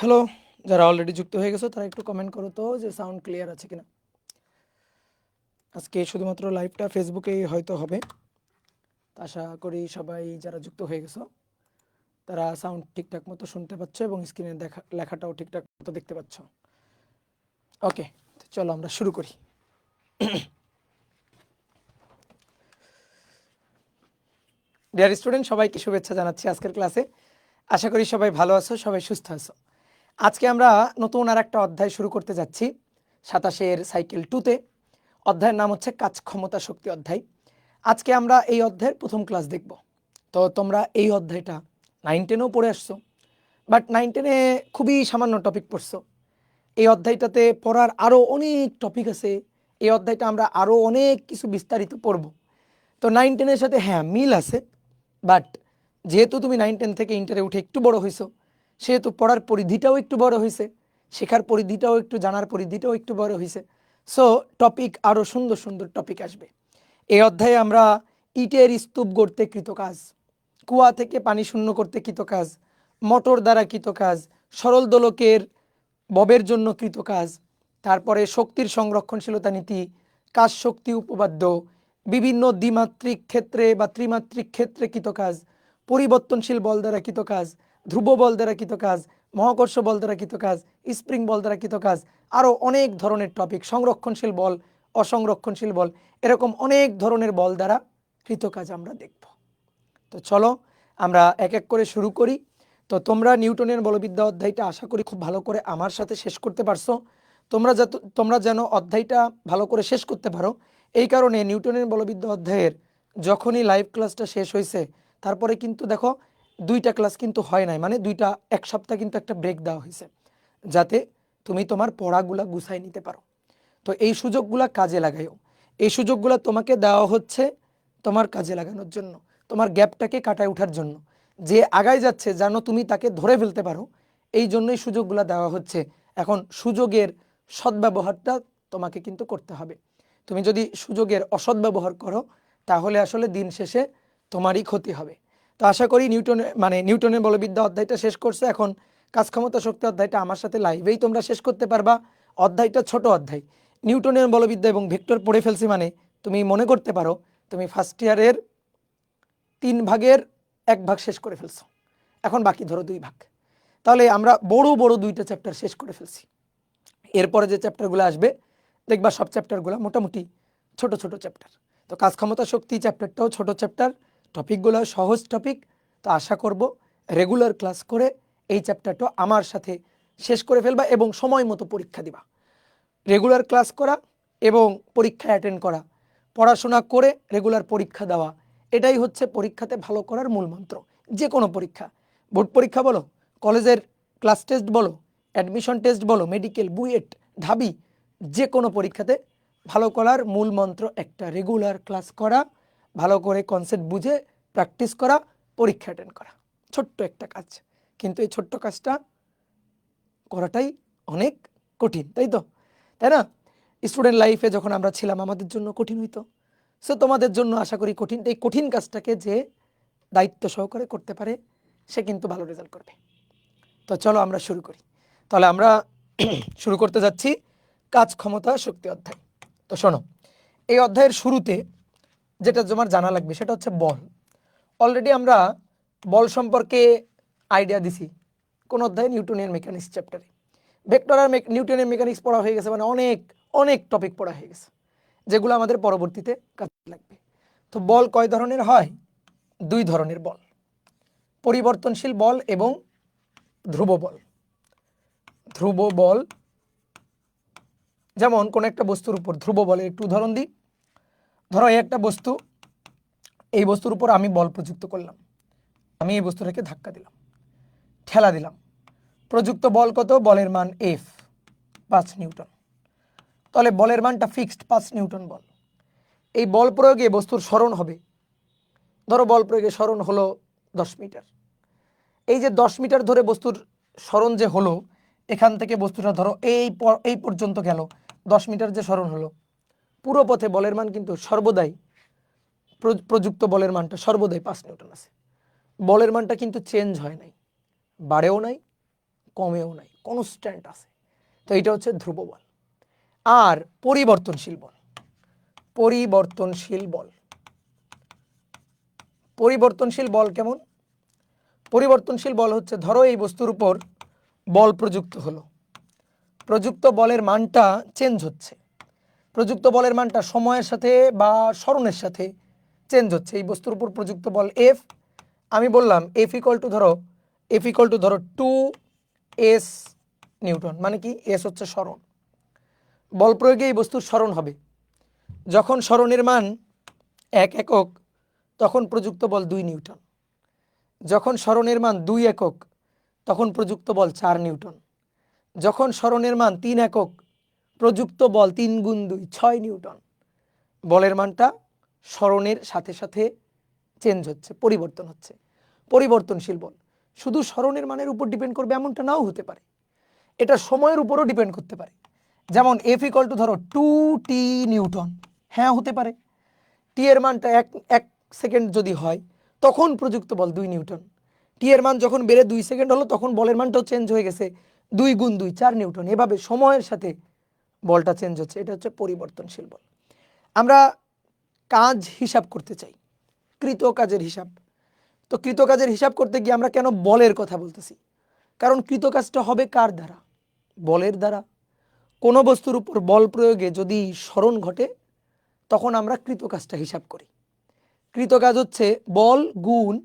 Hello, যারা already যুক্ত হয়ে গেছো তারা একটু কমেন্ট করো তো যে সাউন্ড ক্লিয়ার আছে কিনা। আজকে শুধুমাত্র লাইভটা ফেসবুকেই হয়তো হবে। আশা করি সবাই যারা যুক্ত হয়ে গেছো তারা সাউন্ড ঠিকঠাক মতো শুনতে পাচ্ছ এবং স্ক্রিনে লেখাটাও ঠিকঠাক মতো দেখতে পাচ্ছ। ওকে, চলো আমরা শুরু করি। ডিয়ার স্টুডেন্ট, সবাইকে শুভেচ্ছা জানাচ্ছি আজকের ক্লাসে। আশা করি সবাই ভালো আছো, সবাই সুস্থ আছো। আজকে আমরা নতুন আর একটা অধ্যায় শুরু করতে যাচ্ছি 27-এর সাইকেল 2-তে। অধ্যায়ের নাম হচ্ছে কাজ ক্ষমতা শক্তি অধ্যায়। আজকে আমরা এই অধ্যায়ের প্রথম ক্লাস দেখব। তো তোমরা এই অধ্যায়টা 9-10-এও পড়ে আসছো, বাট 9-10-এ খুবই সামান্য টপিক পড়ছো। এই অধ্যায়টাতে পড়ার আরও অনেক টপিক আছে। এই অধ্যায়টা আমরা আরও অনেক কিছু বিস্তারিত পড়ব। তো 9-10-এর সাথে হ্যাঁ মিল আছে, বাট যেহেতু তুমি 9-10 থেকে ইন্টারে উঠে একটু বড় হয়েছো, সেহেতু পড়ার পরিধিটাও একটু বড় হয়েছে, শেখার পরিধিটাও একটু, জানার পরিধিটাও একটু বড় হয়েছে। সো টপিক আরও সুন্দর সুন্দর টপিক আসবে। এই অধ্যায়ে আমরা ইটের স্তূপ গড়তে কৃতকাজ, কুয়া থেকে পানি শূন্য করতে কৃতকাজ, মোটর দ্বারা কৃতকাজ, সরল দোলকের ববের জন্য কৃতকাজ, তারপরে শক্তির সংরক্ষণশীলতা নীতি, কাজ শক্তি উপপাদ্য, বিভিন্ন দ্বিমাত্রিক ক্ষেত্রে বা ত্রিমাত্রিক ক্ষেত্রে কৃতকাজ, পরিবর্তনশীল বল দ্বারা কৃতকাজ, ধ্রুব বল দ্বারা কৃতকাজ, মহাকর্ষ বল দ্বারা কৃতকাজ, স্প্রিং বল দ্বারা কৃতকাজ, আরও অনেক ধরনের টপিক, সংরক্ষণশীল বল, অসংরক্ষণশীল বল, এরকম অনেক ধরনের বল দ্বারা কৃতকাজ আমরা দেখব। তো চলো আমরা এক এক করে শুরু করি। তো তোমরা নিউটনের বলবিদ্যা অধ্যায়টা আশা করি খুব ভালো করে আমার সাথে শেষ করতে পারছো। তোমরা যেন অধ্যায়টা ভালো করে শেষ করতে পারো, এই কারণে নিউটনের বলবিদ্যা অধ্যায়ের যখনই লাইভ ক্লাসটা শেষ হয়েছে তারপরে কিন্তু দেখো 2টা ক্লাস কিন্তু হয় নাই, মানে এক সপ্তাহ কিন্তু একটা ব্রেক দেওয়া হয়েছে, যাতে তুমি তোমার পড়াগুলা গুছাই নিতে পারো। তো এই সুযোগগুলা কাজে লাগাইও। এই সুযোগগুলা তোমাকে দেওয়া হচ্ছে তোমার কাজে লাগানোর জন্য, তোমার গ্যাপটাকে কাটায় ওঠার জন্য। যে আগায় যাচ্ছে যেন তুমি তাকে ধরে ফেলতে পারো, এই জন্যই সুযোগগুলা দেওয়া হচ্ছে। এখন সুযোগের সদ্ব্যবহারটা তোমাকে কিন্তু করতে হবে। তুমি যদি সুযোগের অসদ্ব্যবহার করো তাহলে আসলে দিন শেষে তোমারই ক্ষতি হবে। তো আশা করি নিউটনের বলবিদ্যা অধ্যায়টা শেষ করছে। এখন কাজ ক্ষমতা শক্তি অধ্যায়টা আমার সাথে লাইভেই তোমরা শেষ করতে পারবা। অধ্যায়টা ছোট অধ্যায়, নিউটনের বলবিদ্যা এবং ভেক্টর পড়ে ফেলছি, মানে তুমি মনে করতে পারো তুমি ফার্স্ট ইয়ারের 3 ভাগের 1 ভাগ শেষ করে ফেলছো। এখন বাকি ধরো 2 ভাগ, তাহলে আমরা বড় বড় 2টা চ্যাপ্টার শেষ করে ফেলছি। এরপরে যে চ্যাপ্টারগুলো আসবে দেখবা সব চ্যাপ্টারগুলো মোটামুটি ছোট ছোট চ্যাপ্টার। তো কাজ ক্ষমতা শক্তি চ্যাপ্টারটাও ছোট চ্যাপ্টার, টপিকগুলো সহজ টপিক। তো আশা করব রেগুলার ক্লাস করে এই চ্যাপ্টারটা আমার সাথে শেষ করে ফেলবা এবং সময় মতো পরীক্ষা দিবা। রেগুলার ক্লাস করা এবং পরীক্ষা অ্যাটেন্ড করা, পড়াশোনা করে রেগুলার পরীক্ষা দেওয়া, এটাই হচ্ছে পরীক্ষাতে ভালো করার মূল মন্ত্র। যে কোনো পরীক্ষা, বোর্ড পরীক্ষা বলো, কলেজের ক্লাস টেস্ট বলো, অ্যাডমিশন টেস্ট বলো, মেডিকেল, বুয়েট, ঢাবি, যে কোনো পরীক্ষাতে ভালো করার মূল মন্ত্র একটা, রেগুলার ক্লাস করা, ভালো করে কনসেপ্ট বুঝে প্র্যাকটিস করা, পরীক্ষা অ্যাটেন্ড করা। ছোট্ট একটা কাজ, কিন্তু এই ছোট্ট কাজটা করাটাই অনেক কঠিন, তাই না? স্টুডেন্ট লাইফে যখন আমরা ছিলাম আমাদের জন্য কঠিন হইতো, সো তোমাদের জন্য আশা করি কঠিন। এই কঠিন কাজটাকে যে দায়িত্ব সহকারে করতে পারে সে কিন্তু ভালো রেজাল্ট করবে। তো চলো আমরা শুরু করি। তাহলে আমরা শুরু করতে যাচ্ছি কাজ ক্ষমতা শক্তি অধ্যায়। তো শোনো, এই অধ্যায়ের শুরুতে যেটা তোমার জানা লাগবে সেটা হচ্ছে বল। অলরেডি আমরা বল সম্পর্কে আইডিয়া দিছি কোন অধ্যায়ে? নিউটনিয়ান মেকানিক্স চ্যাপ্টারে। ভেক্টর আর নিউটনের মেকানিক্স পড়া হয়ে গেছে, মানে অনেক অনেক টপিক পড়া হয়ে গেছে যেগুলো আমাদের পরবর্তীতে কাজে লাগবে। তো বল কয় ধরনের হয়? 2 ধরনের বল, পরিবর্তনশীল বল এবং ধ্রুব বল। ধ্রুব বল, যেমন কোন একটা বস্তুর উপর ধ্রুব বলের একটু উদাহরণ দিই। ধরো এই একটা বস্তু, এই বস্তুর উপর আমি বল প্রযুক্ত করলাম, আমি এই বস্তুটাকে ধাক্কা দিলাম, ঠেলা দিলাম। প্রযুক্ত বল কত? বলের মান এফ, 5 নিউটন। তাহলে বলের মানটা ফিক্সড, 5 নিউটন বল। এই বল প্রয়োগে বস্তুর সরণ হবে, ধরো বল প্রয়োগে সরণ হলো 10 মিটার। এই যে 10 মিটার ধরে বস্তুর সরণ যে হলো, এখান থেকে বস্তুটা ধরো এই পর্যন্ত গেল, 10 মিটার যে সরণ হলো, পুরো পথে বলের মান কিন্তু সর্বদাই, প্রযুক্ত বলের মানটা সর্বদাই 5 নিউটন আছে। বলের মানটা কিন্তু চেঞ্জ হয় নাই, বাড়েও নাই, কমেও নাই, কনস্ট্যান্ট আছে। তো এটা হচ্ছে ধ্রুব বল। আর পরিবর্তনশীল বল, পরিবর্তনশীল বল, পরিবর্তনশীল বল কেমন? পরিবর্তনশীল বল হচ্ছে, ধরো এই বস্তুর উপর বল প্রযুক্ত হলো, প্রযুক্ত বলের মানটা চেঞ্জ হচ্ছে, প্রযুক্ত বলের মানটা সময়ের সাথে বা সরণের সাথে চেঞ্জ হচ্ছে। এই বস্তুর উপর প্রযুক্ত বল এফ, আমি বললাম এফ ইকুয়াল টু ধরো 2s নিউটন, মানে কি এস হচ্ছে সরণ। বল প্রয়োগে এই বস্তুর সরণ হবে, যখন সরণের মান 1 একক তখন প্রযুক্ত বল 2 নিউটন, যখন সরণের মান 2 একক তখন প্রযুক্ত বল 4 নিউটন, যখন সরণের মান 3 একক প্রযুক্ত বল 3 গুণ 2 6 নিউটন। বলের মানটা সরণের সাথে সাথে চেঞ্জ হচ্ছে, পরিবর্তন হচ্ছে। পরিবর্তনশীল বল শুধু সরণের মানের উপর ডিপেন্ড করবে এমনটা নাও হতে পারে, এটা সময়ের উপরও ডিপেন্ড করতে পারে। যেমন এফ ইকুয়াল টু ধরো 2t নিউটন, হ্যাঁ হতে পারে। টি এর মানটা এক সেকেন্ড যদি হয় তখন প্রযুক্ত বল 2 নিউটন, টি এর মান যখন বেড়ে 2 সেকেন্ড হলো তখন বলের মানটাও চেঞ্জ হয়ে গেছে, 2 গুণ 2 4 নিউটন। এভাবে সময়ের সাথে বলটা চেঞ্জ হচ্ছে, এটা হচ্ছে পরিবর্তনশীল বল। আমরা কাজ হিসাব করতে চাই, কৃত কাজের হিসাব। তো কৃত কাজের হিসাব করতে গিয়ে আমরা কেন বলের কথা বলতেছি? কারণ কৃত কাজটা হবে কার দ্বারা? বলের দ্বারা। কোনো বস্তুর উপর বল প্রয়োগে যদি সরণ ঘটে তখন আমরা কৃত কাজটা হিসাব করি। কৃত কাজ হচ্ছে বল গুণ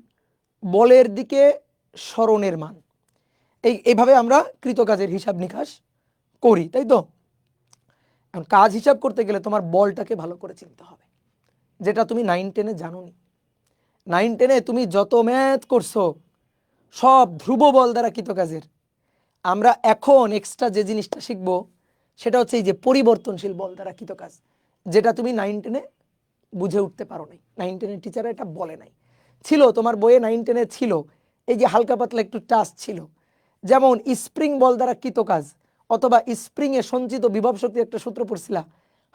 বলের দিকে সরণের মান, এইভাবে আমরা কৃত কাজের হিসাব নিকাশ করি, তাই তো? এখন কাজ হিসাব করতে গেলে তোমার বলটাকে ভালো করে চিনতে হবে, যেটা তুমি 9-10-এ জানোনি। 9-10-এ তুমি যত ম্যাথ করছো সব ধ্রুব বল দ্বারা কৃত কাজের। আমরা এখন এক্সট্রা যে জিনিসটা শিখবো সেটা হচ্ছে এই যে পরিবর্তনশীল বল দ্বারা কৃত কাজ, যেটা তুমি 9-10-এ বুঝে উঠতে পারো নাই, 9-10-এর টিচাররা এটা বলে নাই। ছিল তোমার বইয়ে 9-10-এ ছিল, এই যে হালকা পাতলা একটু টাচ ছিল, যেমন স্প্রিং বল দ্বারা কৃত কাজ, অথবা স্প্রিংয়ে সঞ্চিত বিভব শক্তি একটা সূত্র পড়ছিলা,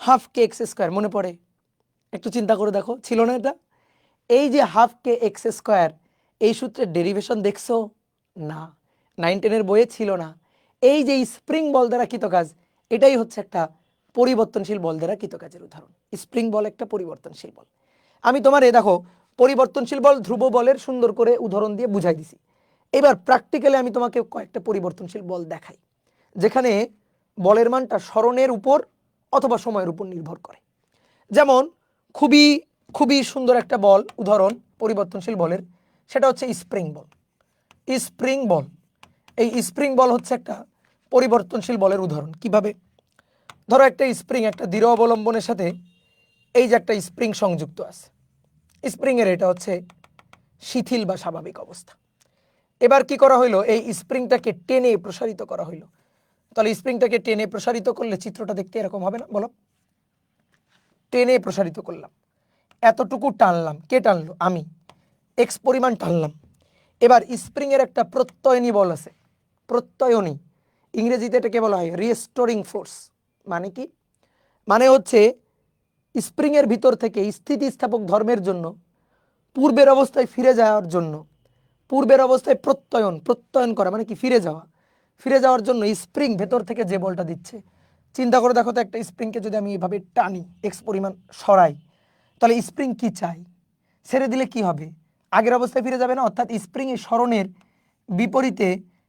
হাফ কে এক্স স্কোয়ার, মনে পড়ে? একটু চিন্তা করে দেখো, ছিল না এটা? এই যে হাফ কে এক্স স্কোয়ার, এই সূত্রের ডেরিভেশন দেখছো? না, 9-10-এর বইয়ে ছিল না। এই যে স্প্রিং বল দ্বারা কৃত কাজ, এটাই হচ্ছে একটা পরিবর্তনশীল বল দ্বারা কৃত কাজের উদাহরণ। স্প্রিং বল একটা পরিবর্তনশীল বল। আমি তোমার দেখো পরিবর্তনশীল বল ধ্রুব বলের সুন্দর করে উদাহরণ দিয়ে বুঝাই দিছি। এবার প্র্যাকটিক্যালি আমি তোমাকে কয়েকটা পরিবর্তনশীল বল দেখাই, যেখানে বলের মানটা সরণের উপর অথবা সময়ের উপর নির্ভর করে। যেমন খুবই খুবই সুন্দর একটা বল উদাহরণ পরিবর্তনশীল বলের, সেটা হচ্ছে স্প্রিং বল। স্প্রিং বল, এই স্প্রিং বল হচ্ছে একটা পরিবর্তনশীল বলের উদাহরণ। কিভাবে? ধরো একটা স্প্রিং একটা দৃঢ় অবলম্বনের সাথে এই যে একটা স্প্রিং সংযুক্ত আছে, স্প্রিংয়ের এটা হচ্ছে শিথিল বা স্বাভাবিক অবস্থা। এবার কি করা হইলো, এই স্প্রিংটাকে টেনে প্রসারিত করা হইলো। তাহলে স্প্রিংটাকে টেনে প্রসারিত করলে চিত্রটা দেখতে এরকম হবে না? বলো, টেনে প্রসারিত করলাম, এতটুকু টানলাম, কে টানলো? আমি, এক্স পরিমাণ টানলাম। এবার স্প্রিংয়ের একটা প্রত্যয়নী বল আছে, প্রত্যয়নী, ইংরেজিতে এটাকে বলা হয় রিস্টোরিং ফোর্স। মানে কি? মানে হচ্ছে স্প্রিংয়ের ভিতর থেকে স্থিতিস্থাপক ধর্মের জন্য পূর্বের অবস্থায় ফিরে যাওয়ার জন্য, পূর্বের অবস্থায় প্রত্যয়ন করা মানে কি? ফিরে যাওয়ার জন্য স্প্রিং ভেতর থেকে যে বলটা দিচ্ছে। চিন্তা করে দেখো তো, একটা স্প্রিংকে যদি আমি এভাবে টানি, এক্স পরিমাণ সরাই, তাহলে স্প্রিং কি চাই? ছেড়ে দিলে কি হবে? আগের অবস্থায় ফিরে যাবে না? অর্থাৎ স্প্রিং এর সরণের বিপরীতে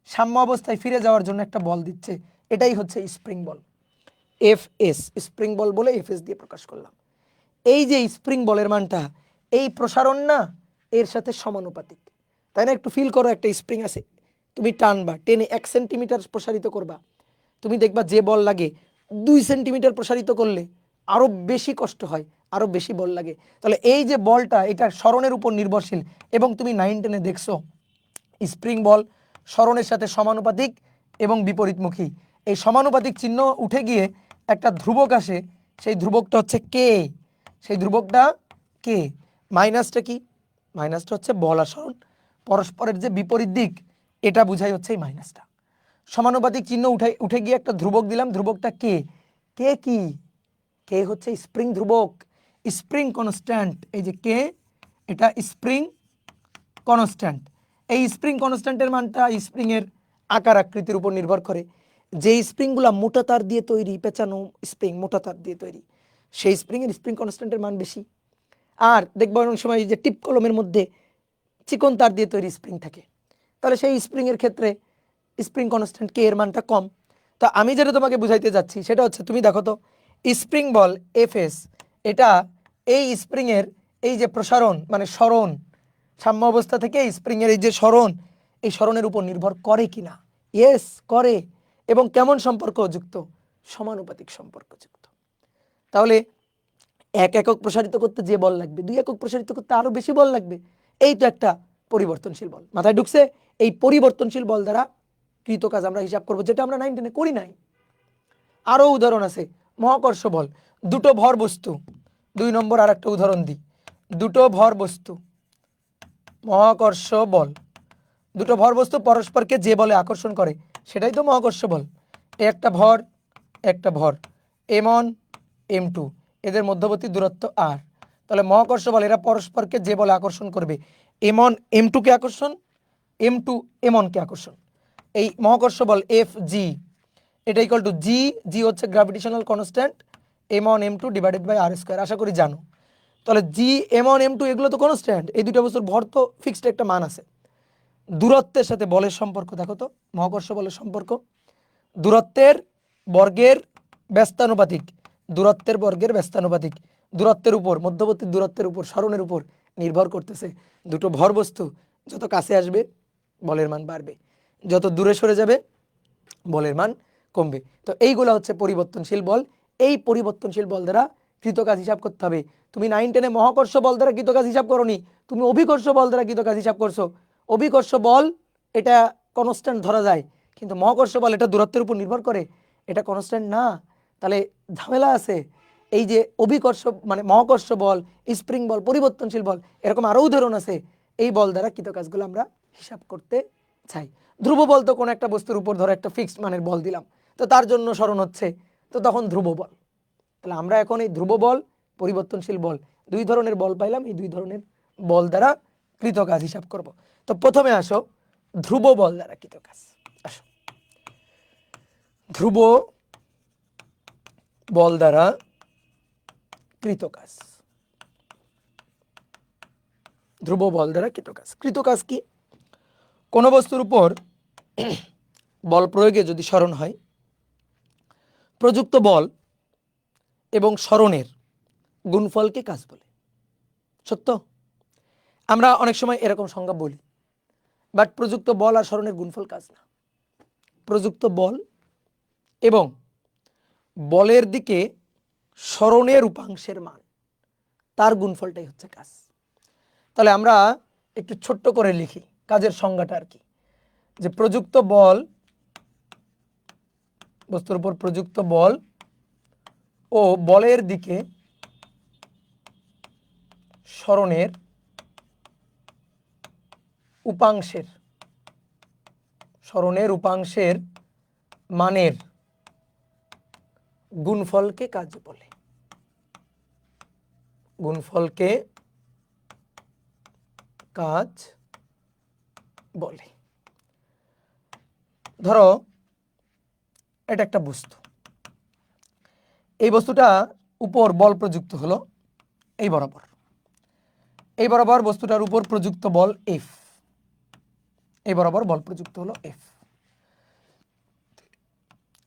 সাম্য অবস্থায় ফিরে যাওয়ার জন্য একটা বল দিচ্ছে, এটাই হচ্ছে স্প্রিং বল। এফ এস, স্প্রিং বল বলে এফ এস দিয়ে প্রকাশ করলাম। এই যে স্প্রিং বলের মানটা, এই প্রসারণ না এর সাথে সমানুপাতিক, তাই না? একটু ফিল করো, একটা স্প্রিং আছে, তুমি টানবা, টেনে 1 সেন্টিমিটার প্রসারিত করবা, তুমি দেখবা যে বল লাগে 2 সেন্টিমিটার প্রসারিত করলে আরো বেশি কষ্ট হয়, আরো বেশি বল লাগে। তাহলে এই যে বলটা, এটা সরণের উপর নির্ভরশীল, এবং তুমি 9-10-এ দেখছো স্প্রিং বল সরণের সাথে সমানুপাতিক এবং বিপরীতমুখী। এই সমানুপাতিক চিহ্ন উঠে গিয়ে একটা ধ্রুবক আসে, সেই ধ্রুবকটা হচ্ছে কে। সেই ধ্রুবকটা কে। মাইনাসটা কি? মাইনাসটা হচ্ছে বল আর সরণ পরস্পরের যে বিপরীত দিক, এটা বুঝাই হচ্ছে এই মাইনাসটা। সমানুপাতিক চিহ্ন উঠে গিয়ে একটা ধ্রুবক দিলাম, ধ্রুবকটা কে। কে কি? কে হচ্ছে স্প্রিং ধ্রুবক, স্প্রিং কনস্ট্যান্ট। এই যে কে, এটা স্প্রিং কনস্ট্যান্ট। এই স্প্রিং কনস্ট্যান্টের মানটা স্প্রিংয়ের আকার আকৃতির উপর নির্ভর করে। যে স্প্রিংগুলো মোটা তার দিয়ে তৈরি, পেঁচানো স্প্রিং মোটা তার দিয়ে তৈরি, সেই স্প্রিংয়ের স্প্রিং কনস্ট্যান্টের মান বেশি। আর দেখবো অনেক সময় যে টিপ কলমের মধ্যে চিকন তার দিয়ে তৈরি স্প্রিং থাকে, তাহলে সেই স্প্রিংয়ের ক্ষেত্রে স্প্রিং কনস্ট্যান্ট কে এর মানটা কম। তো আমি যেটা তোমাকে বুঝাইতে যাচ্ছি সেটা হচ্ছে, তুমি দেখো তো স্প্রিং বল এফএস, এটা এই স্প্রিংয়ের এই যে প্রসারণ মানে সরণ, সাম্য অবস্থা থেকে স্প্রিংয়ের এই যে সরণ, এই সরণের উপর নির্ভর করে কিনা। ইয়েস করে। এবং কেমন সম্পর্কযুক্ত? সমানুপাতিক সম্পর্কযুক্ত। তাহলে 1 একক প্রসারিত করতে যে বল লাগবে 2 একক প্রসারিত করতে আরো বেশি বল লাগবে। এই তো একটা পরিবর্তনশীল বল। মাথায় ঢুকছে? এই পরিবর্তনশীল বল দ্বারা কৃত কাজ আমরা হিসাব করব, যেটা আমরা 9 10-এ করি নাই। আরো উদাহরণ আছে। মহাকর্ষ বল, দুটো ভর বস্তু, 2 নম্বর আর একটা উদাহরণ দিই। দুটো ভর বস্তু, মহাকর্ষ বল, দুটো ভর বস্তু পরস্পরকে যে বলে আকর্ষণ করে সেটাই তো মহাকর্ষ বল। একটা ভর একটা ভর, m1 m2, এদের মধ্যবর্তী দূরত্ব r। তাহলে মহাকর্ষ বল এরা পরস্পরকে যে বলে আকর্ষণ করবে, m1 m2 কে আকর্ষণ, m2 m1 কে আকর্ষণ। এই মহাকর্ষ বল Fg, এটা ইকুয়াল টু জি হচ্ছে gravitational constant, m1 m2 divided by r square. আশা করি জানো। তাহলে জি m1 m2 এগুলো তো কনস্ট্যান্ট, এই দুটো বস্তুর ভর তো ফিক্সড একটা মান আছে। দূরত্বের সাথে বলের সম্পর্ক দেখো তো, মহাকর্ষ বলের সম্পর্ক দূরত্বের বর্গের ব্যস্তানুপাতিক, দূরত্বের বর্গের ব্যস্তানুপাতিক, দূরত্বের উপর, মধ্যবর্তী দূরত্বের উপর, সরণের উপর নির্ভর করতেছে। দুটো ভর বস্তু যত কাছে আসবে বলের মান বাড়বে, যত দূরে সরে যাবে বলের মান কমবে। তো এইগুলা হচ্ছে পরিবর্তনশীল বল। এই পরিবর্তনশীল বল দ্বারা কৃতকাজ হিসাব করতে হবে। তুমি 9 10-এ মহাকর্ষ বল দ্বারা কৃতকাজ হিসাব করোনি, তুমি অভিকর্ষ বল দ্বারা কৃতকাজ হিসাব করছো। অভিকর্ষ বল এটা কনস্ট্যান্ট ধরা যায়, কিন্তু মহাকর্ষ বল এটা দূরত্বের উপর নির্ভর করে, এটা কনস্ট্যান্ট না। তাহলে ঝামেলা আছে। এই যে অভিকর্ষ মানে মহাকর্ষ বল, স্প্রিং বল, পরিবর্তনশীল বল, এরকম আরও উদাহরণ আছে। এই বল দ্বারা কৃতকাজগুলো আমরা হিসাব করতে চাই। ধ্রুব বল তো কোনো একটা বস্তুর উপর ধরে একটা ফিক্সড মানের বল দিলাম, তো তার জন্য সরণ হচ্ছে, তো তখন ধ্রুব বল। তাহলে আমরা এখন এই ধ্রুব বল, পরিবর্তনশীল বল, 2 ধরনের বল পাইলাম। এই 2 ধরনের বল দ্বারা কৃতকাজ হিসাব করব। তো প্রথমে আসো ধ্রুব বল দ্বারা কৃতকাজ। আসো ধ্রুব বল দ্বারা কৃতকাজ। ধ্রুব বল দ্বারা কৃতকাজ। কৃতকাজ কি? কোন বস্তুর উপর বল প্রয়োগে যদি সরণ হয়, প্রযুক্ত বল এবং সরণের গুণফলকে কাজ বলে। সত্য? আমরা অনেক সময় এরকম সংজ্ঞা বলি, বাট প্রযুক্ত বল আর সরণের গুণফল কাজ না। প্রযুক্ত বল এবং বলের দিকে সরণের উপাংশের মান, তার গুণফলটাই হচ্ছে কাজ। তাহলে আমরা একটু ছোট্ট করে লিখি কাজের সংজ্ঞাটা আর কি, যে প্রযুক্ত বল, বস্তুর উপর প্রযুক্ত বল ও বলের দিকে সরণের উপাংশের মানের গুণফলকে কাজ বলে। গুণফলকে কাজ বলে। ধরো এটা একটা বস্তু, এই বস্তুটা উপর বল প্রযুক্ত হলো এই বরাবর, এই বরাবর বস্তুটার উপর প্রযুক্ত বল এফ, এই বরাবর বল প্রযুক্ত হলো এফ।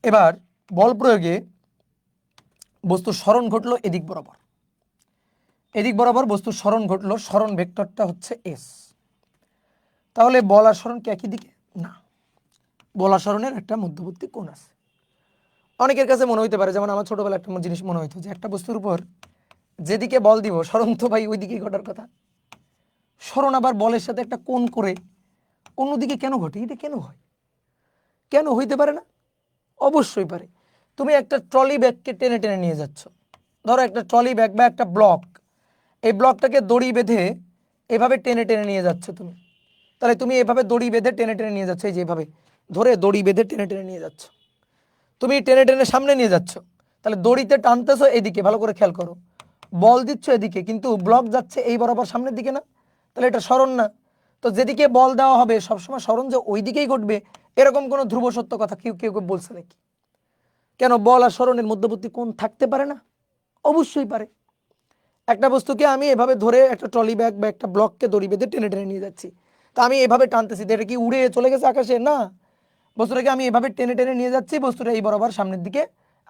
এবার বল প্রয়োগে বস্তুর সরণ ঘটলো এদিক বরাবর, এদিক বরাবর বস্তুর সরণ ঘটলো, সরণ ভেক্টরটা হচ্ছে এস। তাহলে বল আর সরণ কি একই দিকে? না, বল আর সরণের একটা মধ্যবর্তী কোণ আছে। অনেকের কাছে মনে হইতে পারে, যেমন আমার ছোটবেলা একটা জিনিস মনে হইতো যে একটা বস্তুর উপর যেদিকে বল দিব সরণ তো ভাই ওই দিকেই ঘটার কথা, সরণ আবার বলের সাথে একটা কোণ করে অন্যদিকে কেন ঘটে? এটা কেন হয়? কেন হইতে পারে না? অবশ্যই পারে। তুমি একটা ট্রলি ব্যাগকে টেনে টেনে নিয়ে যাচ্ছ, ধরো একটা ট্রলি ব্যাগ বা একটা ব্লক, এই ব্লকটাকে দড়ি বেঁধে এভাবে টেনে টেনে নিয়ে যাচ্ছ তুমি। তাহলে তুমি এভাবে দড়ি বেঁধে টেনে টেনে নিয়ে যাচ্ছ, এই যে এভাবে ধরে দড়ি বেঁধে টেনে টেনে নিয়ে যাচ্ছ, তুমি টেনে টেনে সামনে নিয়ে যাচ্ছ। তাহলে দড়িতে টানতেছো এদিকে, ভালো করে খেয়াল করো, বল দিচ্ছ এদিকে, কিন্তু ব্লক যাচ্ছে এই বরাবর সামনের দিকে না, তাহলে এটা সরণ না। তো যেদিকে বল দেওয়া হবে সবসময় সরণ যে ওই দিকেই ঘটবে এরকম কোনো ধ্রুব সত্য কথা কেউ কেউ কেউ বলছে নাকি? কেন বল আর সরণের মধ্যবর্তী কোণ থাকতে পারে না? অবশ্যই পারে। একটা বস্তুকে আমি এভাবে ধরে একটা ট্রলি ব্যাগ বা একটা ব্লককে দড়ি বেঁধে টেনে টেনে নিয়ে যাচ্ছি, তা আমি এভাবে টানতেছি, এটা কি উড়ে চলে গেছে আকাশে? না, বস্তুটাকে আমি এভাবে টেনে টেনে নিয়ে যাচ্ছি, বস্তুটা এই বরাবর সামনের দিকে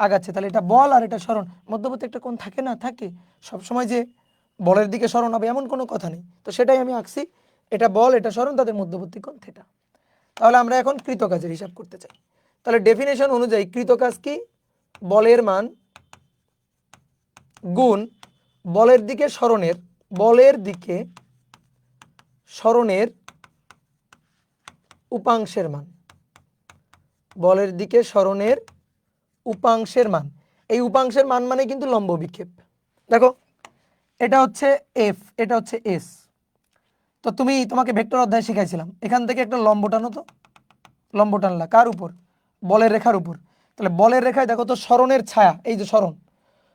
আগাচ্ছে। তাহলে এটা বল আর এটা সরণ, মধ্যবর্তী একটা কোণ থাকে না? থাকে। সবসময় যে বলের দিকে সরণ হবে এমন কোনো কথা নেই। তো সেটাই আমি আঁকছি, এটা বল এটা সরণ, তাদের মধ্যবর্তী কোণ থিটা। তাহলে আমরা এখন কৃতকাজের হিসাব করতে চাই। তাহলে ডেফিনেশন অনুযায়ী কৃতকাজ কি? বলের মান গুণ বলের দিকে সরণের উপাংশের মান। বলের দিকে সরণের উপাংশের মান। এই উপাংশের মান মানে কিন্তু লম্ব বিক্ষেপ। দেখো এটা হচ্ছে এফ, এটা হচ্ছে এস। তো তোমাকে ভেক্টর অধ্যায় শিখাইছিলাম, এখান থেকে একটা লম্ব টানো তো। লম্ব টানলা কার উপর? বলের রেখার উপর। তাহলে বলের রেখায় দেখো তো সরণের ছায়া, এই যে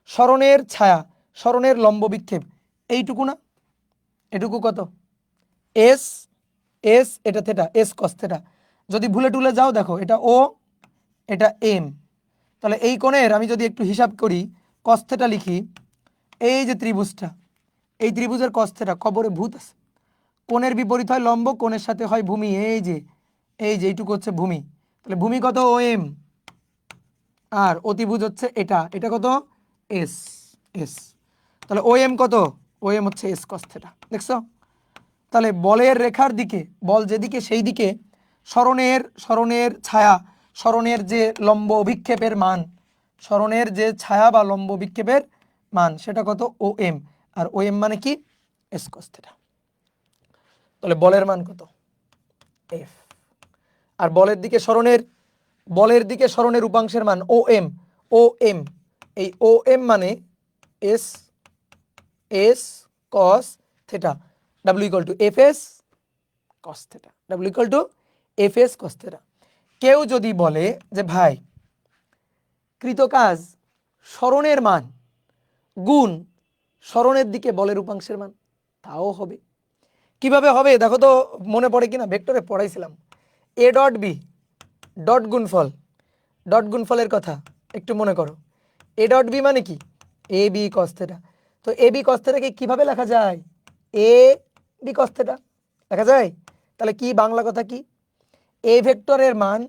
সরণের ছায়া, সরণের লম্ব বিক্ষেপ এইটুকু না? এটুকু কত? এস, এস এটা থেটা, এস কস থেটা। যদি ভুলে টুলে যাও দেখো এটা ও, এটা এম। তাহলে এই কোণের আমি যদি একটু হিসাব করি, কস থেটা লিখি, এই যে ত্রিভুজটা, এই ত্রিভুজের কস থেটা, কবরে ভূত আছে। কোণের বিপরীত হয় লম্ব, কোণের সাথে হয় ভূমি, এই যে এইটুকু হচ্ছে ভূমি। তাহলে ভূমি কত? ও এম। আর অতিভুজ হচ্ছে এটা কত? S, S. তাহলে ও এম কত? ও এম হচ্ছে এস কস থেটা। দেখছো? তাহলে বলের রেখার দিকে, বল যেদিকে সেই দিকে সরণের ছায়া, সরণের যে লম্ব অভিক্ষেপের মান, সরণের যে ছায়া বা লম্ব বিক্ষেপের মান সেটা কত? ও এম। আর ও এম মানে কি? S cos theta. তাহলে বলের মান কত? এফ। আর বলের দিকে সরণের উপাংশের মান ও এম। ও এম, এই ও এম মানে S, S cos theta, W equal to F S cos theta, W equal to F S cos theta. কেউ যদি বলে যে ভাই কৃতকাজ সরণের মান গুণ সরণের দিকে বলের উপাংশের মান, তাও হবে। কিভাবে হবে দেখো তো, মনে পড়ে কিনা? ভেক্টরে পড়াইছিলাম এ ডট বি ডট গুণফল, ডট গুণফলের কথা একটু মনে করো। এ ডট বি মানে কি? A B cos theta. তো এ বি কস থেটাকে কিভাবে লেখা যায়? এ বি কস থেটা লেখা যায়। তাহলে কি বাংলা কথা কি? এ ভেক্টরের মান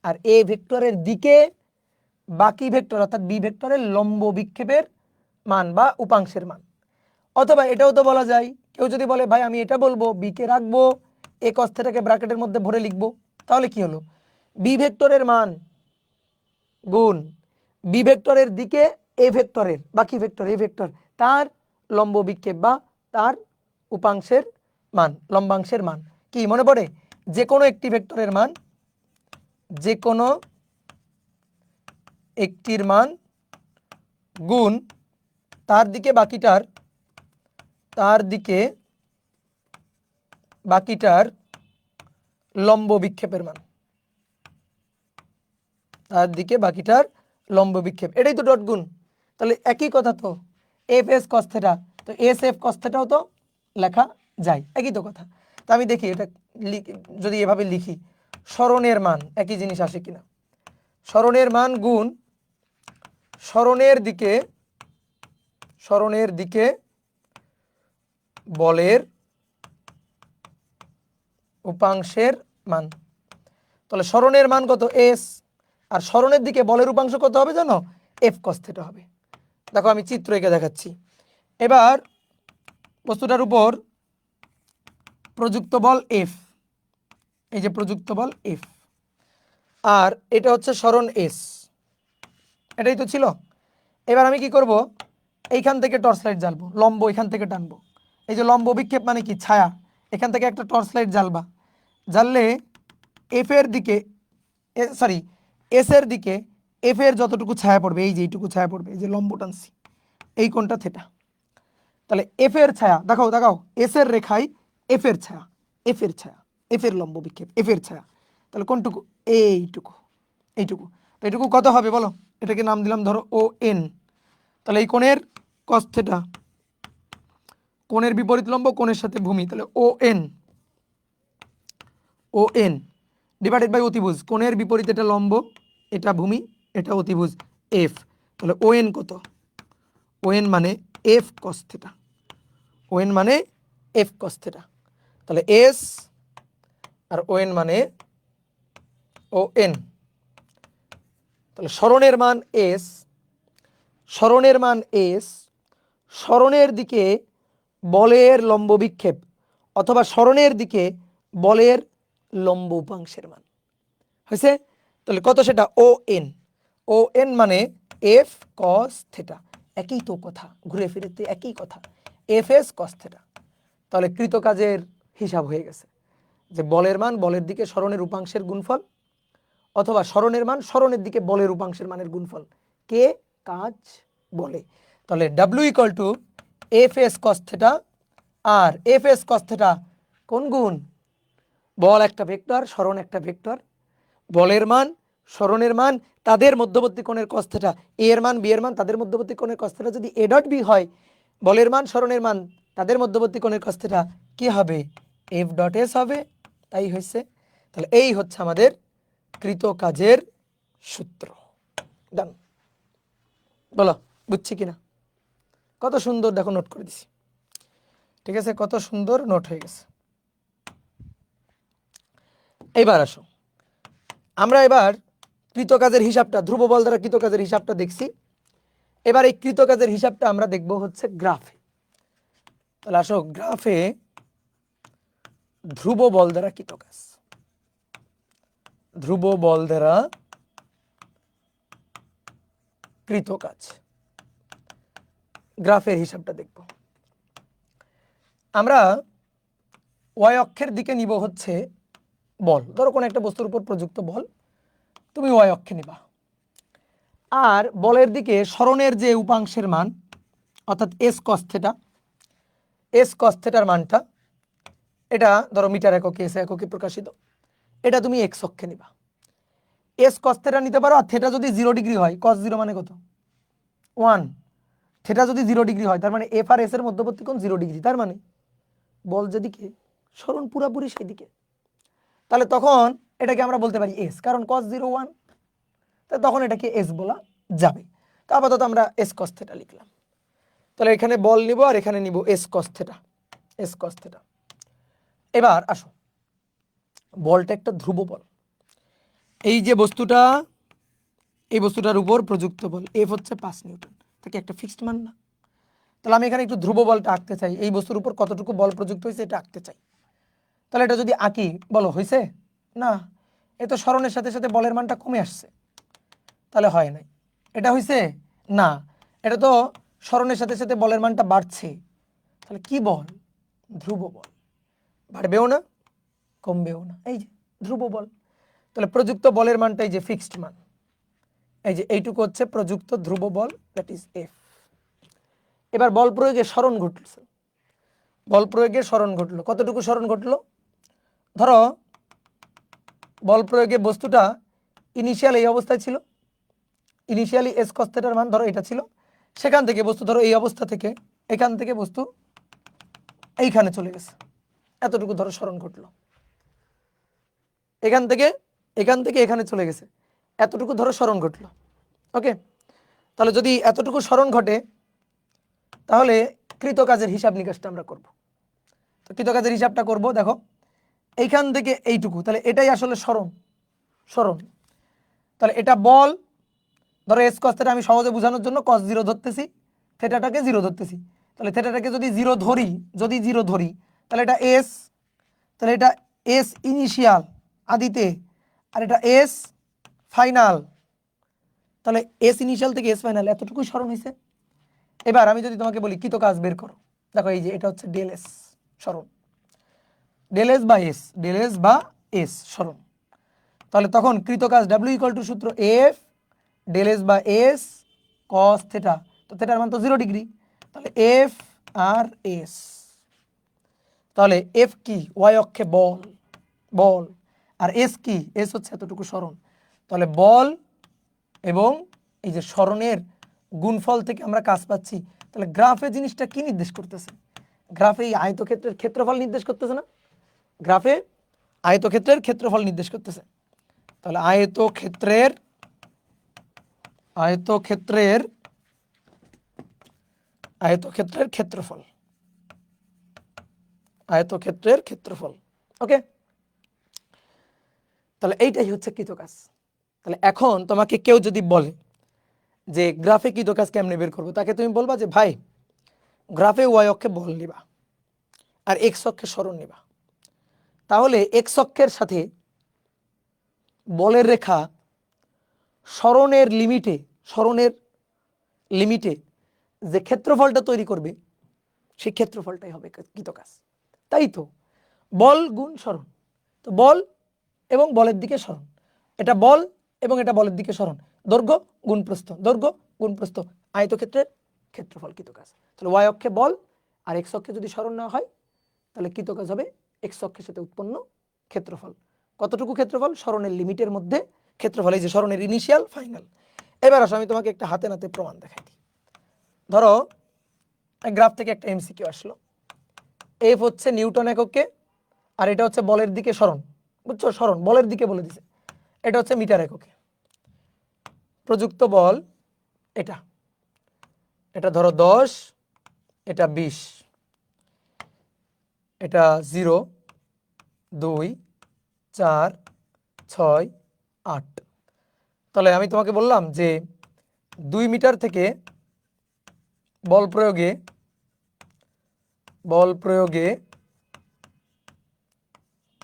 আর এ ভেক্টরের দিকে বাকি ভেক্টর অর্থাৎ বি ভেক্টরের লম্ব বিক্ষেপের মান বা উপাংশের মান। অথবা এটাও তো বলা যায়, কেউ যদি বলে ভাই আমি এটা বলবো বি কে রাখবো, এ কস থেটাকে ব্র্যাকেটের মধ্যে ভরে লিখবো, তাহলে কি হলো? বি ভেক্টরের মান গুণ বি ভেক্টরের দিকে এ ভেক্টরের বাকি ভেক্টর এ ভেক্টর তার লম্ব বিক্ষেপ বা তার উপাংশের মান, লম্বাংশের মান। কি মনে পড়ে? যে কোনো একটি ভেক্টরের মান, যে কোনো একটির মান গুণ তার দিকে বাকিটার লম্ব বিক্ষেপের মান, তার দিকে বাকিটার লম্ব বিক্ষেপ, এটাই তো ডট গুণ। তাহলে একই কথা তো, এফ এস কস থেটা, তো এস এফ কস থেটাও তো লেখা যায়, একই তো কথা। তো আমি দেখি এটা যদি এভাবে লিখি, সরণের মান একই জিনিস আসে কিনা। সরণের মান গুণ সরণের দিকে বলের উপাংশের মান। তাহলে সরণের মান কত? এস। আর সরণের দিকে বলের উপাংশ কত হবে জানো? এফ কস থেটা হবে। দেখো আমি চিত্র এঁকে দেখাচ্ছি। এবার বস্তুটার উপর প্রযুক্ত বল এফ, এই যে প্রযুক্ত বল এফ, আর এটা হচ্ছে সরণ এস, এটাই তো ছিল। এবার আমি কি করব? এইখান থেকে টর্চ লাইট জ্বালবো, লম্ব এখান থেকে টানবো। এই যে লম্ব বিক্ষেপ মানে কি? ছায়া। এখান থেকে একটা টর্চ লাইট জ্বালবা, জ্বাললে এফ এর দিকে, সরি এস এর দিকে এফ এর যতটুকু ছায়া পড়বে, এই যে এইটুকু ছায়া পড়বে, এই যে লম্ব টানছি, এই কোণটা থেটা। তাহলে এফ এর ছায়া দেখাও এস এর রেখায় এফ এর ছায়া, এফ এর লম্ব বিক্ষেপ, এফ এর ছায়া। তাহলে কোনটুকু? এইটুকু। তো এইটুকু কত হবে বলো? এটাকে নাম দিলাম ধরো ও এন। তাহলে এই কোণের কস থেটা, কোণের বিপরীত লম্ব, কোণের সাথে ভূমি, তাহলে ও এন ডিভাইডেড বাই অতিভুজ, কোণের বিপরীতে এটা লম্ব, এটা ভূমি, এটা অতিভুজ এফ। তাহলে ওএন কত? ওএন মানে এফ কস থিটা, ওএন মানে এফ কস থিটা। তাহলে এস আর ওএন মানে ওএন। তাহলে সরণের মান এস, সরণের মান এস, সরণের দিকে বলের লম্ব বিক্ষেপ অথবা সরণের দিকে বলের লম্ব উপাংশের মান হয়েছে। তাহলে কত সেটা? ও এন, ও এন মানে এফ কস থিটা, একই তো কথা, ঘুরে ফিরে একই কথা, এফ এস কস থিটা। তাহলে কৃতকাজের হিসাব হয়ে গেছে যে বলের মান বলের দিকে সরণের উপাংশের গুণফল অথবা সরণের মান সরণের দিকে বলের উপাংশের মানের গুণফল, কে কাজ বলে। তাহলে W equal to F S cos theta, আর এফ এস কস থিটা কোন গুণ? বল একটা ভেক্টর, সরণ একটা ভেক্টর, বলের মান সরণের মান তাদের মধ্যবর্তী কোণের কস থিটা, এ এর মান বি এর মান তাদের মধ্যবর্তী কোণের কস থিটা যদি এ ডট বি হয়, বলের মান সরণের মান তাদের মধ্যবর্তী কোণের কস থিটা কি হবে? এফ ডট এস হবে। তাই হয়েছে। তাহলে এই হচ্ছে আমাদের কৃতকাজের সূত্র। ডান। বলো বুঝছি কিনা? কত সুন্দর দেখো নোট করে দিছি, ঠিক আছে, কত সুন্দর নোট হয়ে গেছে। এইবার আসো, আমরা এবার কৃতকাজের হিসাবটা, ধ্রুব বল দ্বারা কৃতকাজের হিসাবটা দেখছি। এবার এই কৃতকাজের হিসাবটা আমরা দেখব হচ্ছে গ্রাফে। তাহলে আসো, গ্রাফে ধ্রুব বল দ্বারা কৃতকাজ, ধ্রুব বল দ্বারা কৃতকাজ, গ্রাফের হিসাবটা দেখব। আমরা ওয়াই অক্ষের দিকে নিব হচ্ছে বল, ধরো কোনো একটা বস্তুর উপর প্রযুক্ত বল তুমি ওয়াই অক্ষে নিবা, আর বলের দিকে সরণের যে উপাংশের মান অর্থাৎ এস কস থিটা, এস কস থিটার মানটা, এটা ধরো মিটার এককে এস এককে প্রকাশিত, এটা তুমি এক্স অক্ষে নিবা। এস কস থিটা নিতে পারো, আর থিটা যদি 0 ডিগ্রি হয়, কস 0 মানে কত? 1। থিটা যদি 0 ডিগ্রি হয় তার মানে এফ আর এস এর মধ্যবর্তী কোণ 0 ডিগ্রি, তার মানে বল যেদিকে সরণ পুরাপুরি সেই দিকে। তাহলে তখন এটাকে আমরা বলতে পারি এস, কারণ cos 0 1, তাহলে তখন এটাকে এস বলা যাবে। তো আপাতত আমরা এস কস থিটা লিখলাম। তাহলে এখানে বল নিব আর এখানে নিব S cos theta, S cos theta. এবার আসো, বলটা একটা ধ্রুব বল, এই যে বস্তুটা, এই বস্তুটার উপর প্রযুক্ত বল এফ হচ্ছে 5 নিউটন, তাকে একটা ফিক্সড মান না। তাহলে আমি এখানে একটু ধ্রুব বলটা আঁকতে চাই, এই বস্তুর উপর কতটুকু বল প্রযুক্ত হয়েছে এটা আঁকতে চাই। তাহলে এটা যদি আঁকি, বলো হয়েছে? না, এ তো সরণের সাথে সাথে বলের মানটা কমে আসছে, তাহলে হয় নাই। এটা হয়েছে? না, এটা তো সরণের সাথে সাথে বলের মানটা বাড়ছে, তাহলে কি বল? ধ্রুব বল, বাড়বেও না কমবেও না, এই যে ধ্রুব বল। তাহলে প্রযুক্ত বলের মানটা এই যে ফিক্সড মান, এই যে এইটুকু হচ্ছে প্রযুক্ত ধ্রুব বল, দ্যাট ইজ এফ। এবার বল প্রয়োগে সরণ ঘটছে, বল প্রয়োগে সরণ ঘটলো, কতটুকু সরণ ঘটলো? ধরো বল প্রয়োগে বস্তুটা ইনিশিয়াল এই অবস্থায় ছিল, ইনিশিয়ালি এস কস থিটার মান ধরো এটা ছিল, সেখান থেকে বস্তু ধরো এই অবস্থা থেকে, এখান থেকে বস্তু এইখানে চলে গেছে, এতটুকু ধরো সরণ ঘটলো। এখান থেকে এখানে চলে গেছে, এতটুকু ধরো সরণ ঘটলো। ওকে, তাহলে যদি এতটুকু সরণ ঘটে তাহলে কৃতকাজের হিসাব নিকাশটা আমরা করব। তো কৃতকাজের হিসাবটা করব, দেখো এইখান থেকে এইটুকু, তাহলে এটাই আসলে সরণ, সরণ। তাহলে এটা বল, ধরো এস কস থিটা আমি সহজে বোঝানোর জন্য cos 0 ধরতেছি, থিটাটাকে 0 ধরতেছি। তাহলে থিটাটাকে যদি 0 ধরি, যদি 0 ধরি, তাহলে এটা এস, তাহলে এটা এস ইনিশিয়াল আদিতে, আর এটা এস ফাইনাল, তাহলে এস ইনিশিয়াল থেকে এস ফাইনাল এতটুকুই সরণ হয়েছে। এবার আমি যদি তোমাকে বলি কৃতকাজ বের করো, দেখো এই যে এটা হচ্ছে ডেল এস সরণ, ডেল এস বা এস, ডেল এস বা এস সরণ। তাহলে তখন কৃতকাজ ডাব্লিউ ইকুয়াল টু সূত্র এফ ডেল এস বা এস কস থিটা, তো থিটার মান তো 0 ডিগ্রি, তাহলে এফ আর এস। তাহলে এফ কি? ওয়াই অক্ষে বল, বল, আর এস কি? এস হচ্ছে এতটুকু সরণ। তাহলে বল এবং এই যে সরণের গুণফল থেকে আমরা কাজ পাচ্ছি। তাহলে গ্রাফে জিনিসটা কি নির্দেশ করতেছে? গ্রাফে এই আয়তক্ষেত্রের ক্ষেত্রফল নির্দেশ করতেছে না? গ্রাফে আয়তক্ষেত্রের ক্ষেত্রফল নির্দেশ করতেছে। তাহলে আয়তক্ষেত্রের ক্ষেত্রফল, আয়তক্ষেত্রের ক্ষেত্রফল। ওকে, তাহলে এইটাই হচ্ছে কৃতকাজ। তাহলে এখন তোমাকে কেউ যদি বলে যে গ্রাফে কৃতকাজ কেমনে বের করবো, তাকে তুমি বলবা যে ভাই গ্রাফে ওয়াই অক্ষে বল নিবা আর এক্স অক্ষে সরণ নিবা। তাহলে এক্স অক্ষের সাথে বলের রেখা সরণের লিমিটে যে ক্ষেত্রফলটা তৈরি করবে সেই ক্ষেত্রফলটাই হবে কৃতকাজ। তাই তো বল গুণ সরণ, তো বল এবং বলের দিকে সরণ, এটা বল এবং এটা বলের দিকে সরণ, দৈর্ঘ্য গুণ প্রস্থ, দৈর্ঘ্য গুণ প্রস্থ, আয়তক্ষেত্রের ক্ষেত্রফল কৃতকাজ। তাহলে ওয়াই অক্ষে বল আর এক্স অক্ষে যদি সরণ না হয় তাহলে কৃতকাজ হবে এক্স অক্ষের সাথে উৎপন্ন ক্ষেত্রফল। কতটুকু ক্ষেত্রফল? সরণের লিমিটের মধ্যে ক্ষেত্রফল, এই যে সরণের ইনিশিয়াল ফাইনাল। এবার আসো আমি তোমাকে একটা হাতে নাতে প্রমাণ দেখাই দিই। ধরো গ্রাফ থেকে একটা এমসিকিউ আসলো, এফ হচ্ছে নিউটন এককে আর এটা হচ্ছে বলের দিকে সরণ, বুঝছো, সরণ বলের দিকে বলে দিছে, এটা হচ্ছে মিটার এককে। প্রযুক্ত বল এটা, এটা ধরো 10, এটা 20, এটা 0, 2, 4, 6, 8। তাহলে আমি তোমাকে বললাম যে 2 মিটার থেকে বল প্রয়োগে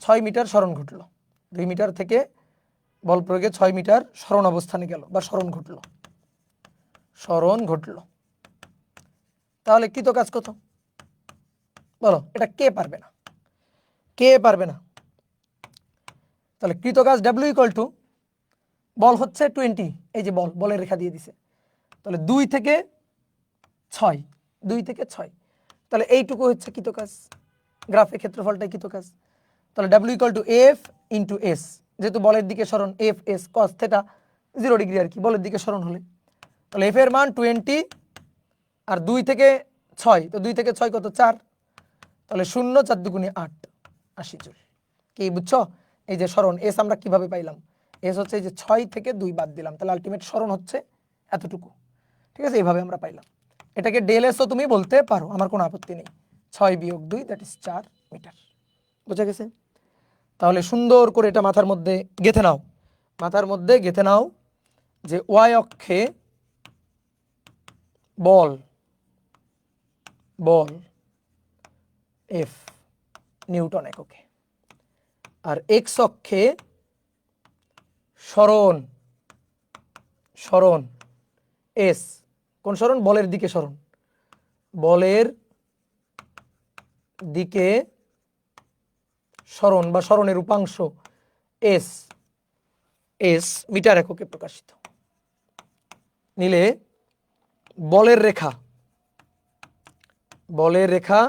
6 মিটার সরণ ঘটলো। 2 মিটার থেকে বল প্রয়োগে 6 মিটার সরণ অবস্থানে গেল বা সরণ ঘটলো। তাহলে কৃতকাজ কত বলো? এটা কে পারবে না? তাহলে কৃতকাজ W ইকুয়াল টু বল হচ্ছে 20, এই যে বলের রেখা দিয়ে দিছে, তাহলে 2 থেকে 6, তাহলে এইটুকু হচ্ছে কৃতকাজ, গ্রাফের ক্ষেত্রফলটাই কৃতকাজ। তাহলে W equal to F into S, যেহেতু বলের দিকে সরণ F S cos theta 0 degree আর কি বলের দিকে সরণ হলে, তাহলে F এর মান 20 আর 2 থেকে 6, তো 2 থেকে 6 কত? 4, তাহলে 0 4 দুগুণে 8, 80 জুল। কি বুঝছো? এই যে সরণ এস আমরা কিভাবে পাইলাম? এস হচ্ছে এই যে 6 থেকে 2 বাদ দিলাম, তাহলে আলটিমেট সরণ হচ্ছে এতটুকু। ঠিক আছে, এইভাবে আমরা পাইলাম। এটাকে ডেল এসও তুমি বলতে পারো, আমার কোনো আপত্তি নেই। 6 বিয়োগ 2 দ্যাট ইজ 4 মিটার। বুঝা গেছে? তাহলে সুন্দর করে এটা মাথার মধ্যে গেঁথে নাও যে ওয়াই অক্ষে বল এফ নিউটন এককে আর এক্স অক্ষে সরণ এস। কোন সরণ? বলের দিকে সরণ, বা সরণের উপাংশ এস মিটার এককে প্রকাশিত। নিলে বলের রেখা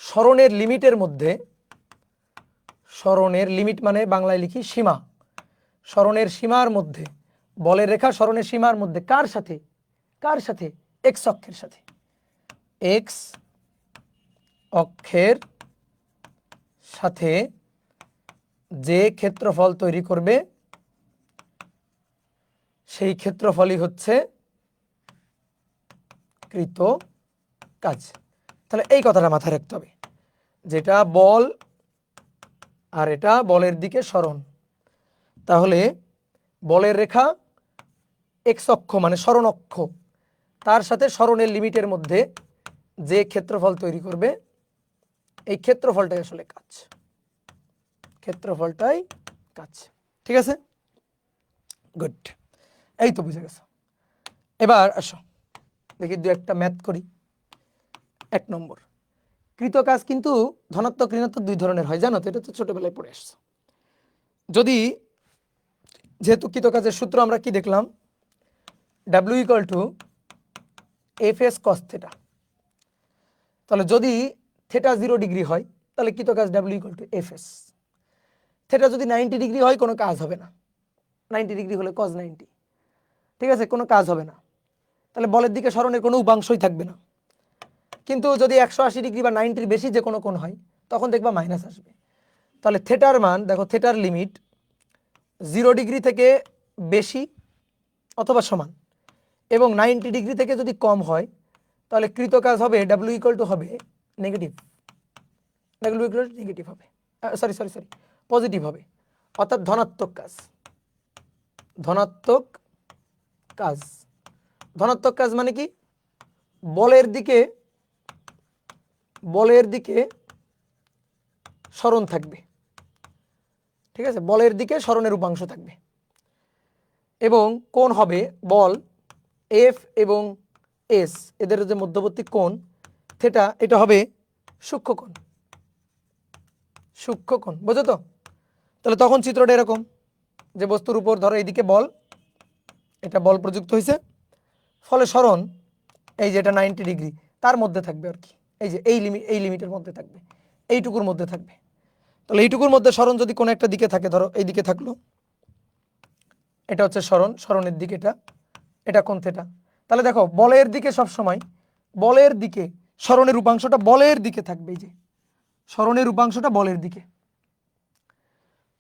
সরণের লিমিটের মধ্যে, সরণের লিমিট মানে বাংলায় লিখি সীমা, সরণের সীমার মধ্যে, বলের রেখা সরণের সীমার মধ্যে কার সাথে? এক্স অক্ষের সাথে। এক্স অক্ষের সাথে যে ক্ষেত্রফল তৈরি করবে সেই ক্ষেত্রফলই হচ্ছে কৃতকাজ। তাহলে এই কথাটা মাথায় রাখতে হবে, যেটা বল আর এটা বলের দিকে সরণ, তাহলে বলের রেখা এক্স অক্ষ মানে সরণ অক্ষ, তার সাথে সরণের লিমিটের মধ্যে যে ক্ষেত্রফল তৈরি করবে এই ক্ষেত্রফলটাই আসলে কাজ, ঠিক আছে? গুড, এই তো বুঝে গেছো। এবার আসো দেখি দু একটা ম্যাথ করি। 1 নম্বর, কৃতকাজ কিন্তু ধনাত্মক ঋণাত্মক 2 ধরনের হয়, জানো তো? এটা তো ছোটবেলায় পড়ে আসছো। যেহেতু কৃতকাজের সূত্র আমরা কি দেখলাম? W equal two Fs cos theta. তাহলে যদি থিটা 0 ডিগ্রি হয় তাহলে কৃতকাজ W equal two Fs। Theta যদি 90 ডিগ্রি হয় কোনো কাজ হবে না, 90 ডিগ্রি হলে cos 90, ঠিক আছে, কোনো কাজ হবে না। তাহলে বলের দিকে সরণের কোনো উপাংশই থাকবে না। কিন্তু যদি 180 ডিগ্রি বা 90-র বেশি যে কোনো কোণ হয় তখন দেখবা মাইনাস আসবে। তাহলে থিটার মান দেখো, থিটার লিমিট 0 ডিগ্রি থেকে বেশি অথবা সমান এবং 90 ডিগ্রি থেকে যদি কম হয় তাহলে কৃত কাজ হবে ডাব্লিউ ইকুয়াল টু হবে negative, W equal two negative হবে, সরি পজিটিভ হবে, অর্থাৎ ধনাত্মক কাজ। ধনাত্মক কাজ, ধনাত্মক কাজ মানে কি, বলের দিকে সরণ থাকবে, ঠিক আছে, বলের দিকে সরণের উপাংশ থাকবে এবং কোণ হবে বল এফ এবং এস এদের যে মধ্যবর্তী কোণ থিটা, এটা হবে সূক্ষ্মকোণ, সূক্ষ্মকোণ, বুঝো তো? তাহলে তখন চিত্রটা এরকম যে বস্তুর উপর ধরো এইদিকে বল, এটা বল প্রযুক্ত হয়েছে, ফলে সরণ এই যে এটা 90 ডিগ্রি তার মধ্যে থাকবে আর কি, এই যে এই লিমিটের মধ্যে থাকবে, এইটুকুর মধ্যে থাকবে। তাহলে এইটুকুর মধ্যে সরণ যদি কোনো একটা দিকে থাকে, ধরো এই দিকে থাকলো, এটা হচ্ছে সরণের দিকে, এটা কোণ থিটা। তাহলে দেখো বলের দিকে সব সময়, বলের দিকে সরণের উপাংশটা বলের দিকে থাকবে, এই যে সরণের উপাংশটা বলের দিকে,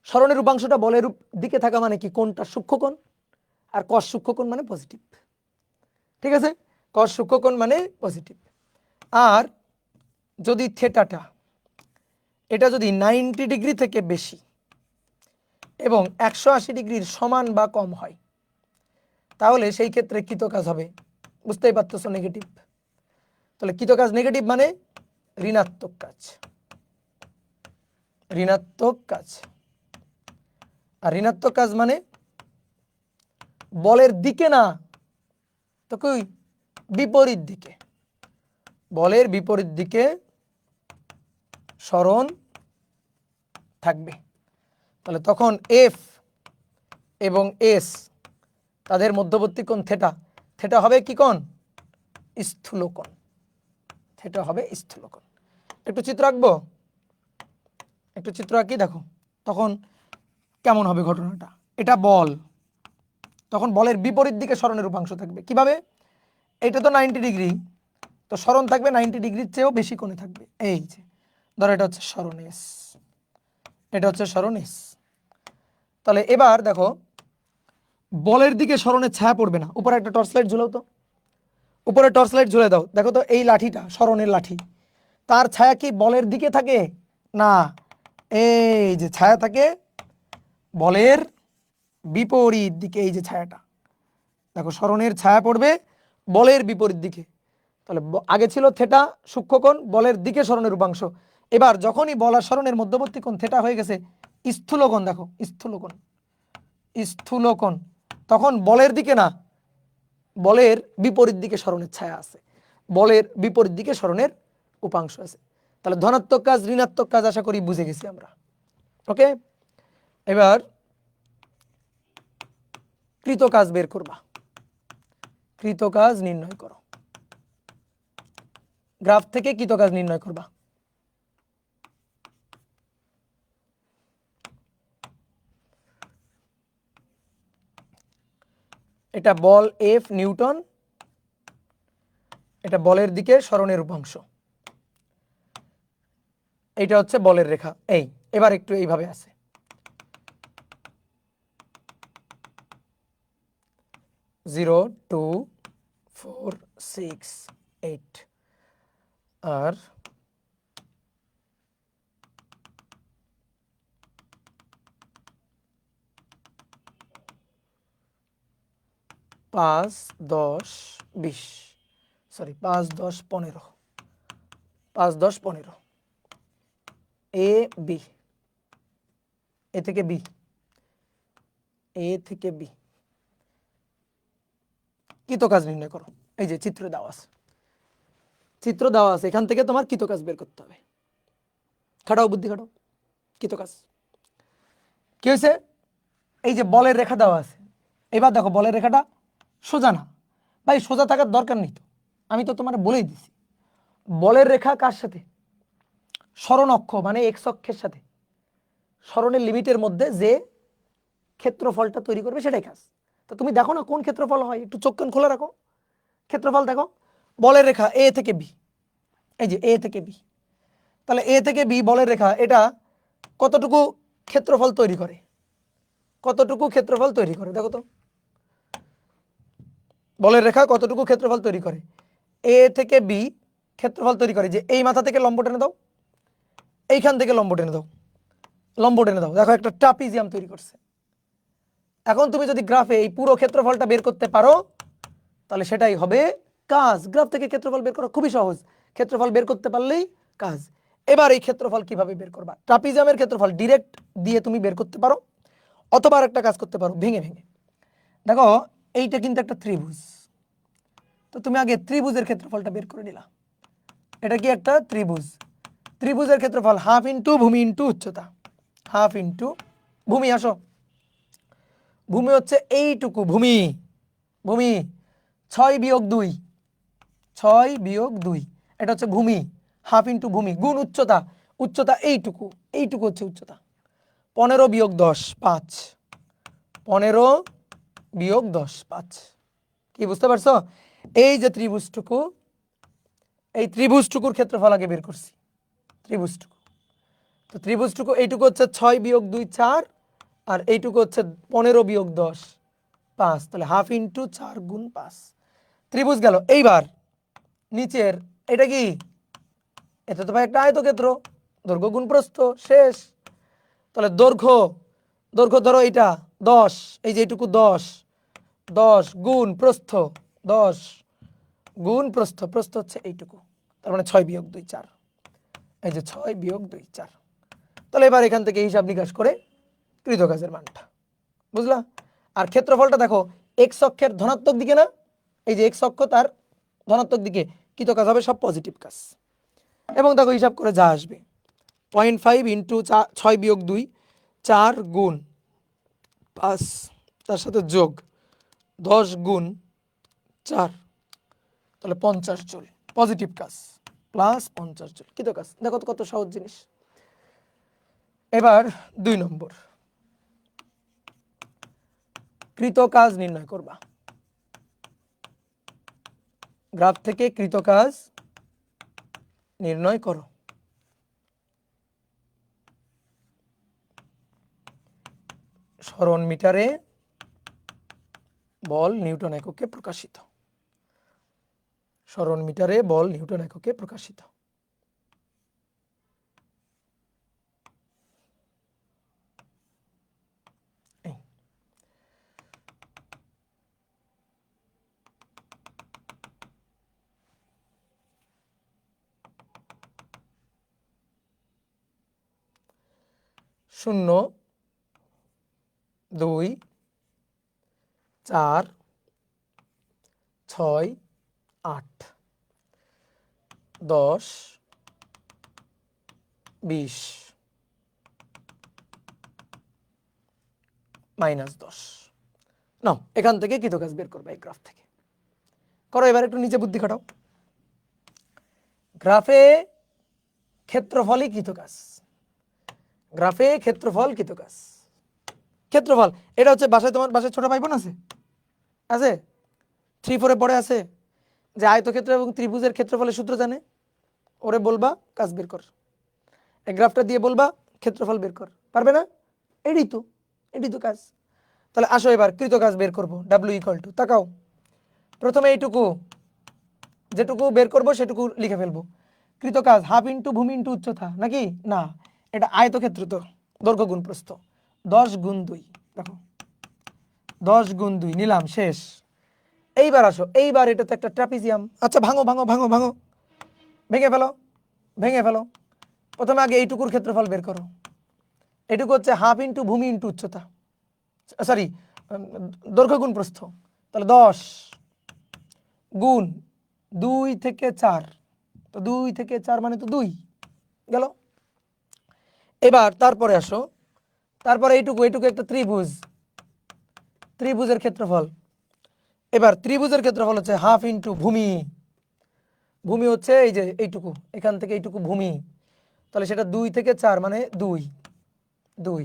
সরণের উপাংশটা বলের দিকে থাকা মানে কি, কোণটা সূক্ষ্মকোণ, আর কস সূক্ষ্মকোণ মানে পজিটিভ, ঠিক আছে, কস সূক্ষ্মকোণ মানে পজিটিভ। আর যদি থিটাটা এটা যদি 90 ডিগ্রি থেকে বেশি এবং 180 ডিগ্রির সমান বা কম হয় তাহলে সেই ক্ষেত্রে কৃত কাজ হবে, বুঝতেই পারতেছো, নেগেটিভ। তাহলে কৃত কাজ নেগেটিভ মানে ঋণাত্মক কাজ, ঋণাত্মক কাজ। আর ঋণাত্মক কাজ মানে বলের দিকে না তো কই, বিপরীত দিকে, বলের বিপরীত দিকে সরণ থাকবে। তাহলে তখন এফ এবং এস তাদের মধ্যবর্তী কোণ থিটা, থিটা হবে কি কোণ, স্থূলকোণ, থিটা হবে স্থূলকোণ। একটু চিত্র আঁকবো, একটু চিত্র আঁকি, দেখো তখন কেমন হবে ঘটনাটা। এটা বল, তখন বলের বিপরীত দিকে সরণের উপাংশ থাকবে, কিভাবে, এটা তো 90 ডিগ্রি, তো সরণ থাকবে 90 ডিগ্রির চেয়েও বেশি কোণে থাকবে, এই যে ধরো এটা হচ্ছে সরণ এস, এটা হচ্ছে সরণ এস। তাহলে এবার দেখো বলের দিকে সরণের ছায়া পড়বে না, উপরে একটা টর্চ লাইট ঝুলাও তো, উপরে টর্চ লাইট ঝুলে দাও, দেখো তো এই লাঠিটা সরণের লাঠি, তার ছায়া কি বলের দিকে থাকে না, এই যে ছায়া থাকে বলের বিপরীত দিকে, এই যে ছায়াটা দেখো সরণের ছায়া পড়বে বলের বিপরীত দিকে। তাহলে আগে ছিল থিটা সূক্ষ্মকোণ, বলের দিকে সরণের উপাংশ, এবার যখনই বল আর সরণের মধ্যবর্তী কোণ থিটা হয়ে গেছে স্থূলকোণ, দেখো স্থূলকোণ, স্থূলকোণ, তখন বলের দিকে না, বলের বিপরীত দিকে সরণের ছায়া আছে, বলের বিপরীত দিকে সরণের উপাংশ আছে। তাহলে ধনাত্মক কাজ ঋণাত্মক কাজ আশা করি বুঝে গেছি আমরা, ওকে। এবার কৃত কাজ বের করবা, কৃত কাজ নির্ণয় করো, গ্রাফ থেকে কৃত কাজ নির্ণয় করবা। এটা বল এফ নিউটন, এটা বলের দিকে সরণের উপাংশ, এইটা হচ্ছে বলের রেখা, এই এবার একটু এইভাবে আছে, 0 2 4 6 8, আর পাঁচ 10 20, সরি 5 10 15, 5 10 15, এ বি, এ থেকে বি, এ থেকে বি, কৃত কাজ নির্ণয় করো। এই যে চিত্র দেওয়া আছে, চিত্র দেওয়া আছে, এখান থেকে তোমার কৃত কাজ বের করতে হবে, খাটাও বুদ্ধি খাটাও, কৃত কাজ কি হয়েছে, এই যে বলের রেখা দেওয়া আছে, এবার দেখো বলের রেখাটা সোজা না, ভাই সোজা থাকার দরকার নেই তো, আমি তো তোমার বলেই দিছি, বলের রেখা কার সাথে, সরণ অক্ষ মানে এক্স অক্ষের সাথে, সরণের লিমিটের মধ্যে যে ক্ষেত্রফলটা তৈরি করবে সেটাই কাজ। তো তুমি দেখো না কোন ক্ষেত্রফল হয়, একটু চোখ কান খোলা রাখো, ক্ষেত্রফল দেখো, বলের রেখা এ থেকে বি, এই যে এ থেকে বি, তাহলে এ থেকে বি বলের রেখা, এটা কতটুকু ক্ষেত্রফল তৈরি করে, কতটুকু ক্ষেত্রফল তৈরি করে দেখো তো, বলের রেখা কতটুকু ক্ষেত্রফল তৈরি করে। এ থেকে বি ক্ষেত্রফল তৈরি করে, যে এই মাথা থেকে লম্ব টেনে দাও, এইখান থেকে লম্ব টেনে দাও, লম্ব টেনে দাও, দেখো একটা ট্রাপিজিয়াম তৈরি করছে। এখন তুমি যদি গ্রাফে এই পুরো ক্ষেত্রফলটা বের করতে পারো তাহলে সেটাই হবে কাজ। গ্রাফ থেকে ক্ষেত্রফল বের করা খুবই সহজ, ক্ষেত্রফল বের করতে পারলেই কাজ। এবার এই ক্ষেত্রফল কিভাবে বের করবা? ট্রাপিজিয়ামের ক্ষেত্রফল ডিরেক্ট দিয়ে তুমি বের করতে পারো, অথবা একটা কাজ করতে পারো ভেঙে ভেঙে। দেখো এইটা কিন্তু একটা ত্রিভুজ, তো তুমি আগে ত্রিভুজের ক্ষেত্রফলটা বের করে নিলা। এটা কি একটা ত্রিভুজ, ত্রিভুজের ক্ষেত্রফল হাফ ইন্টু ভূমি ইন্টু উচ্চতা, হাফ ইন্টু ভূমি, আসো ভূমি হচ্ছে এইটুকু, ভূমি ভূমি 6 বিয়োগ 2, 6 বিয়োগ 2, এটা হচ্ছে ভূমি, হাফ ইন্টু ভূমি গুণ উচ্চতা, উচ্চতা এইটুকু, এইটুকু হচ্ছে উচ্চতা। 15 বিয়োগ 10 5, 15 বিয়োগ 10 5। কি বুঝতে পারছো? এই যে ত্রিভুজটুকু, এই ত্রিভুজটুকুর ক্ষেত্রফল আগে বের করছি, ত্রিভুজটুকু। তো ত্রিভুজটুকু এইটুকু হচ্ছে 6 বিয়োগ 2 4, আর এইটুকু হচ্ছে 15 বিয়োগ 10 5, তাহলে হাফ ইন্টু 4 গুণ 5, ত্রিভুজ গেল। এইবার নিচের এটা কি, এটা তো ভাই একটা আয়তক্ষেত্র, দৈর্ঘ্য গুণ প্রস্থ, শেষ। তাহলে দৈর্ঘ্য, দৈর্ঘ্য ধরো এটা 10, এই যে এইটুকু 10, 10 গুণ প্রস্থ, 10 গুণ প্রস্থ, প্রস্থ হচ্ছে এইটুকু, তার মানে 6 বিয়োগ 2 4, এই যে 6 বিয়োগ 2 4। তাহলে এবার এখান থেকে হিসাব নিকাশ করে কৃতকাজের মানটা বুঝলা। আর ক্ষেত্রফলটা দেখো এক্স অক্ষের ধনাত্মক দিকে না, এই যে এক্স অক্ষ তার ধনাত্মক দিকে, কৃতকাজ হবে সব পজিটিভ কাজ। এবং দেখো হিসাব করে যা আসবে 0.5 ইন্টু 6 বিয়োগ 2 4 গুণ 5, তার সাথে যোগ 10 গুণ 4, তাহলে 50 জুল পজিটিভ কাজ, প্লাস 50 জুল কৃতকাজ। দেখো তো কত সহজ জিনিস। এবার 2 নম্বর, কৃতকাজ নির্ণয় করবা। গ্রাফ থেকে কৃতকাজ নির্ণয় করো। সরণ মিটারে বল নিউটন এককে প্রকাশিত, সরণ মিটারে বল নিউটন এককে প্রকাশিত। শূন্য 2 4 6 8 10 20 -10 নাও, এখান থেকে কৃতকাজ বের করবে এই গ্রাফ থেকে। করো এবার একটু নিচে বুদ্ধি খাটাও। গ্রাফে ক্ষেত্রফলই কৃতকাজ, গ্রাফে ক্ষেত্রফল কৃতকাজ। ক্ষেত্রফল এটা হচ্ছে বাসায়, তোমার বাসায় ছোট ভাই বোন আছে, আছে 3 4 পড়ে আছে, যে আয়তক্ষেত্র এবং ত্রিভুজের ক্ষেত্রফলের সূত্র জানে, ওরে বলবা কাজ বের কর, এই গ্রাফটা দিয়ে বলবা ক্ষেত্রফল বের কর, পারবে না? এটাই তো কাজ। তাহলে আসো এবার কৃতকাজ বের করব। ডাব্লিউ ইকুয়াল টু, তাকাও প্রথমে এইটুকু, যেটুকু বের করব সেটুকু লিখে ফেলবো। কৃতকাজ হাফ ইন্টু ভূমি ইন্টু উচ্চতা, নাকি না, এটা আয়তক্ষেত্র তো, দৈর্ঘ্য গুণ প্রস্থ, 10 গুণ 2, দেখো 10 গুণ 2 নিলাম, শেষ। এইবার আসো, এইবার এটা তো একটা ট্রাপিজিয়াম, আচ্ছা ভাঙো ভাঙো ভাঙো ভাঙো, ভেঙে ফেলো, ভেঙে ফেলো। প্রথমে আগে এইটুকুর ক্ষেত্রফল বের করো, এটুকু হচ্ছে হাফ ইন্টু ভূমি ইন্টু উচ্চতা, সরি দৈর্ঘ্য গুণ প্রস্থ, তাহলে 10 গুণ 2 থেকে 4, তো 2 থেকে 4 মানে তো 2 গেল। এবার তারপরে আসো, তারপরে এইটুকু, এইটুকু একটা ত্রিভুজ, ত্রিভুজের ক্ষেত্রফল। এবার ত্রিভুজের ক্ষেত্রফল হচ্ছে হাফ ইন্টু ভূমি, ভূমি হচ্ছে এই যে এইটুকু, এখান থেকে এইটুকু ভূমি, তাহলে সেটা 2 থেকে 4 মানে 2 2।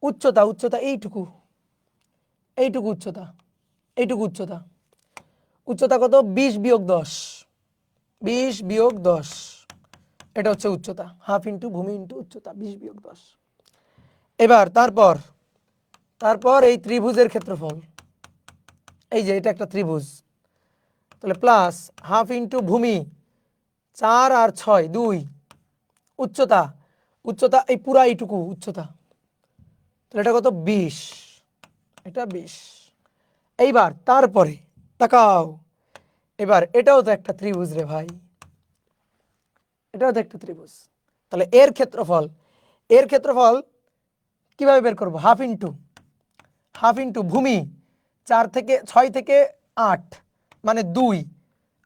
উচ্চতা, উচ্চতা এইটুকু, এইটুকু উচ্চতা, এইটুকু উচ্চতা, উচ্চতা কত 20 বিয়োগ 10, 20 বিয়োগ 10, এটা হচ্ছে উচ্চতা, হাফ ইন্টু ভূমি ইন্টু উচ্চতা 20 বিয়োগ 10। এবার তারপর এই ত্রিভুজের ক্ষেত্রফল, এই যে এটা একটা ত্রিভুজ, তাহলে প্লাস হাফ ইন্টু ভূমি 4 আর 6 2, উচ্চতা উচ্চতা এই পুরা এইটুকু উচ্চতা, তাহলে এটা কত 20, এটা 20। এইবার তারপরে তাকাও, এবার এটাও তো একটা ত্রিভুজ রে ভাই, এটাও তো একটা ত্রিভুজ, তাহলে এর ক্ষেত্রফল কিভাবে বের করব? হাফ ইন্টু ভূমি 4 থেকে 6 থেকে 8 মানে 2,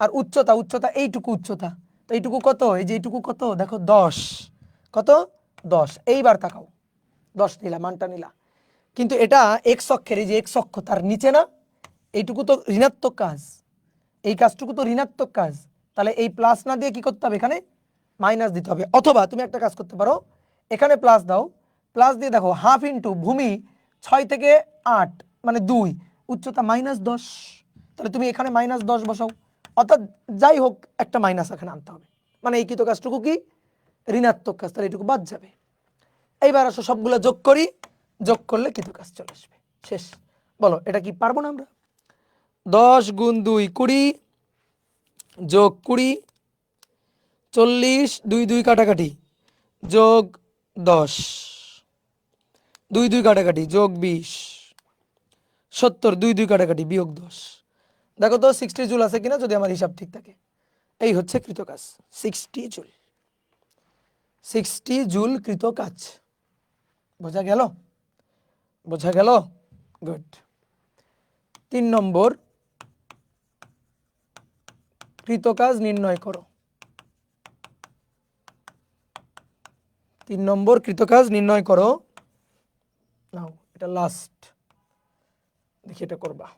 আর উচ্চতা এইটুকু উচ্চতা, তো এইটুকু কত? এই যে এইটুকু কত দেখো 10, কত 10। এইবার তাকাও 10 নিলা, মানটা নিলা, কিন্তু এটা এক্স অক্ষের, এই যে এক্স অক্ষ তার নিচে না, এইটুকু তো ঋণাত্মক কাজ, এই কাজটুকু তো ঋণাত্মক কাজ, তাহলে এই প্লাস না দিয়ে কি করতে হবে? এখানে মাইনাস দিতে হবে। অথবা তুমি একটা কাজ করতে পারো, এখানে প্লাস দাও, প্লাস দিয়ে দেখো হাফ ইন্টু ভূমি 6 থেকে 8 মানে 2, উচ্চতা -10, তাহলে তুমি এখানে -10 বসাও, অর্থাৎ যাই হোক একটা মাইনাস এখানে আনতে হবে, মানে এই কৃত কাজটুকু কি ঋণাত্মক কাজ, তাহলে এটুকু বাদ যাবে। এইবার আসো সবগুলো যোগ করি, যোগ করলে কৃত কাজ চলে আসবে, শেষ। বলো এটা কি পারবো না আমরা? 10 গুণ 2 20, যোগ 20 40, 2 2 কাটাকাটি, যোগ 10, 2 2 কাটাকাটি, যোগ 20, 70, 2 2 কাটাকাটি, বিয়োগ 10। দেখো তো 60 জুল আছে কিনা, যদি আমার হিসাব ঠিক থাকে। এই হচ্ছে কৃত কাজ 60 জুল, 60 জুল কৃত কাজ। বোঝা গেল? বোঝা গেল? গুড। 3 নম্বর, কৃত কাজ নির্ণয় করো। 3 নম্বর কৃত কাজ নির্ণয় করো। নাও এটা লাস্ট, দেখি এটা করবা।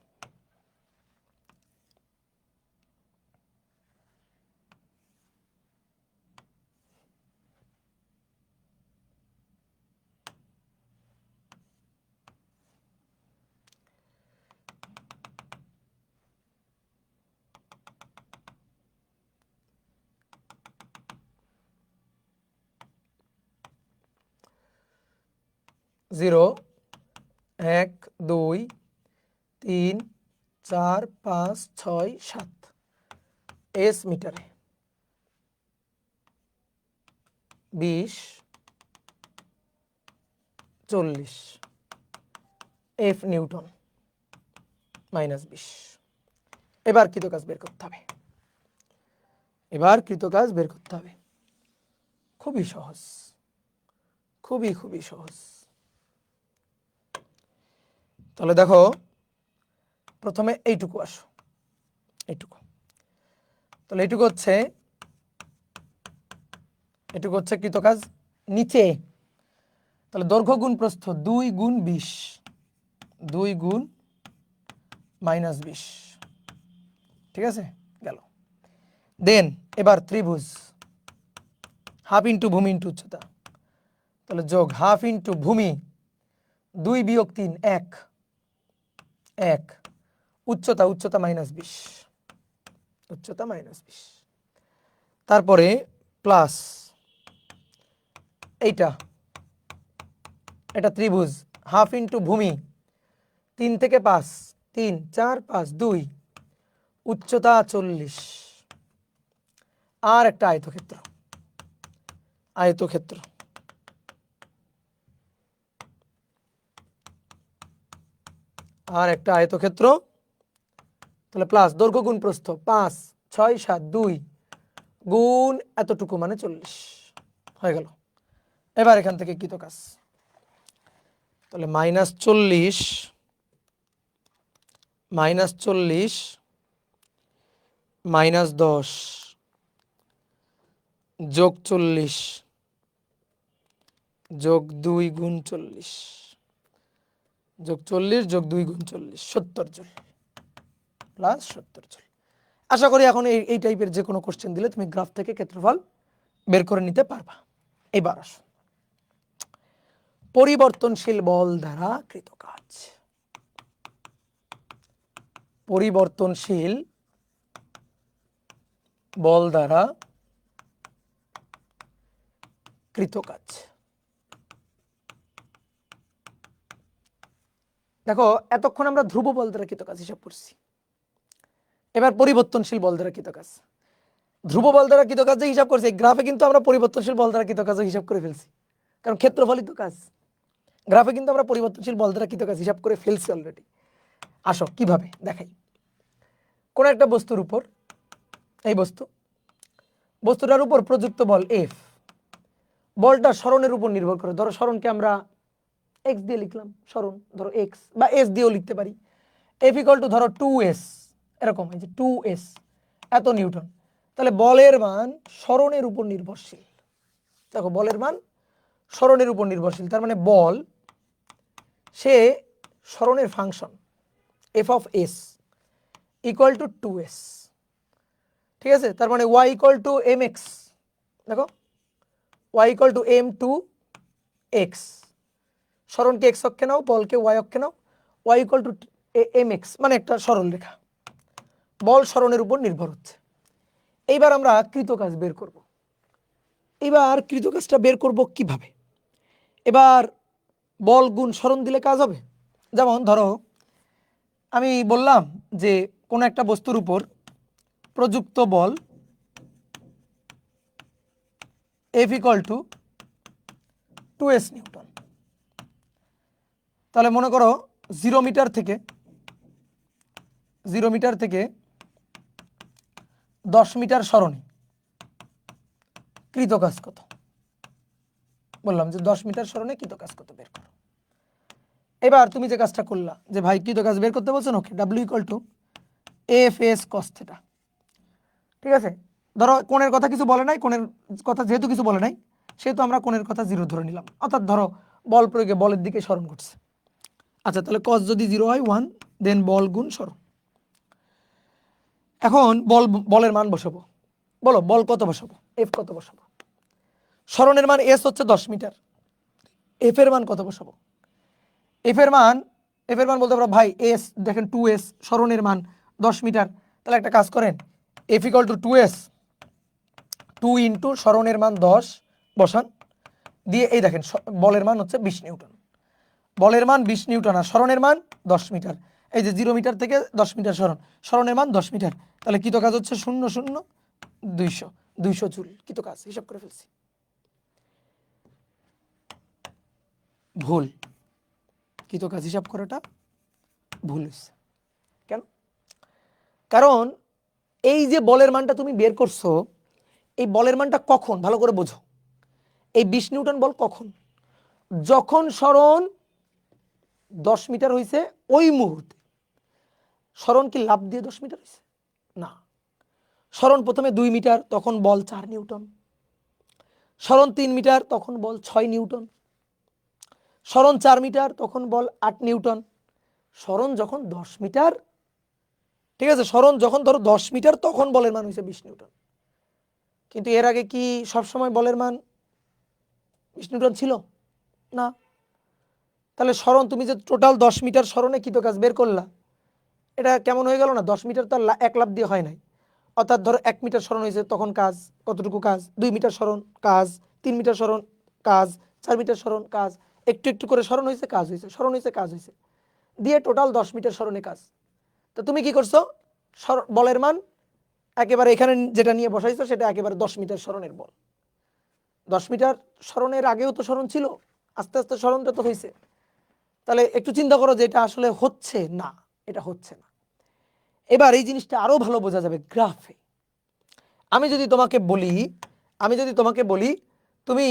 জিরো 1 2 3 4 5 6 7 এস মিটারে, 20 40 এফ নিউটন, -20। এবার কৃত কাজ বের করতে হবে, এবার কৃত কাজ বের করতে হবে। খুবই সহজ, খুবই খুবই সহজ। তাহলে দেখো প্রথমে এইটুকু আসো, এইটুকু, তাহলে এইটুকু হচ্ছে কৃত কাজ নিচে, তাহলে দৈর্ঘ্য গুণ প্রস্থ 2 গুণ 20, 2 গুণ -20, ঠিক আছে গেল। দেন এবার ত্রিভুজ, হাফ ইন্টু ভূমি ইন্টু উচ্চতা, তাহলে যোগ হাফ ইন্টু ভূমি 2 বিয়োগ 3 1, উচ্চতা -20, উচ্চতা -20। তারপরে প্লাস এটা ত্রিভুজ, হাফ ইন্টু ভূমি 3 থেকে 5 3 4 5 2, উচ্চতা 40, আর একটা আয়তক্ষেত্র, আর একটা আয়তক্ষেত্র, তাহলে প্লাস দৈর্ঘ্য গুণ প্রস্থ 5 6 7 2 গুণ এতটুকু মানে 40 হয়ে গেল। এবার এখান থেকে কৃত কাজ, তাহলে -40 -10 যোগ 40 যোগ 2 গুণ 40, যোগ 40 যোগ 2 গুণ 40, 70 জুল প্লাস 70 জুল। আশা করি এখন এই টাইপের যে কোনো কোশ্চেন দিলে তুমি গ্রাফ থেকে ক্ষেত্রফল বের করে নিতে পারবা। এবার আসো পরিবর্তনশীল বল দ্বারা কৃত কাজ। পরিবর্তনশীল বল দ্বারা কৃত কাজ। দেখো এতক্ষণ আমরা ধ্রুব বল দ্বারা কৃত কাজ হিসাব করছি, এবার পরিবর্তনশীল বল দ্বারা কৃত কাজ। ধ্রুব বল দ্বারা কৃত কাজ যে হিসাব করছি, গ্রাফে কিন্তু আমরা পরিবর্তনশীল বল দ্বারা কৃত কাজ হিসাব করে ফেলছি, কারণ ক্ষেত্রফলই তো কাজ। গ্রাফে কিন্তু আমরা পরিবর্তনশীল বল দ্বারা কৃত কাজ হিসাব করে ফেলছি অলরেডি। আসো কিভাবে দেখাই। কোন একটা বস্তুর উপর, এই বস্তুটার উপর প্রযুক্ত বল এফ, বলটা সরণের উপর নির্ভর করে। ধরো সরণকে আমরা এক্স দিয়ে লিখলাম, সরণ ধরো এক্স, বা এস দিয়েও লিখতে পারি। এফ ইকুয়াল টু ধরো 2s, এরকম এই যে 2s এত নিউটন। তাহলে বলের মান সরণের উপর নির্ভরশীল। দেখো বলের মান সরণের উপর নির্ভরশীল, তার মানে বল সে সরণের function F of S equal to 2s, ঠিক আছে। তার মানে y equal to M X, দেখো y equal to M to X, সরণকে এক্স অক্ষে নাও, বলকে y অক্ষে নাও, y equal to M X, মানে একটা সরল রেখা, বল সরণের উপর নির্ভর হচ্ছে। এইবার আমরা কৃতকাজ বের করব। এবার কৃতকাজটা বের করব কিভাবে? এবার বল গুণ সরণ দিলে কাজ হবে। যেমন ধরো আমি বললাম যে কোনো একটা বস্তুর উপর প্রযুক্ত বল F equal to 2s newton. তাহলে মনে করো 0 মিটার থেকে 10 মিটার সরণে কৃতকাজ কত? বললাম যে 10 মিটার সরণে কৃতকাজ কত বের করো। এবার তুমি যে কাজটা করলা যে ভাই কৃতকাজ বের করতে বলছেন, okay, W equal to F S cos theta, ঠিক আছে। ধরো কোণের কথা কিছু বলে নাই, কোণের কথা যেহেতু কিছু বলে নাই সেহেতু আমরা কোণের কথা 0 ধরে নিলাম, অর্থাৎ ধরো বল প্রয়োগে বলের দিকে সরণ করছে। আচ্ছা, তাহলে কস যদি 0 হয় 1, দেন বল গুণ সরণ। এখন বলের মান বসাবো। বলো বল কত বসাবো, এফ কত বসাবো? সরণের মান এস হচ্ছে 10 মিটার, এফ এর মান কত বসাবো? এফ এর মান বলতে পারো ভাই এস, দেখেন 2s, সরণের মান 10 মিটার। তাহলে একটা কাজ করেন, F equal to 2s, 2 into সরণের মান 10 বসান, দিয়ে এই দেখেন বলের মান হচ্ছে 20 নিউটন। বলের মান 20 নিউটন আর সরণের মান 10 মিটার। এই যে 0 মিটার থেকে 10 মিটার সরণের মান 10 মিটার। তাহলে কৃতকাজ হচ্ছে 0 0 200 জুল। কৃতকাজ হিসাব করে ফেলছি। ভুল, কৃতকাজ হিসাব করাটা ভুল হয়েছে। কেন? কারণ এই যে বলের মানটা তুমি বের করছো, এই বলের মানটা কখন, ভালো করে বোঝো। এই 20 নিউটন বল কখন? যখন সরণ 10 মিটার হয়েছে ওই মুহূর্তে। সরণ কি লাফ দিয়ে 10 মিটার হয়েছে? না। সরণ প্রথমে 2 মিটার, তখন বল 4 নিউটন। সরণ 3 মিটার, তখন বল 6 নিউটন। সরণ 4 মিটার, তখন বল 8 নিউটন। সরণ যখন 10 মিটার, ঠিক আছে, সরণ যখন ধরো 10 মিটার, তখন বলের মান হয়েছে 20 নিউটন। কিন্তু এর আগে কি সবসময় বলের মান 20 নিউটন ছিল? না। তাহলে সরণ তুমি যে টোটাল 10 মিটার সরণে কৃতকাজ বের করলা, এটা কেমন হয়ে গেল না? 10 মিটার তো এক লাফ দিয়ে হয় নাই। অর্থাৎ ধরো 1 মিটার সরণ হয়েছে, তখন কাজ কতটুকু কাজ? 2 মিটার সরণ কাজ, 3 মিটার সরণ কাজ, 4 মিটার সরণ কাজ, একটু একটু করে সরণ হয়েছে, কাজ হয়েছে, সরণ হয়েছে, কাজ হয়েছে, দিয়ে টোটাল 10 মিটার সরণে কাজ। তো তুমি কি করছো? বলের মান একেবারে এখানে যেটা নিয়ে বসাইছো সেটা একেবারে 10 মিটার সরণের বল। 10 মিটার সরণের আগেও তো সরণ ছিল, আস্তে আস্তে সরণটা তো হয়েছে। তাহলে একটু চিন্তা করো যে এটা আসলে হচ্ছে না, এটা হচ্ছে না। এবার এই জিনিসটা আরো ভালো বোঝা যাবে গ্রাফে। আমি যদি তোমাকে বলি তুমি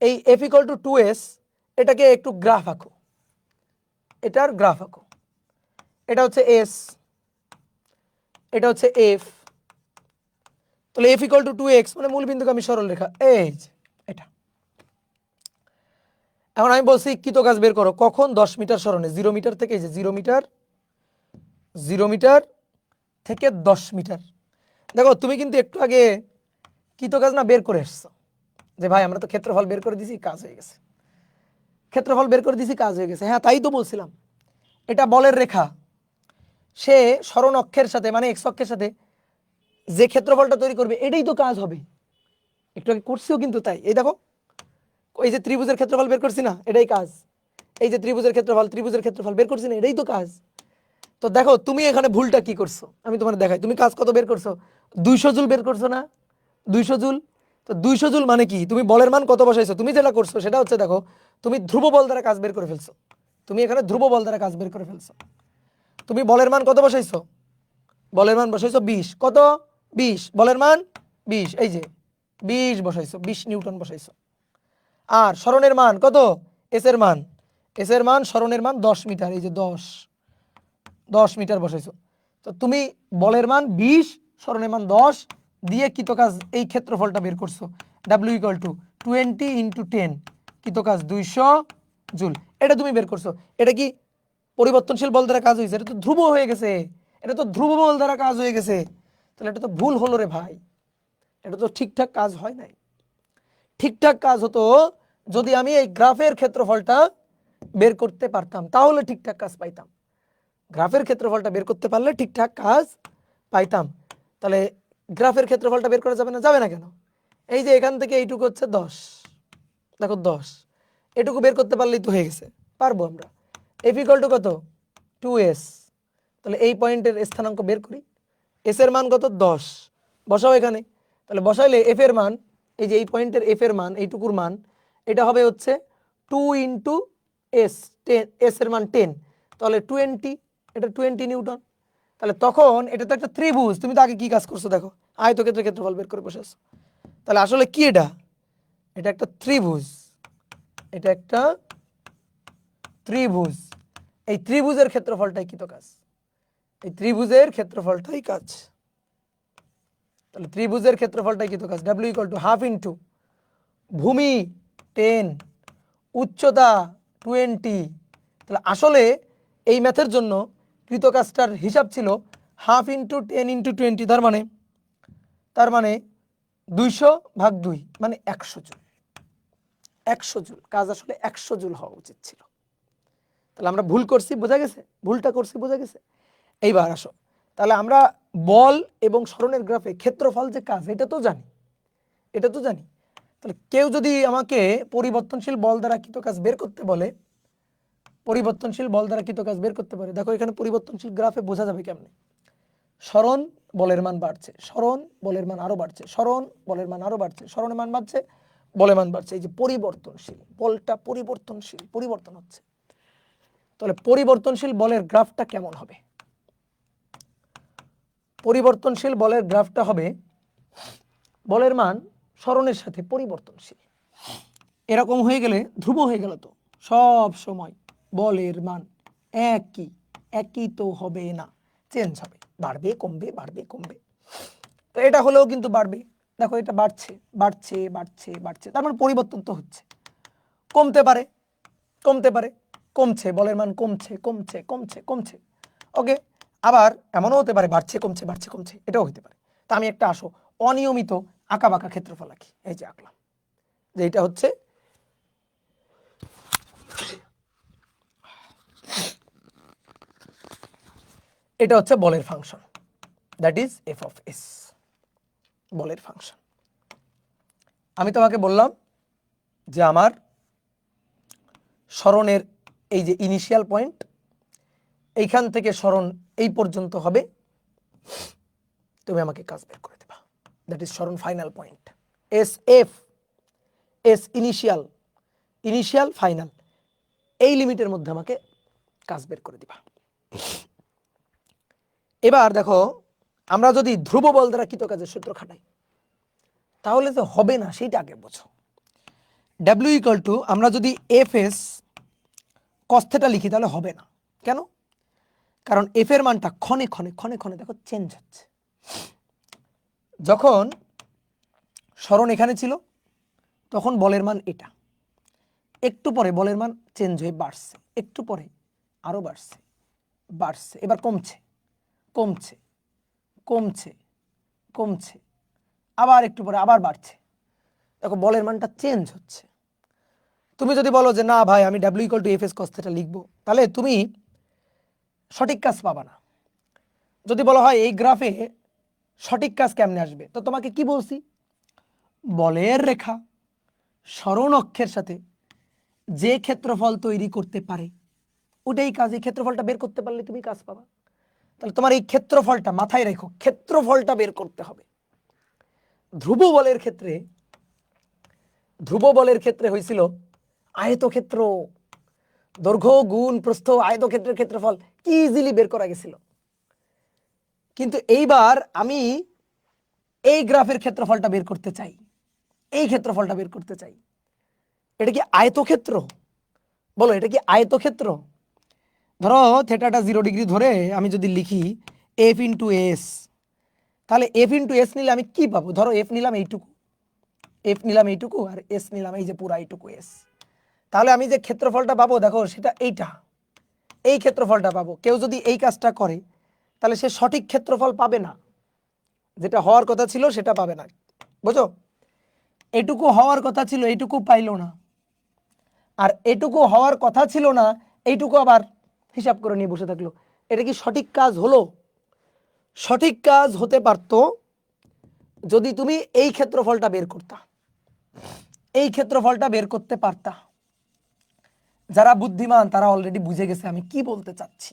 এই এফ ইকুয়াল টু 2s, এটাকে একটু গ্রাফ আঁকো, এটার গ্রাফ আঁকো। এটা হচ্ছে এস, এটা হচ্ছে এফ। তাহলে এফ ইকুয়াল টু 2x মানে মূল বিন্দুগামী সরল রেখা, এই যে এটা। এখন আমি বলছি কৃতকাজ বের করো কখন? 10 মিটার সরণে 0 মিটার থেকে, এই যে 0 মিটার থেকে 10 মিটার। দেখো তুমি কিন্তু একটু আগে কৃতকাজ না বের করে এসছো যে ভাই আমরা তো ক্ষেত্রফল বের করে দিছি, কাজ হয়ে গেছে। ক্ষেত্রফল বের করে দিছি, কাজ হয়ে গেছে। হ্যাঁ, তাই তো বলছিলাম। এটা বলের রেখা, সে সরণ অক্ষের সাথে মানে এক্স অক্ষের সাথে যে ক্ষেত্রফলটা তৈরি করবে এটাই তো কাজ হবে। একটু আগে করছিও কিন্তু তাই। এই দেখো, এই যে ত্রিভুজের ক্ষেত্রফল বের করছি না, এটাই কাজ। এই যে ত্রিভুজের ক্ষেত্রফল বের করছি না, এটাই তো কাজ। তো দেখো তুমি এখানে ভুলটা কি করছো, আমি তোমার দেখাই। তুমি কাজ কত বের করছো? 200 জুল বের করছো না? 200 জুল। তো 200 জুল মানে কি? তুমি বলের মান কত বসাইছো? তুমি যেটা করছো সেটা হচ্ছে, দেখো তুমি ধ্রুব বল দ্বারা কাজ বের করে ফেলছো। তুমি এখানে ধ্রুব বল দ্বারা কাজ বের করে ফেলছো। তুমি বলের মান কত বসাইছো? বলের মান বসাইছো 20। কত? 20। বলের মান 20, এই যে 20 বসাইছো, 20 নিউটন বসাইছো। আর সরণের মান কত? এস এর মান, সরণের মান 10 মিটার, এই যে 10 মিটার বসাইছো। তো তুমি বলের মান 20, সরণের মান 10 দিয়ে কৃতকাজ এই ক্ষেত্রফলটা বের করছো। W = 20 × 10, কৃতকাজ 200 joule. এটা তুমি বের করছো। এটা কি পরিবর্তনশীল বল দ্বারা কাজ হয়েছে? এটা তো ধ্রুব হয়ে গেছে, এটা তো ধ্রুব বল দ্বারা কাজ হয়ে গেছে। তাহলে এটা তো ভুল হলো রে ভাই, এটা তো ঠিকঠাক কাজ হয় নাই। ঠিকঠাক কাজ হতো যদি আমি এই গ্রাফের ক্ষেত্রফলটা বের করতে পারতাম, তাহলে ঠিকঠাক কাজ পাইতাম। গ্রাফের ক্ষেত্রফলটা বের করতে পারলে ঠিকঠাক কাজ পাইতাম। তাহলে গ্রাফের ক্ষেত্রফলটা বের করা যাবে না? যাবে না কেন? এই যে এখান থেকে এইটুকু হচ্ছে 10, দেখো 10, এটুকু বের করতে পারলেই তো হয়ে গেছে, পারবো আমরা। F = কত? 2s। তাহলে এই পয়েন্টের স্থানাঙ্ক বের করি। এস এর মান কত? 10, বসাও এখানে। তাহলে বসাইলে এফ এর মান, এই যে এই পয়েন্টের এফ এর মান, এইটুকুর মান, এটা হবে হচ্ছে 2 × s, 10, এস এর মান 10, তাহলে 20, এটা 20 নিউটন। তাহলে তখন এটা তো একটা ত্রিভুজ, তুমি তো আগে কি কাজ করছো দেখো, আয়তক্ষেত্রের ক্ষেত্রফল বের করে বসে আছো। তাহলে আসলে কি এটা? এটা একটা ত্রিভুজ, এটা একটা ত্রিভুজ। এই ত্রিভুজের ক্ষেত্রফলটাই কি তো কাজ, এই ত্রিভুজের ক্ষেত্রফলটাই কাজ। তাহলে ত্রিভুজের ক্ষেত্রফলটাই কি তো কাজ। W = ½ × ভূমি 10, উচ্চতা 20। তাহলে আসলে এই ম্যাথের জন্য কৃতকাজটার হিসাব ছিল ½ × 10 × 20, তার মানে 200/2, মানে 100 জুল। 100 জুল কাজ আসলে 100 জুল হওয়া উচিত ছিল। তাহলে আমরা ভুল করছি, বোঝা গেছে? ভুলটা করছি, বোঝা গেছে? এইবার আসো, তাহলে আমরা বল এবং সরণের গ্রাফে ক্ষেত্রফল যে কাজ, এটা তো জানি, এটা তো জানি। তাহলে কেউ যদি আমাকে পরিবর্তনশীল বল দ্বারা কৃতকাজ বের করতে বলে, পরিবর্তনশীল বল দ্বারা কৃতকাজ বের করতে পারে, দেখো এখানে পরিবর্তনশীল গ্রাফে বোঝা যাবে কেমনে। সরণ বলের মান বাড়ছে, সরণ বলের মান আরো বাড়ছে, সরণ বলের মান আরো বাড়ছে, সরণের মান বাড়ছে, বলের মান বাড়ছে। এই যে পরিবর্তনশীল বলটা, পরিবর্তনশীল, পরিবর্তন হচ্ছে। তাহলে পরিবর্তনশীল বলের গ্রাফটা কেমন হবে? পরিবর্তনশীল বলের গ্রাফটা হবে, বলের মান সরণের সাথে পরিবর্তনশীল। এরকম হয়ে গেলে ধ্রুব হয়ে গেল, তো সব সময় বলের মান একই, একই তো হবে না, চেঞ্জ হবে, বাড়বে কমবে, বাড়বে কমবে। তো এটা হলেও কিন্তু বাড়বে, দেখো এটা বাড়ছে বাড়ছে বাড়ছে বাড়ছে, তার মানে পরিবর্তন তো হচ্ছে। কমতে পারে, কমতে পারে, কমছে, বলের মান কমছে কমছে কমছে কমছে, ওকে। আবার এমনও হতে পারে বাড়ছে কমছে বাড়ছে কমছে, এটাও হতে পারে। তা আমি একটা আসো অনিয়মিত আঁকা বাঁকা ক্ষেত্রফল আঁকি, এই যে আঁকলাম, যে এটা হচ্ছে এটা হচ্ছে বলের ফাংশন, দ্যাট ইজ f(s), বলের ফাংশন। আমি তোমাকে বললাম যে আমার সরণের এই যে ইনিশিয়াল পয়েন্ট, এইখান থেকে সরণ এই পর্যন্ত হবে, তুমি আমাকে কাজ বের করে দেবা, দ্যাট ইজ সরণ final point. S F, S initial, initial final, এই লিমিটের মধ্যে আমাকে কাজ বের করে দিবা। এবার দেখো আমরা যদি ধ্রুব বল দ্বারা কৃতকাজের সূত্র খাটাই, তাহলে তো হবে না, সেইটা আগে বোঝো। W = আমরা যদি Fs cos θ লিখি তাহলে হবে না, কেন? কারণ এফ এর মানটা ক্ষণে ক্ষণে ক্ষণে ক্ষণে দেখো চেঞ্জ হচ্ছে। যখন সরণ এখানে ছিল তখন বলের মান এটা, একটু পরে বলের মান চেঞ্জ হয়ে বাড়ছে, একটু পরে আরো বাড়ছে, বাড়ছে, এবার কমছে কমছে কমছে কমছে, আবার একটু পরে আবার বাড়ছে, দেখো বলের মানটা চেঞ্জ হচ্ছে। তুমি যদি বলো যে না ভাই আমি W = Fs cos θ লিখবো, তাহলে তুমি সঠিক কাজ পাবা না। যদি বলা হয় এই গ্রাফে সঠিক কাজ কেমনে আসবে, তো তোমাকে কি বলছি, বলের রেখা সরণ অক্ষের সাথে যে ক্ষেত্রফল তৈরি করতে পারে ওটাই কাজ। এই ক্ষেত্রফলটা বের করতে পারলে তুমি কাজ পাবা। তাহলে তোমার এই ক্ষেত্রফলটা মাথায় রেখো, ক্ষেত্রফলটা বের করতে হবে। ধ্রুব বলের ক্ষেত্রে হয়েছিল আয়তক্ষেত্র, দৈর্ঘ্য গুণ প্রস্থ আয়তক্ষেত্রের ক্ষেত্রফল কি ইজিলি বের করা গেছিল। কিন্তু এইবার আমি এই গ্রাফের ক্ষেত্রফলটা বের করতে চাই, এই ক্ষেত্রফলটা বের করতে চাই। এটা কি আয়তক্ষেত্র? বলো এটা কি আয়তক্ষেত্র? ধরো থেটাটা 0 ডিগ্রি ধরে আমি যদি লিখি এফ ইন্টু এস, তাহলে এফ ইন্টু এস নিলে আমি কি পাবো? ধরো এফ নিলাম এইটুকু, আর এস নিলাম এই যে পুরা এইটুকু এস। তাহলে আমি যে ক্ষেত্রফলটা পাবো দেখো সেটা এইটা, এই ক্ষেত্রফলটা পাবো। কেউ যদি এই কাজটা করে তাহলে সে সঠিক ক্ষেত্রফল পাবে না, যেটা হওয়ার কথা ছিল সেটা পাবে না। বুঝো? এটুকু হওয়ার কথা ছিল এইটুকু পাইলো না, আর এটুকু হওয়ার কথা ছিল না এইটুকু আবার হিসাব করে নিয়ে বসে থাকলো। এটা কি সঠিক কাজ হলো? সঠিক কাজ হতে পারতো যদি তুমি এই ক্ষেত্রফলটা বের করতা, এই ক্ষেত্রফলটা বের করতে পারতা। যারা বুদ্ধিমান তারা অলরেডি বুঝে গেছে আমি কি বলতে চাচ্ছি।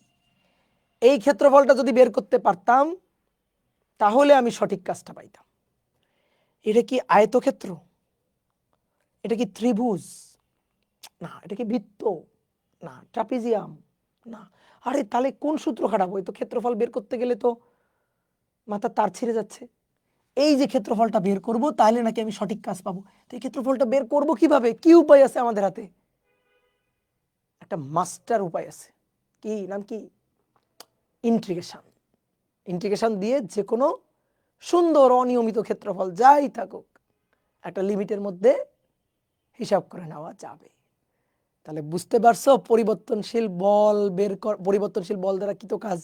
এই ক্ষেত্রফলটা যদি বের করতে পারতাম তাহলে আমি সঠিক কাজটা পাইতাম। এটা কি আয়তক্ষেত্র? এটা কি ত্রিভুজ? না। এটা কি বৃত্ত? না। ট্রাপিজিয়াম? না। আরে তাহলে কোন সূত্র খাটাবো? এই তো ক্ষেত্রফল বের করতে গেলে তো মাথা তার ছিঁড়ে যাচ্ছে। এই যে ক্ষেত্রফলটা বের করব তাহলে নাকি আমি সঠিক কাজ পাবো। তো এই ক্ষেত্রফলটা বের করব কিভাবে? কি উপায় আছে আমাদের হাতে? একটা মাস্টার উপায় আছে। কি নাম? কি? ইন্টিগ্রেশন। ইন্টিগ্রেশন দিয়ে যে কোনো সুন্দর অনিয়মিত ক্ষেত্রফল যাই থাকুক একটা লিমিটের মধ্যে হিসাব করে নেওয়া যাবে। তাহলে বুঝতে পারছো পরিবর্তনশীল বল দ্বারা কৃত কাজ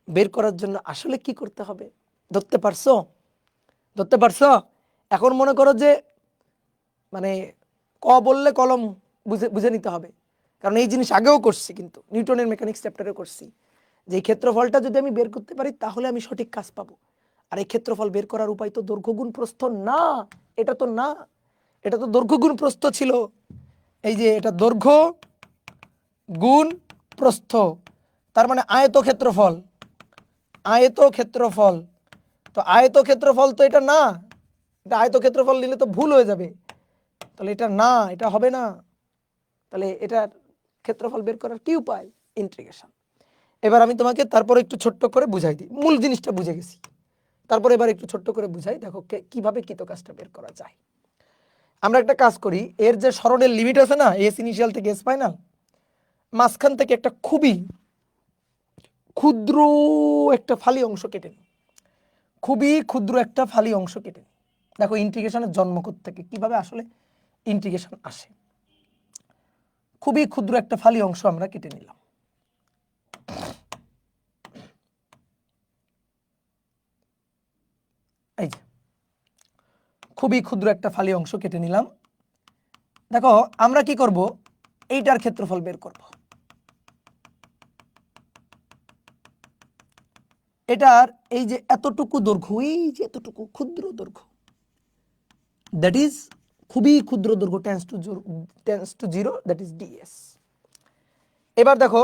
বের করার জন্য আসলে কি করতে হবে? ধরতে পারছো? এখন মনে করো যে মানে ক বললে কলম বুঝে নিতে হবে, কারণ এই জিনিস আগেও করছি, কিন্তু নিউটনের মেকানিক্স চ্যাপ্টারে করছি যে এই ক্ষেত্রফলটা যদি আমি বের করতে পারি তাহলে আমি সঠিক কাজ পাবো। আর এই ক্ষেত্রফল বের করার উপায় তো দৈর্ঘ্য গুণ প্রস্থ না, এটা তো না, এটা তো দৈর্ঘ্য গুণ প্রস্থ ছিল। এই যে এটা দৈর্ঘ্য গুণ প্রস্থ, তার মানে আয়তক্ষেত্রফল। তো আয়তক্ষেত্রফল তো এটা না, এটা আয়তক্ষেত্রফল নিলে তো ভুল হয়ে যাবে। তাহলে এটা না, এটা হবে না। তাহলে এটার ক্ষেত্রফল বের করার কি উপায়? ইন্টিগ্রেশন। এবার আমি তোমাকে তারপর একটু ছোট্ট করে বুঝাই দিই। মূল জিনিসটা বুঝে গেছি, তারপর এবার একটু ছোট্ট করে বুঝাই, দেখো কিভাবে কৃত কাজটা বের করা যায়। আমরা একটা কাজ করি, এর যে সরণের লিমিট আছে না, এস ইনিশিয়াল থেকে এস ফাইনাল, মাঝখান থেকে একটা খুবই ক্ষুদ্র একটা ফালি অংশ কেটে নিই, খুবই ক্ষুদ্র একটা ফালি অংশ কেটে নিই। দেখো ইন্টিগ্রেশনের জন্ম থেকে কিভাবে আসলে ইন্টিগ্রেশন আসে। খুবই ক্ষুদ্র একটা ফালি অংশ আমরা কেটে নিলাম। এই যে খুবই ক্ষুদ্র একটা ফালি অংশ কেটে নিলাম। দেখো আমরা কি করব, এইটার ক্ষেত্রফল বের করব। এটার এই যে এতটুকু দৈর্ঘ্য, এই যে এতটুকু ক্ষুদ্র দৈর্ঘ্য, দ্যাট ইজ খুবই ক্ষুদ্র দৈর্ঘ্য, tense to 0, that is DS. এবার দেখো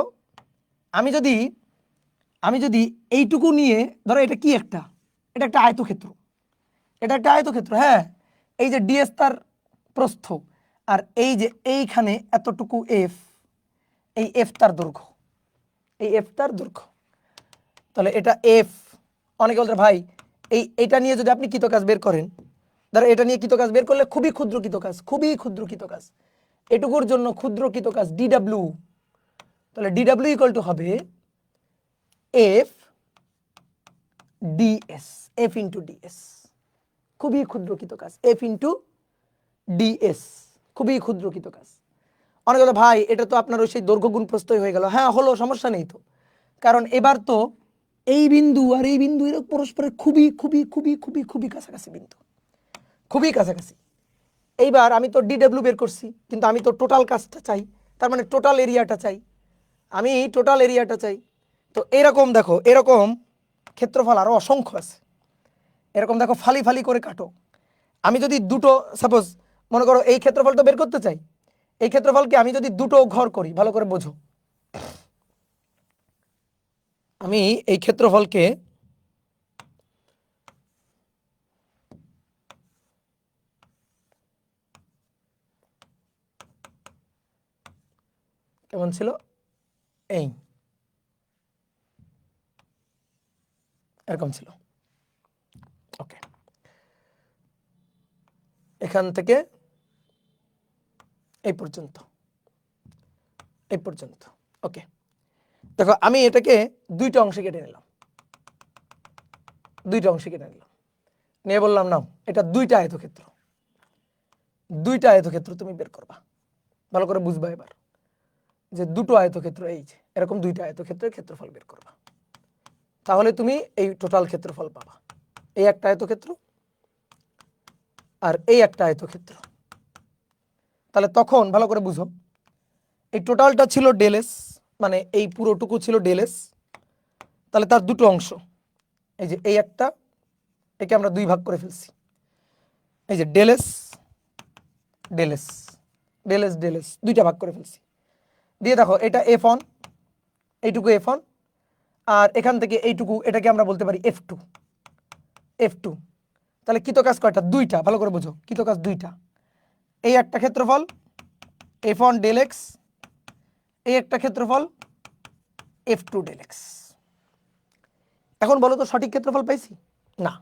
আমি যদি এইটুকু নিয়ে ধরো এটা কি একটা, এটা একটা আয়তক্ষেত্র, হ্যাঁ। এই যে ডিএস তার প্রস্থ, আর এই যে এইখানে এতটুকু এফ, এই এফ তার দৈর্ঘ্য, তাহলে এটা এফ। অনেকে বলতে ভাই এইটা নিয়ে যদি আপনি কৃতকাজ বের করেন, ধরো এটা নিয়ে কৃতকাজ বের করলে খুবই ক্ষুদ্র কৃতকাজ, এটুকুর জন্য ক্ষুদ্র কৃতকাজ ডিডাব্লিউ। তাহলে ডিডাব্লিউ ইকুয়াল টু হবে F DS, F into DS, খুবই ক্ষুদ্র কৃতকাজ, এফ ইন্টু ডিএস, খুবই ক্ষুদ্র কৃতকাজ। অনেকে বলে ভাই এটা তো আপনার ওই সেই দৈর্ঘ্য গুণ প্রস্থই হয়ে গেল। হ্যাঁ হলো, সমস্যা নেই তো, কারণ এবার তো এই বিন্দু আর এই বিন্দু এর পরস্পরের খুবই খুবই খুবই খুবই খুবই কাছাকাছি বিন্দু, খুবই কাছাকাছি। এইবার আমি তো ডিডব্লিউ বের করছি, কিন্তু আমি তো টোটাল কাজটা চাই, তার মানে টোটাল এরিয়াটা চাই, আমি টোটাল এরিয়াটা চাই। তো এরকম দেখো, এরকম ক্ষেত্রফল আরও অসংখ্য আছে। এরকম দেখো ফালি ফালি করে কাটো। আমি যদি দুটো সাপোজ মনে করো এই ক্ষেত্রফলটা বের করতে চাই, এই ক্ষেত্রফলকে আমি যদি দুটো ঘর করি, ভালো করে বোঝো, আমি এই ক্ষেত্রফলকে কেমন ছিল, এই এরকম ছিল। ওকে, এখান থেকে এই পর্যন্ত, এই পর্যন্ত। ওকে, দেখো আমি এটাকে দুইটা অংশে কেটে নিলাম, দুইটা অংশে কেটে নিলাম, নিয়ে বললাম নাও এটা দুইটা আয়তক্ষেত্র, দুইটা আয়তক্ষেত্র তুমি বের করবা। ভালো করে বুঝবা এবার যে দুটো আয়তক্ষেত্র, এই যে এরকম দুইটা আয়তক্ষেত্রের ক্ষেত্রফল বের করবা, তাহলে তুমি এই টোটাল ক্ষেত্রফল পাবা। এই একটা আয়তক্ষেত্র আর এই একটা আয়তক্ষেত্র, তাহলে তখন ভালো করে বুঝো, এই টোটালটা ছিল ডেল এস, মানে এই পুরোটুকু ছিল ডেল এস, তাহলে তার দুটো অংশ, এই যে এই একটা, একে আমরা দুই ভাগ করে ফেলছি, এই যে del S del S del S del S, দুইটা ভাগ করে ফেলছি। দিয়ে দেখো এটা এফ অন, এইটুকু এফ অন, আর এখান থেকে এইটুকু, এটাকে আমরা বলতে পারি এফ টু, এফ টু। তাহলে কৃতকাজ কয়টা, দুইটা, ভালো করে বোঝো, কৃতকাজ দুইটা। এই একটা ক্ষেত্রফল এফ অন ডেল এক্স, এই একটা ক্ষেত্রফল এফ টু ডেল এক্স। এখন বলো তো সঠিক ক্ষেত্রফল পাইছি না,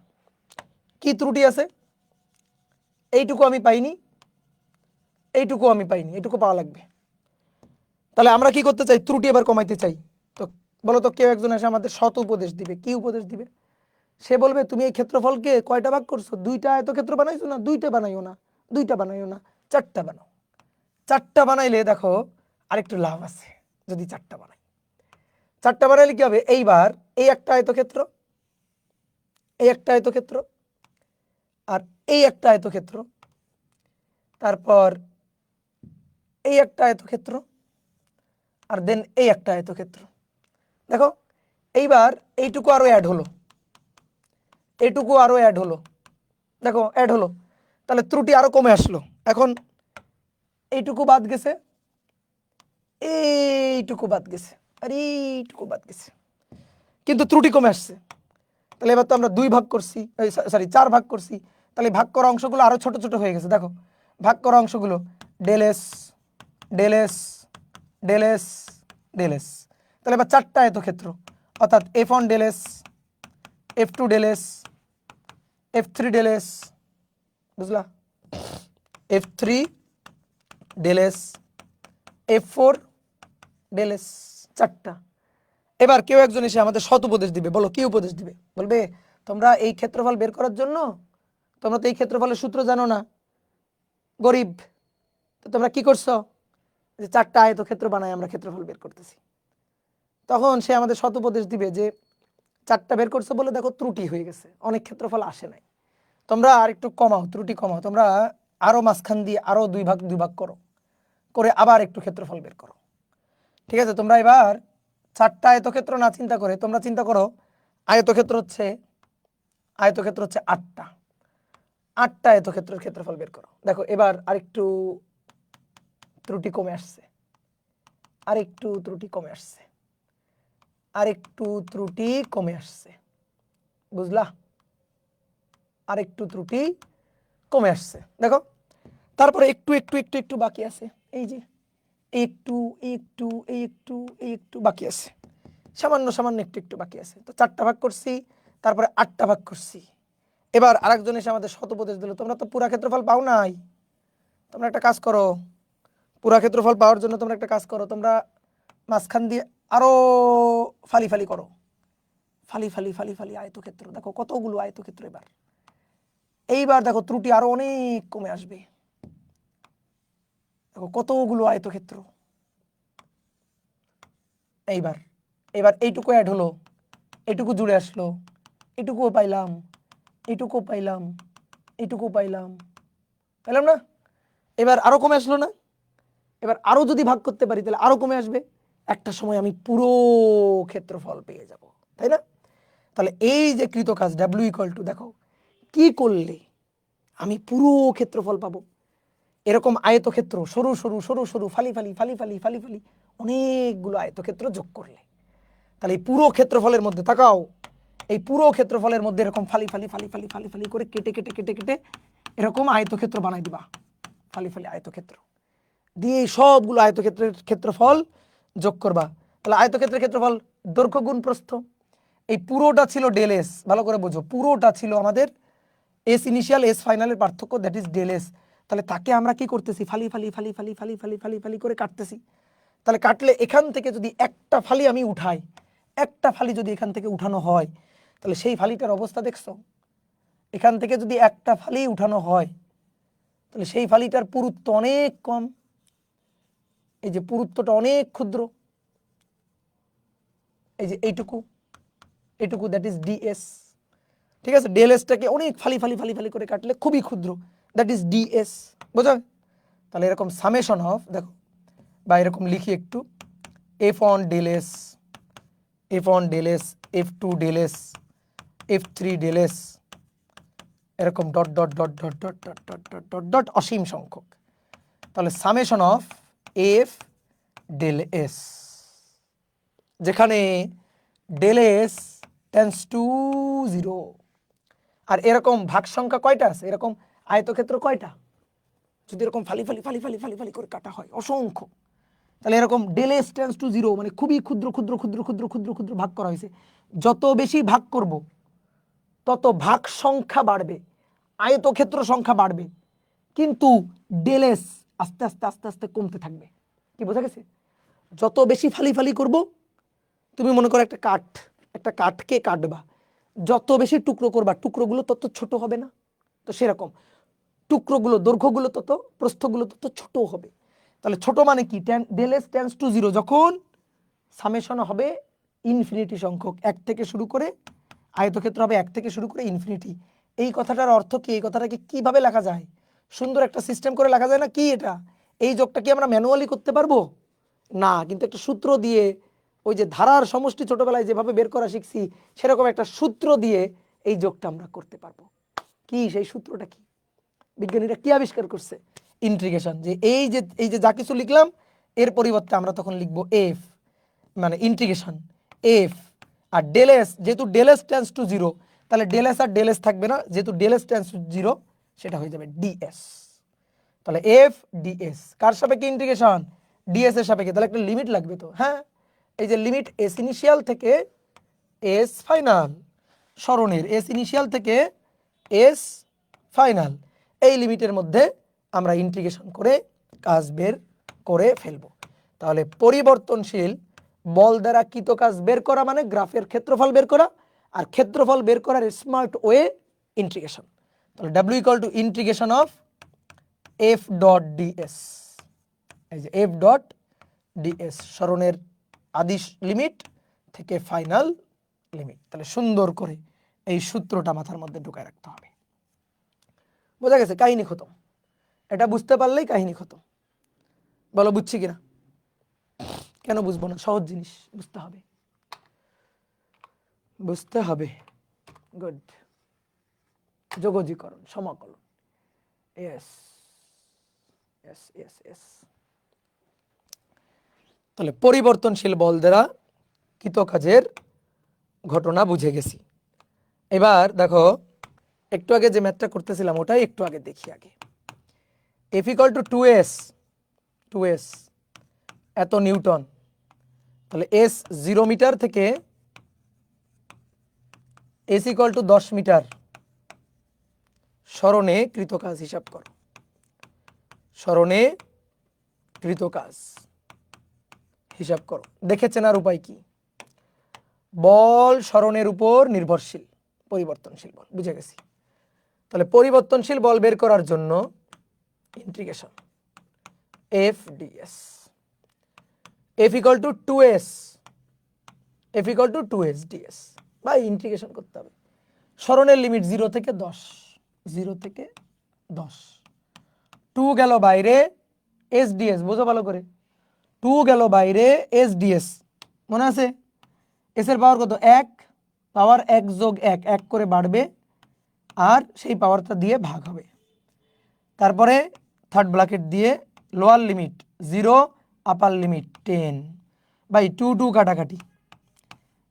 কি ত্রুটি আছে, এইটুকু আমি পাইনি, এইটুকু আমি পাইনি, এইটুকু পাওয়া লাগবে। তাহলে আমরা কি করতে চাই, ত্রুটি এবার কমাইতে চাই। তো বলো তো, কেউ একজন এসে আমাদের শত উপদেশ দিবে, কি উপদেশ দিবে, সে বলবে তুমি এই ক্ষেত্রফলকে কয়টা ভাগ করছো, দুইটা আয়তক্ষেত্র বানাইছো না, দুইটা বানাইও না, দুইটা বানাইও না, চারটা বানাও। চারটা বানাইলে দেখো আরেকটু লাভ আছে, যদি চারটা বানাই, চারটা বানাইলে কি হবে, এইবার এই একটা আয়তক্ষেত্র, এই একটা আয়তক্ষেত্র, আর এই একটা আয়তক্ষেত্র, তারপর এই একটা আয়তক্ষেত্র, আর দেন এই একটা আয়তক্ষেত্র। দেখো এইবার এইটুকু আরো অ্যাড হলো, এইটুকু আরো অ্যাড হলো, দেখো অ্যাড হলো, তাহলে ত্রুটি আরো কমে আসলো। এখন এইটুকু বাদ গেছে, এইটুকু বাদ গেছে, আর এইটুকু বাদ গেছে, কিন্তু ত্রুটি কমে আসছে। তাহলে এবার তো আমরা দুই ভাগ করছি, সরি চার ভাগ করছি, তাহলে ভাগ করা অংশগুলো আরো ছোট ছোট হয়ে গেছে। দেখো ভাগ করা অংশগুলো del S del S del S del S, তাহলে এবার চারটা আয়তক্ষেত্র, অর্থাৎ F one del S, F two del S, F three del S, বুঝলা, F three del S, F four del S, চারটা। এবার কেউ একজন এসে আমাদের সৎ উপদেশ দিবে, বলো কি উপদেশ দিবে, বলবে তোমরা এই ক্ষেত্রফল বের করার জন্য, তোমরা তো এই ক্ষেত্রফলের সূত্র জানো না, গরিব, তো তোমরা কি করছো, যে চারটা আয়তক্ষেত্র বানায় আমরা ক্ষেত্রফল বের করতেছি। তখন সে আমাদের সৎ উপদেশ দিবে যে চারটা বের করছো বলে দেখো ত্রুটি হয়ে গেছে, অনেক ক্ষেত্রফল আসে নাই, তোমরা আর একটু কমাও, ত্রুটি কমাও, তোমরা আরো মাঝখান দিয়ে আরো দুই ভাগ করো, করে আবার একটু ক্ষেত্রফল বের করো। ঠিক আছে, তোমরা এবার চারটা আয়তক্ষেত্র না চিন্তা করে তোমরা চিন্তা করো আয়তক্ষেত্র হচ্ছে, আয়তক্ষেত্র হচ্ছে আটটা, আটটা আয়তক্ষেত্রের ক্ষেত্রফল বের করো। দেখো এবার আরেকটু ত্রুটি কমে আসছে, আরেকটু ত্রুটি কমে আসছে, আরেকটু ত্রুটি কমে আসছে, বুঝলা, আরেকটু ত্রুটি কমে আসছে। দেখো তারপরে একটু একটু একটু একটু বাকি আছে, এই যে একটু একটু একটু একটু বাকি আছে, সামান্য সামান্য একটু একটু বাকি আছে। তো চারটা ভাগ করছি, তারপরে আটটা ভাগ করছি। এবার আরেকজন এসে আমাদের শত উপদেশ দিল, তোমরা তো পুরা ক্ষেত্রফল পাও নাই, তোমরা একটা কাজ করো, পুরা ক্ষেত্রফল পাওয়ার জন্য তোমরা একটা কাজ করো, তোমরা মাঝখান দিয়ে আরো ফালি ফালি করো, ফালি ফালি ফালি ফালি আয়তক্ষেত্র, দেখো কতগুলো আয়তক্ষেত্র। এবার এইবার দেখো ত্রুটি আরো অনেক কমে আসবে, দেখো কতগুলো আয়তক্ষেত্র। এইবার এবার এইটুকু অ্যাড হলো, এইটুকু জুড়ে আসলো, এটুকুও পাইলাম, এটুকু পাইলাম, এটুকু পাইলাম, পাইলাম না, এবার আরো কমে আসলো না, এবার আরো যদি ভাগ করতে পারি তাহলে আরো কমে আসবে, একটা সময় আমি পুরো ক্ষেত্রফল পেয়ে যাব, তাই না? তাহলে এই যে কৃতকাজ ডাব্লিউ ইকুয়াল টু, দেখো কি করলে আমি পুরো ক্ষেত্রফল পাবো, এরকম আয়তক্ষেত্র সরু সরু সরু সরু ফালি ফালি ফালি ফালি ফালি ফালি অনেকগুলো আয়তক্ষেত্র যোগ করলে, তাহলে এই পুরো ক্ষেত্রফলের মধ্যে তাকাও, এই পুরো ক্ষেত্রফলের মধ্যে এরকম ফালি ফালি ফালি ফালি ফালি ফালি করে কেটে কেটে কেটে কেটে এরকম আয়তক্ষেত্র বানাই দিবা, ফালি ফালি আয়তক্ষেত্র দিয়ে এই সবগুলো আয়তক্ষেত্রের ক্ষেত্রফল যোগ করবা। তাহলে আয়তক্ষেত্রের ক্ষেত্রফল দৈর্ঘ্য গুণ প্রস্থ, এই পুরোটা ছিল ডেল এস, ভালো করে বোঝো, পুরোটা ছিল আমাদের এস ইনিশিয়াল এস ফাইনালের পার্থক্য, দ্যাট ইজ ডেল এস। তাহলে তাকে আমরা কি করতেছি, ফালি ফালি ফালি ফালি ফালি ফালি ফালি ফালি করে কাটতেছি। তাহলে কাটলে এখান থেকে যদি একটা ফালি আমি উঠাই, একটা ফালি যদি এখান থেকে উঠানো হয়, তাহলে সেই ফালিটার অবস্থা দেখছো, এখান থেকে যদি একটা ফালি উঠানো হয় তাহলে সেই ফালিটার পুরুত্ব অনেক কম, এই যে পুরুত্বটা অনেক ক্ষুদ্র, এই যে এইটুকু এইটুকু, দ্যাট ইজ ডিএস। ঠিক আছে, ডেল এসটাকে অনেক ফালি ফালি ফালি ফালি করে কাটলে খুবই ক্ষুদ্র, দ্যাট ইজ ডিএস, বোঝা? তাহলে এরকম সামেশন অফ, দেখো বা এরকম লিখি একটু, F one del S, F one del S, F two del S, F three del S, এরকম dot dot dot dot dot dot dot dot dot dot অসীম সংখ্যক। তাহলে summation of F del S, যেখানে del S tends to 0। আর এরকম ভাগ সংখ্যা কয়টা আছে, এরকম আয়তক্ষেত্র কয়টা, যদি এরকম ফালি ফালি ফালি ফালি ফালি ফালি করে কাটা হয় অসংখ্য, তাহলে এরকম ডেল এস টেন্স টু 0 মানে খুবই ক্ষুদ্র ক্ষুদ্র ক্ষুদ্র ক্ষুদ্র ক্ষুদ্র ক্ষুদ্র ভাগ করা হয়েছে। যত বেশি ভাগ করব তত ভাগ সংখ্যা বাড়বে, আয়তক্ষেত্র সংখ্যা বাড়বে, কিন্তু ডেল এস আস্তে আস্তে আস্তে আস্তে কমতে থাকবে। কি বোঝা গেছে? যত বেশি ফালি ফালি করব, তুমি মনে করো একটা কাঠকে কাটবা, যত বেশি টুকরো করবা টুকরোগুলো তত ছোট হবে না? তো সেরকম টুকরোগুলো দৈর্ঘ্যগুলো তত প্রস্থগুলো তত ছোট হবে। তাহলে ছোট মানে কি, ডেল এস টেন্স টু 0 যখন সামেশন হবে ইনফিনিটি সংখ্যক, 1 থেকে শুরু করে আয়তক্ষেত্র হবে 1 থেকে শুরু করে ইনফিনিটি। এই কথাটার অর্থ কি, এই কথাটাকে কিভাবে লেখা যায়, সুন্দর একটা সিস্টেম করে লেখা যায় না? কি এটা, এই যোগটা কি আমরা ম্যানুয়ালি করতে পারবো না, কিন্তু একটা সূত্র দিয়ে, ওই যে ধারার সমষ্টি ছোটবেলায় যেভাবে বের করা শিখছি সেরকম একটা সূত্র দিয়ে এই যোগটা আমরা করতে পারবো। কি সেই সূত্রটা কি, বিজ্ঞানীরা কি আবিষ্কার করছে? ইন্টিগ্রেশন। যে এই যে যা কিছু লিখলাম এর পরিবর্তে আমরা তখন লিখবো এফ, মানে ইন্টিগ্রেশন এফ, আর ডেল এস, যেহেতু ডেল এস টেন্স টু 0 তাহলে ডেল এস আর ডেল এস থাকবে না, যেহেতু ডেল এস টেন্স টু 0 সেটা হয়ে যাবে ডিএস। তাহলে এফ ডিএস কার সাপেক্ষে ইন্টিগ্রেশন, ডিএস এর সাপেক্ষে। তাহলে একটা লিমিট লাগবে তো, হ্যাঁ, এই যে লিমিট এস ইনিশিয়াল থেকে এস ফাইনাল, সরণের এস ইনিশিয়াল থেকে এস ফাইনাল, এই লিমিটের মধ্যে আমরা ইন্টিগ্রেশন করে কাজ বের করে ফেলবো। তাহলে পরিবর্তনশীল বল দ্বারা কৃত কাজ বের করা মানে গ্রাফের ক্ষেত্রফল বের করা, আর ক্ষেত্রফল বের করার স্মার্ট ওয়ে ইন্টিগ্রেশন। তাহলে W equal to integration of F dot DS, এই যে এফ ডট ডিএস সরণের আদি লিমিট থেকে ফাইনাল লিমিট। তাহলে সুন্দর করে এই সূত্রটা মাথার মধ্যে ঢুকায় রাখতে হবে। বোঝা গেছে? কাহিনী খতম। এটা বুঝতে পারলেই কাহিনী খতম। বলো বুঝছি কিনা? কেন বুঝবো না, সহজ জিনিস, বুঝতে হবে, বুঝতে হবে। গুড, যোগজীকরণ, সমাকলন, ইয়েস ইয়েস ইয়েস ইয়েস। তাহলে পরিবর্তনশীল বল দ্বারা কৃত কাজের ঘটনা বুঝে গেছি। এবার দেখো একটু আগে যে ম্যাথটা করতেছিলাম ওটাই একটু আগে দেখি। আগে এফ ইকুয়াল টু 2s এত নিউটন, তাহলে এস 0 মিটার থেকে এস ইকুয়াল টু 10 মিটার সরণে কৃত কাজ হিসাব করো, সরণে কৃত কাজ হিসাব করো। দেখে চেনার উপায় কি, বল সরণের উপর নির্ভরশীল, পরিবর্তনশীল বল, বুঝে গেছি। তাহলে পরিবর্তনশীল বল বের করার জন্য integration F DS, F equal to 2s, F equal to 2s DS, বা ইন্টিগ্রেশন করতে হবে। সরণের লিমিট 0 থেকে 10, 0 থেকে 10, 2 গেল বাইরে, এস ডিএস বোঝো ভালো করে, 2 গেল বাইরে, এস ডিএস মনে আছে? এস এর পাওয়ার কত? 1, পাওয়ার 1 যোগ 1, 1 করে বাড়বে, আর সেই পাওয়ারটা দিয়ে ভাগ হবে। তারপরে থার্ড ব্র্যাকেট দিয়ে lower limit 0 upper limit 10 by 2 কাটাকাটি,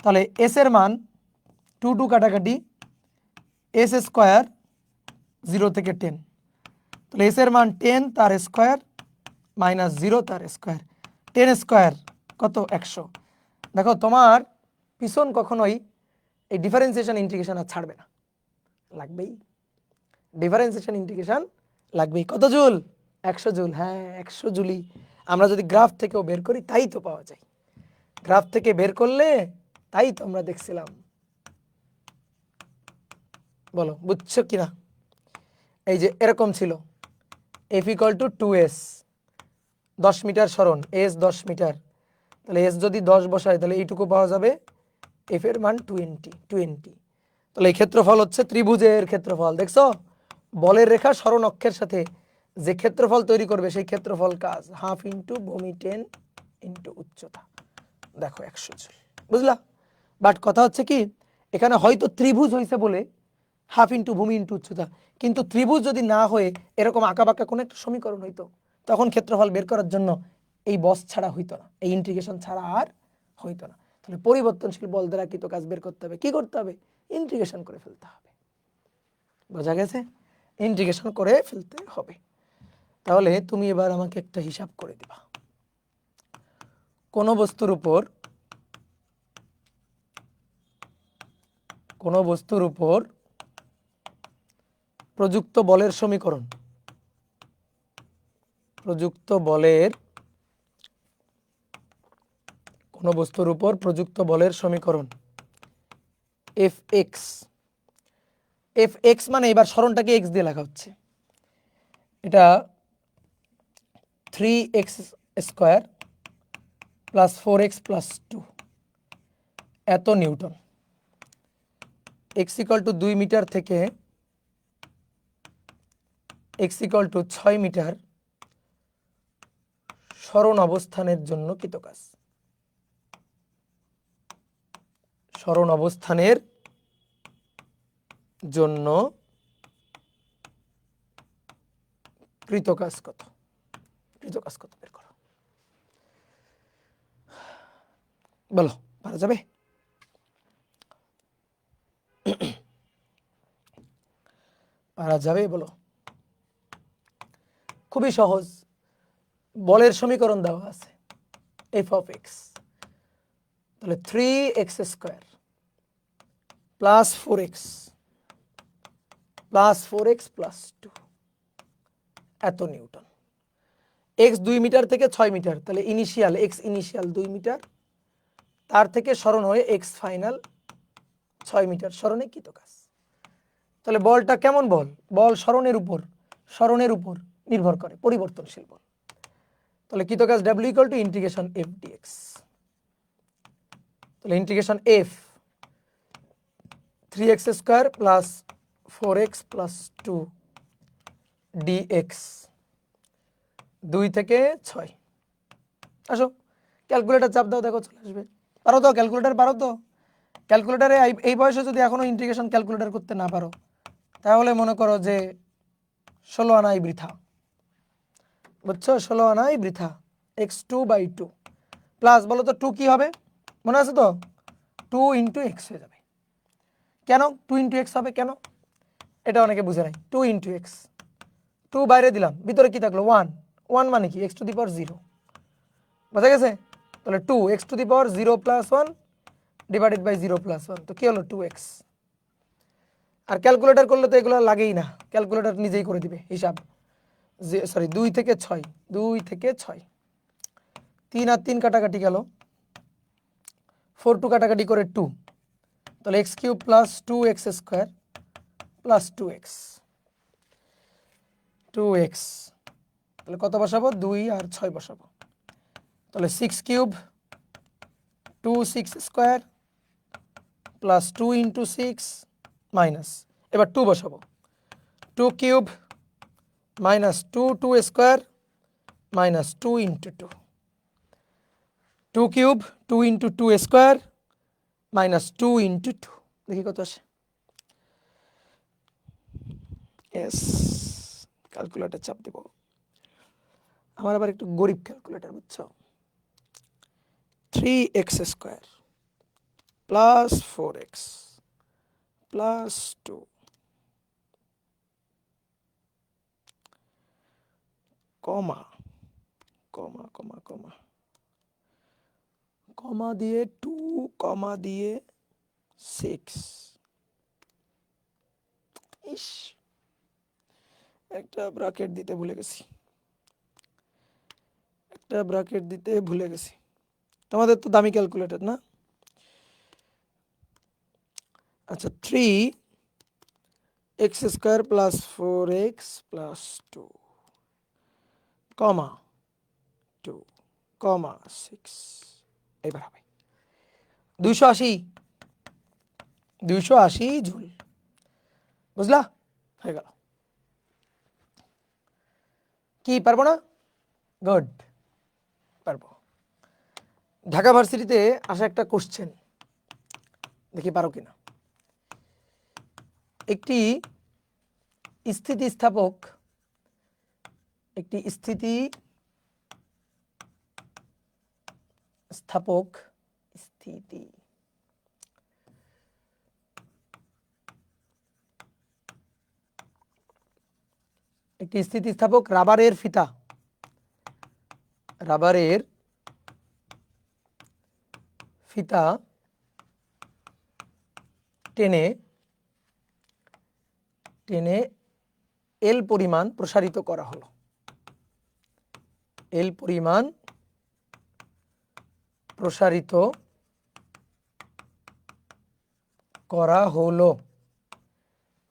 তাহলে এস এর মান 2 কাটাকাটি এস স্কোয়ার 0 থেকে 10, তাহলে এস এর মান 10 তার স্কোয়ার মাইনাস 0 তার স্কোয়ার, 10 স্কোয়ার কত 100। দেখো তোমার পিছন কখনোই এই ডিফারেন্সিয়েশন ইন্টিগ্রেশন আর ছাড়বে না, লাগবেই ডিফারেন্সিয়েশন ইন্টিগ্রেশন লাগবেই। কত জুল? 100 জুল। হ্যাঁ 100 জুলই আমরা যদি গ্রাফ থেকেও বের করি তাই তো পাওয়া যায়, গ্রাফ থেকে বের করলে তাই তো আমরা দেখছিলাম। বলো বুঝছো কিনা? এই যে এরকম ছিল F equal to 2s, 10 metre সরণ, এস 10 মিটার, তাহলে এস যদি 10 বসায় তাহলে এইটুকু পাওয়া যাবে, এফ এর মান 20। তাহলে এই ক্ষেত্রফল হচ্ছে ত্রিভুজের ক্ষেত্রফল। দেখছো বলের রেখা সরণ অক্ষের সাথে যে ক্ষেত্রফল তৈরি করবে সেই ক্ষেত্রফল কাজ হাফ ইন্টু ভূমি 10 ইন্টু উচ্চতা, দেখো 100 জুল। বুঝলা? বাট কথা হচ্ছে কি এখানে হয়তো ত্রিভুজ হয়েছে বলে হাফ ইন্টু ভূমি ইন্টু উচ্চতা, কিন্তু ত্রিভুজ যদি না হয়ে এরকম আঁকাবাঁকা কোনো একটা সমীকরণ হইতো তখন ক্ষেত্রফল বের করার জন্য এই বস ছাড়া হইতো না, এই ইন্টিগ্রেশন ছাড়া আর হইতো না। তাহলে পরিবর্তনশীল বল দ্বারা কৃত কাজ বের করতে হবে, কি করতে হবে? ইন্টিগ্রেশন করে ফেলতে হবে। বোঝা গেছে? ইন্টিগ্রেশন করে ফেলতে হবে। তাহলে তুমি এবার আমাকে একটা হিসাব করে দিবা। কোনো বস্তুর উপর প্রযুক্ত বলের সমীকরণ, কোনো বস্তুর উপর প্রযুক্ত বলের সমীকরণ এফ এক্স মানে এবার সরণটাকে এক্স দিয়ে লেখা হচ্ছে, এটা 3x square plus 4x plus 2 এত newton, x equal to 2 metre থেকে x ইকুয়াল টু 6 মিটার সরণ অবস্থানের জন্য কৃতকাজ, সরণ অবস্থানের জন্য কৃতকাজ কত বের করো। বলো পারা যাবে? পারা যাবে? বলো। খুবই সহজ, বলের সমীকরণ দেওয়া আছে এফ অফ এক্স, তাহলে 3x square plus 4x plus 2 এত নিউটন, x 2 মিটার থেকে 6 মিটার, তাহলে ইনিশিয়াল x ইনিশিয়াল 2 মিটার, তার থেকে সরণ হয়ে x ফাইনাল 6 মিটার সরণে কৃতকাজ। তাহলে বলটা কেমন বল? বল সরণের উপর নির্ভর করে, পরিবর্তনশীল বল। তাহলে কৃতকাজ w equal to integration f dx, তাহলে integration f 3x square plus 4x plus 2 dx 2 থেকে 6। আসো ক্যালকুলেটর চাপ দাও, দেখো চলে আসবে। পারো তো ক্যালকুলেটর? পারো তো? ক্যালকুলেটারে এই বয়সে যদি এখনো ইন্টিগ্রেশন ক্যালকুলেটর করতে না পারো তাহলে মনে করো যে 16 আনাই বৃথা। বুঝছো? 16 আনাই বৃথা। x2/2 প্লাস বলো তো 2 কি হবে? মনে আছে তো? 2 ইন্টু এক্স হয়ে যাবে। কেন 2 ইন্টু এক্স হবে? কেন এটা অনেকে বুঝে নাই। 2 ইন্টু এক্স, 2 বাইরে দিলাম, ভিতরে কি থাকলো 1 মানে কি x টু দি পাওয়ার 0। বোঝা গেছে? তাহলে 2 x to the power 0 plus 1 divided by 0 plus 1, তো কি হলো 2x। আর ক্যালকুলেটর করলে তো এগুলো লাগেই না, ক্যালকুলেটর নিজেই করে দিবে হিসাব। সরি 2 থেকে 6, 3 আর 3 কাটাকাটি গেল, 4 2 কাটাকাটি করে 2, তাহলে x cube plus 2x square plus 2x, তাহলে কত বসাবো? 2 আর 6 বসাবো, তাহলে 6 cube 2 6 square plus 2 into 6 minus, এবার 2 বসাবো, 2 cube minus 2 square minus 2 into 2 cube 2 into 2 square minus 2 into 2, দেখি কত আসে। ক্যালকুলেটর চাপ দেব, আমার আবার একটু গরিব ক্যালকুলেটর, বুঝছো। 3x square plus 4x plus 2 কমা কমা কমা কমা কমা দিয়ে 2 কমা দিয়ে 6। ইস, একটা ব্র্যাকেট দিতে ভুলে গেছি, তোমাদের তো দামি ক্যালকুলেটর না। আচ্ছা, 3x square plus 4x plus 2 কমা 2 কমা 6। এবার হবে 280 জুল, বুঝলা? হয়ে গেল। কি পারবো না? গুড, পারবো। ঢাকা ভার্সিটিতে আসা একটা কোশ্চেন, দেখি পারো কিনা। একটি স্থিতিস্থাপক রাবারের ফিতা টেনে এল পরিমাণ প্রসারিত করা হলো।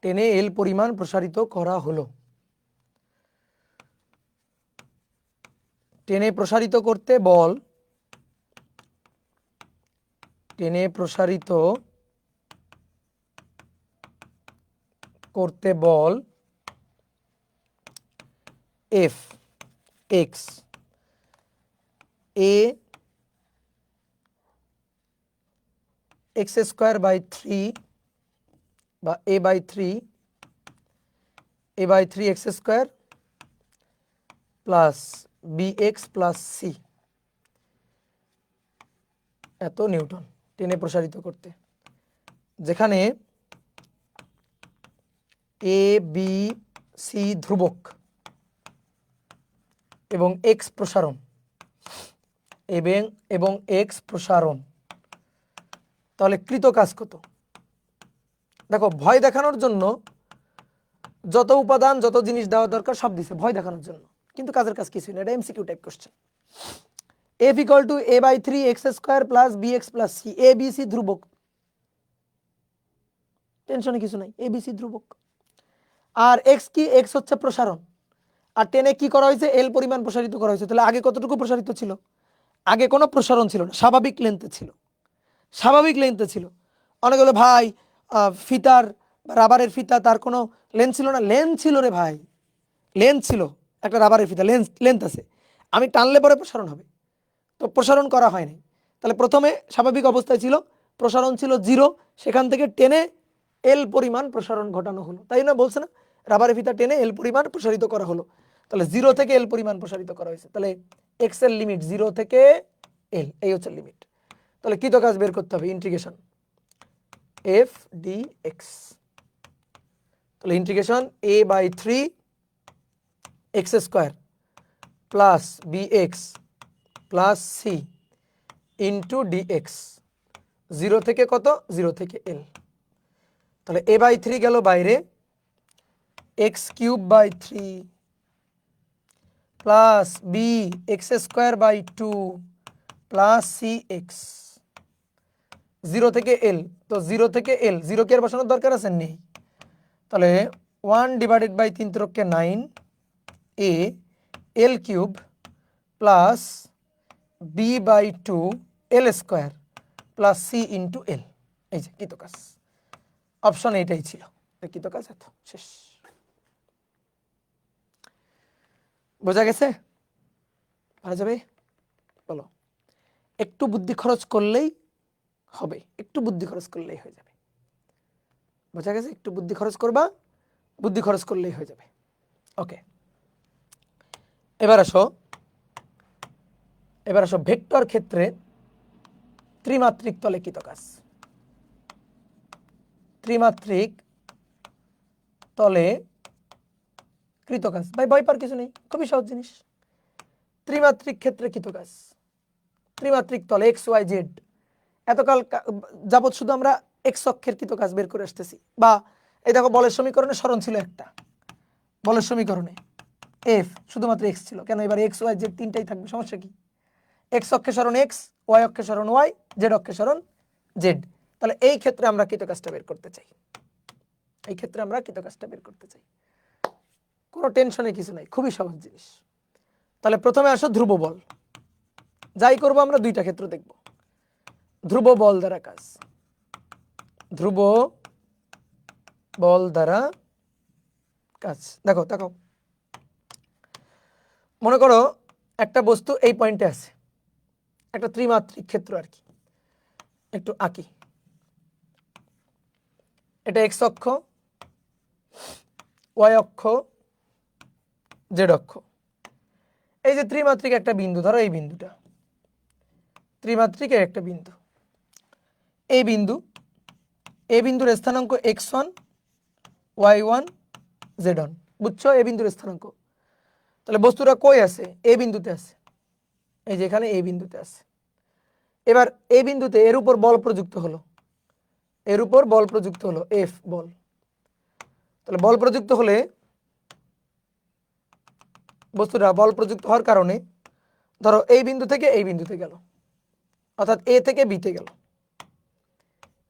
টেনে এল পরিমাণ প্রসারিত করা হলো। টেনে প্রসারিত করতে বল F X X square by 3 বা a by 3 x square plus bx plus C, এত নিউটন টেনে প্রসারিত করতে। যেখানে a b c ধ্রুবক এবং x প্রসারণ তাহলে কৃত কাজ কত? দেখো, ভয় দেখানোর জন্য যত উপাদান, যত জিনিস দেওয়া দরকার সব দিছে ভয় দেখানোর জন্য, কিন্তু কাজের কাজ কিছুই না। এটা MCQ type question. f equal to a by 3 x square plus bx plus c, a b c ধ্রুবক, টেনশনে কিছু নাই, a b c ধ্রুবক। আর x কি? x হচ্ছে প্রসারণ, আর টেনে কি করা হয়েছে? এল পরিমাণ প্রসারিত করা হয়েছে। তাহলে আগে কতটুকু প্রসারিত ছিল? আগে কোনো প্রসারণ ছিল না, স্বাভাবিক লেন্থে ছিল। অনেক হলো ভাই ফিতার, রাবারের ফিতা, তার কোনো লেন্থ ছিল না। লেন্থ ছিল রে ভাই, লেন্থ ছিল। একটা রাবারের ফিতা লেন্থ আছে, আমি টানলে পরে প্রসারণ হবে, তো প্রসারণ করা হয়নি। তাহলে প্রথমে স্বাভাবিক অবস্থায় ছিল, প্রসারণ ছিল 0, সেখান থেকে টেনে এল পরিমাণ প্রসারণ ঘটানো হলো। তাই না বলছে না, রাবারের ফিতা টেনে এল পরিমাণ প্রসারিত করা হলো। তাহলে 0 থেকে এল পরিমাণ প্রসারিত করা হয়েছে। তাহলে এক্স এর লিমিট 0 থেকে এল, এই হচ্ছে লিমিট। তাহলে কৃত কাজ বের করতে হবে, ইন্টিগ্রেশন এফ ডি এক্স। তাহলে integration a by 3 x square plus bx plus C into dx, 0 থেকে কত? 0 থেকে এল। তাহলে a বাই 3 গেল বাইরে, x cube by 3 plus b x square by 2 plus c x, 0 থেকে এল। তো 0 থেকে এল, 0 কি আর বসানোর দরকার আছে? নেই। তাহলে 1 divided by 3 × 9 A L cube plus B by 2 L square plus C into L. এই যে কৃত কাজ, অপশন এইটাই ছিল। কৃত কাজ এত, শেষ। বোঝা গেছে? পারা যাবে? বলো। একটু বুদ্ধি খরচ করলেই হবে, হয়ে যাবে। বোঝা গেছে? একটু বুদ্ধি খরচ করবা, বুদ্ধি খরচ করলেই হয়ে যাবে। ওকে, এবার আসো এবার আসো ভেক্টর ক্ষেত্রে ত্রিমাত্রিক তলে কৃত কাজ। ত্রিমাত্রিক তলে কৃত কাজ, ভাই ভয় পাওয়ার কিছু নেই, খুবই সহজ জিনিস। ত্রিমাত্রিক ক্ষেত্রে কৃত কাজ, ত্রিমাত্রিক তলে এক্স ওয়াই জেড, এতকাল যাবৎ শুধু আমরা এক্স অক্ষের কৃত কাজ বের করে আসতেছি। বা এই দেখো বলের সমীকরণে সরণ ছিল একটা, বলের সমীকরণে এফ শুধুমাত্র এক্স ছিল, কেন এবার এক্স ওয়াই জেড তিনটাই থাকবে, সমস্যা কি? এক্স অক্ষে সরণ এক্স, ওয়াই অক্ষে সরণ ওয়াই, জেড অক্ষে সরণ জেড। তাহলে এই ক্ষেত্রে আমরা কৃত কাজটা বের করতে চাই, এই ক্ষেত্রে আমরা কৃত কাজটা বের করতে চাই, কোনো টেনশনের কিছু নাই, খুবই সহজ জিনিস। তাহলে প্রথমে আসো ধ্রুব বল। যাই করব আমরা দুইটা ক্ষেত্র দেখব। ধ্রুব বল দ্বারা কাজ, ধ্রুব বল দ্বারা কাজ। দেখো দেখো, মনে করো একটা বস্তু এই পয়েন্টে আছে, একটা ত্রিমাত্রিক ক্ষেত্র আর কি, একটু আঁকি। এটা এক্স অক্ষ, ওয়াই অক্ষ, জেড অক্ষ। এই যে ত্রিমাত্রিক একটা বিন্দু, ধরো এই বিন্দুটা ত্রিমাত্রিকের একটা বিন্দু, এই বিন্দু, এই বিন্দুর স্থানাঙ্ক x1 y1 z1, বুঝছো? এই বিন্দুর স্থানাঙ্ক। তাহলে বস্তুটা কই আছে? এই বিন্দুতে আছে, এই যে এখানে এই বিন্দুতে আছে। এবার এই বিন্দুতে এর উপর বল প্রযুক্ত হলো, এর উপর বল প্রযুক্ত হলো এফ বল। তাহলে বল প্রযুক্ত হলে বস্তুটা বল প্রযুক্ত হওয়ার কারণে ধরো এই বিন্দু থেকে এই বিন্দুতে গেল, অর্থাৎ এ থেকে বিতে গেল,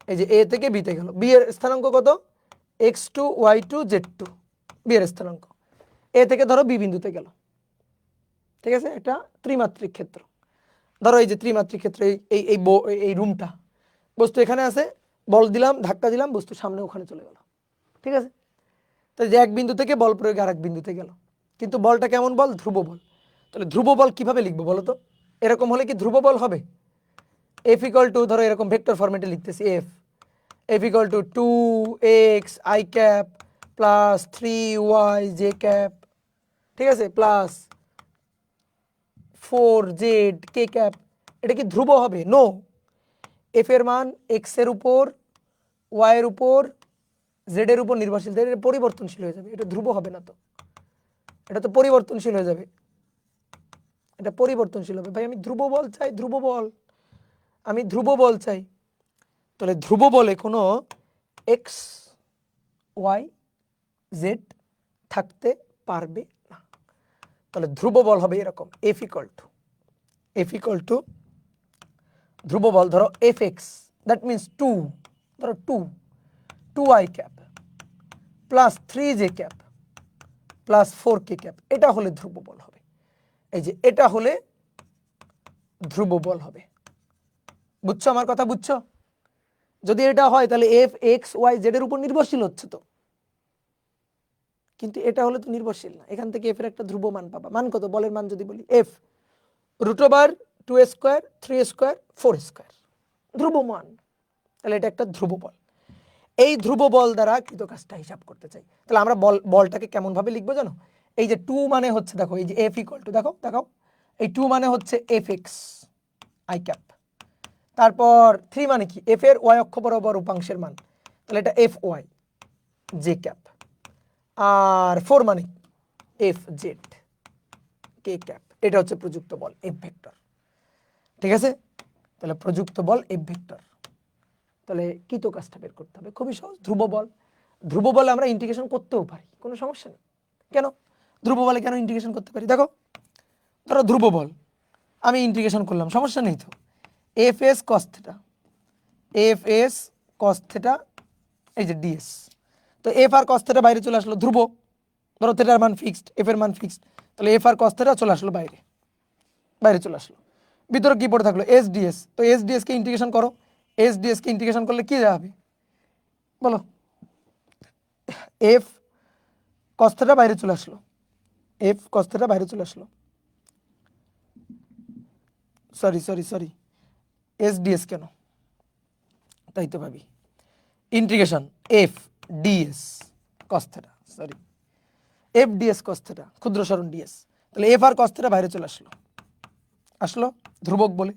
এই যে এ থেকে বিতে গেল। বি এর স্থানাঙ্ক কত? x2 y2 z2, বি এর স্থানাঙ্ক। এ থেকে ধরো বি বিন্দুতে গেল, ঠিক আছে? এটা ত্রিমাত্রিক ক্ষেত্র। ধরো এই যে ত্রিমাত্রিক ক্ষেত্রে এই এই এই রুমটা, বস্তু এখানে আছে, বল দিলাম, ধাক্কা দিলাম, বস্তু সামনে ওখানে চলে গেল, ঠিক আছে? তো যে এক বিন্দু থেকে বল প্রয়োগে আরেক বিন্দুতে গেল, কিন্তু বলটা কেমন বল? ধ্রুব বল। তাহলে ধ্রুব বল কিভাবে লিখবো বলো তো? এরকম হলে কি ধ্রুব বল হবে? এফ ইকুয়াল টু, ধরো এরকম ভেক্টর ফরম্যাটে লিখতেছি, F equal two 2x i cap plus 3y j cap, ঠিক আছে, প্লাস 4z k ক্যাপ। এটা কি ধ্রুব হবে? নো। এফ এর মান এক্স এর উপর, ওয়াই এর উপর, জেড এর উপর নির্ভরশীল, এটা পরিবর্তনশীল হয়ে যাবে, এটা ধ্রুব হবে না তো, এটা তো পরিবর্তনশীল হয়ে যাবে, এটা পরিবর্তনশীল হবে। ভাই আমি ধ্রুব বল চাই, ধ্রুব বল, আমি ধ্রুব বল চাই। তাহলে ধ্রুব বলে কোনো এক্স ওয়াই জেড থাকতে পারবে না। তাহলে ধ্রুব বল হবে এরকম, এফ ইকুয়াল টু ধ্রুব বল ধরো এফ এক্স, দ্যাট মিনস 2, ধরো 2i cap plus 3j cap plus 4k cap, এটা হলে ধ্রুব বল হবে। এই যে এটা হলে ধ্রুব বল হবে, বুঝছো আমার কথা? বুঝছো? যদি এটা হয় তাহলে এফ এক্স ওয়াই জেড এর উপর নির্ভরশীল হচ্ছে তো, কিন্তু এটা হলে তো নির্ভরশীল না। এখান থেকে এফ এর একটা ধ্রুব মান পাবা। মান কত? বলের মান যদি বলি F root over 2 square 3 square 4 square, ধ্রুব মান। তাহলে এটা একটা ধ্রুব বল। এই ধ্রুব বল দ্বারা কৃত কাজটা হিসাব করতে চাই। তাহলে আমরা বলটাকে কেমন ভাবে লিখবো জানো? এই যে 2 মানে হচ্ছে, দেখো এই যে এফ ইকুয়াল টু, দেখো দেখাও, এই 2 মানে হচ্ছে এফ এক্স আই ক্যাপ, তারপর 3 মানে কি? এফ এর ওয়াই অক্ষ বরাবর উপাংশের মান, তাহলে এটা এফ ওয়াই জে ক্যাপ, আর 4 মানে এফ জেড কে ক্যাপ। এটা হচ্ছে প্রযুক্ত বল এফ ভেক্টর, ঠিক আছে? তাহলে প্রযুক্ত বল এফ ভেক্টর। তাহলে কৃত কাজটা বের করতে হবে, খুবই সহজ। ধ্রুব বল, ধ্রুব বলে আমরা ইন্টিগ্রেশন করতেও পারি, কোনো সমস্যা নেই। কেন ধ্রুব বলে কেন ইন্টিগ্রেশন করতে পারি? দেখো ধরো ধ্রুব বল আমি ইন্টিগ্রেশন করলাম, সমস্যা নেই তো। F S cos theta, F S cos theta, এই যে ডিএস, তো এফ আর কস থেটা বাইরে চলে আসলো, ধ্রুব, ধরো থেটার মান ফিক্সড, এফ এর মান ফিক্সড, তাহলে এফ আর কস থেটা চলে আসলো বাইরে, বাইরে চলে আসলো। ভিতরে কি পড়ে থাকলো? এস ডিএস, তো এস ডিএস কে ইন্টিগ্রেশন করো, এস ডিএস কে ইন্টিগ্রেশন করলে কি যাবে বলো? এফ কস থেটা বাইরে চলে আসলো, এফ কস থেটা বাইরে চলে আসলো, sorry sorry sorry, S DS কেন? তাই তো ভাবি, integration F DS cos theta, sorry F DS cos theta, ক্ষুদ্র সরণ ডিএস, তাহলে এফ আর কস থেটা বাইরে চলে আসলো, আসলো ধ্রুবক বলে।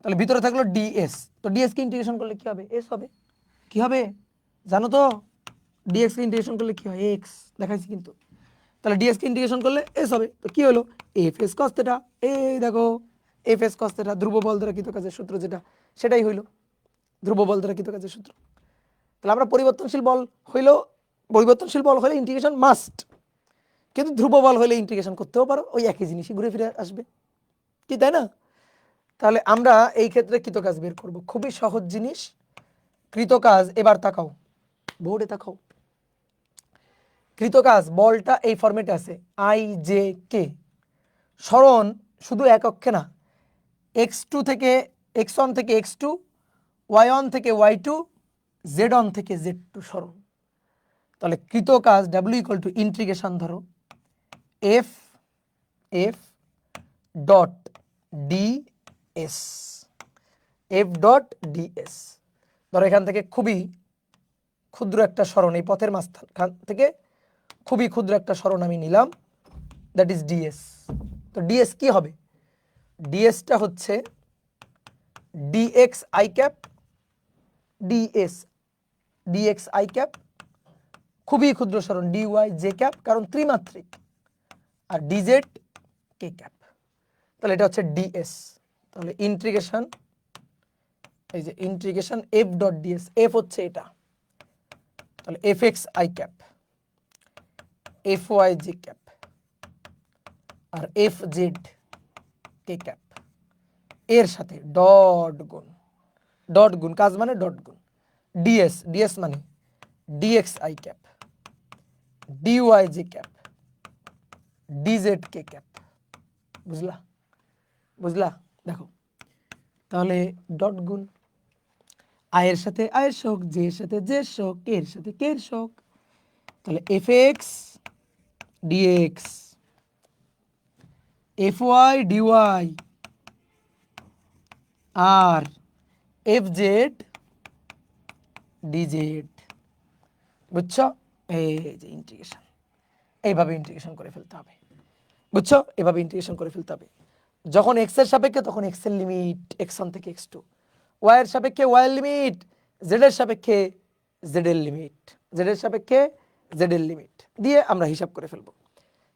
তাহলে ভিতরে থাকলো ডিএস, তো ডিএস কে ইন্টিগ্রেশন করলে কি হবে? এস হবে। কি হবে জানো তো? ডিএক্স কে ইন্টিগ্রেশন করলে কি হয়? এক্স, দেখাইছি কিন্তু। তাহলে ডিএস কে ইন্টিগ্রেশন করলে এস হবে, তো কি হলো? F S cos theta. এই দেখো এফ এস কস থিটা, ধ্রুব বল দ্বারা কৃত কাজের সূত্র যেটা, সেটাই হইলো ধ্রুব বল দ্বারা কৃত কাজের সূত্র। তাহলে আমরা পরিবর্তনশীল বল হইলে ইন্টিগ্রেশন মাস্ট, কিন্তু ধ্রুব বল হইলে ইন্টিগ্রেশন করতেও পারো, ওই একই জিনিসই ঘুরে ফিরে আসবে, কি তাই না? তাহলে আমরা এই ক্ষেত্রে কৃতকাজ বের করব, খুবই সহজ জিনিস কৃতকাজ। এবার তাকাও, বোর্ডে তাকাও, কৃতকাজ বলটা এই ফরম্যাটে আছে, আই জে কে। সরণ শুধু এক অক্ষে না, x2 থেকে x1 থেকে x2, y1 থেকে y2, z1 থেকে z2 সরণ। তাহলে কৃতকাজ w ইকুয়াল টু ইন্টিগ্রেশন ধরো F F dot ds, F dot DS. ধরো এখান থেকে খুবই ক্ষুদ্র একটা সরণ, এই পথের মাঝখান থেকে খুবই ক্ষুদ্র একটা সরণ আমি নিলাম, দ্যাট ইজ ডিএস। তো ডিএস কি হবে? ডিএসটা হচ্ছে dx i cap, ds dx i cap, খুবই ক্ষুদ্র সরণ ডিওয়াই জে ক্যাপ, কারণ ত্রিমাত্রিক, আর ডিজেড কে ক্যাপ। তাহলে এটা হচ্ছে ডিএস। তাহলে ইন্টিগ্রেশন, এই যে integration f dot ds, f হচ্ছে এটা, তাহলে F x i cap, f y j cap, আর এফ জেড কে ক্যাপ, এর সাথে ডট গুণ, ডট গুণ কাজ মানে ডট গুণ, ডিএস, ডিএস মানে dx i cap, dy j cap, dz k cap. বুঝলা? বুঝলা? দেখো তাহলে ডট গুণ আয়ের সাথে আয়ের শোক, জে এর সাথে জে শোক, কে এর সাথে কে এর শোক। তাহলে F x dx, F Y DY, আর এফ জেড ডিজেড। বুঝছো? এই যে ইন্টিগ্রেশন, এইভাবে ইন্টিগ্রেশন করে ফেলতে হবে। বুঝছো? এভাবে ইন্টিগ্রেশন করে ফেলতে হবে। যখন এক্স এর সাপেক্ষে তখন এক্স এর লিমিট x1 থেকে x2, ওয়াই এর সাপেক্ষে ওয়াই এর লিমিট, জেড এর সাপেক্ষে জেড এর লিমিট, জেড এর সাপেক্ষে জেড এর লিমিট দিয়ে আমরা হিসাব করে ফেলবো।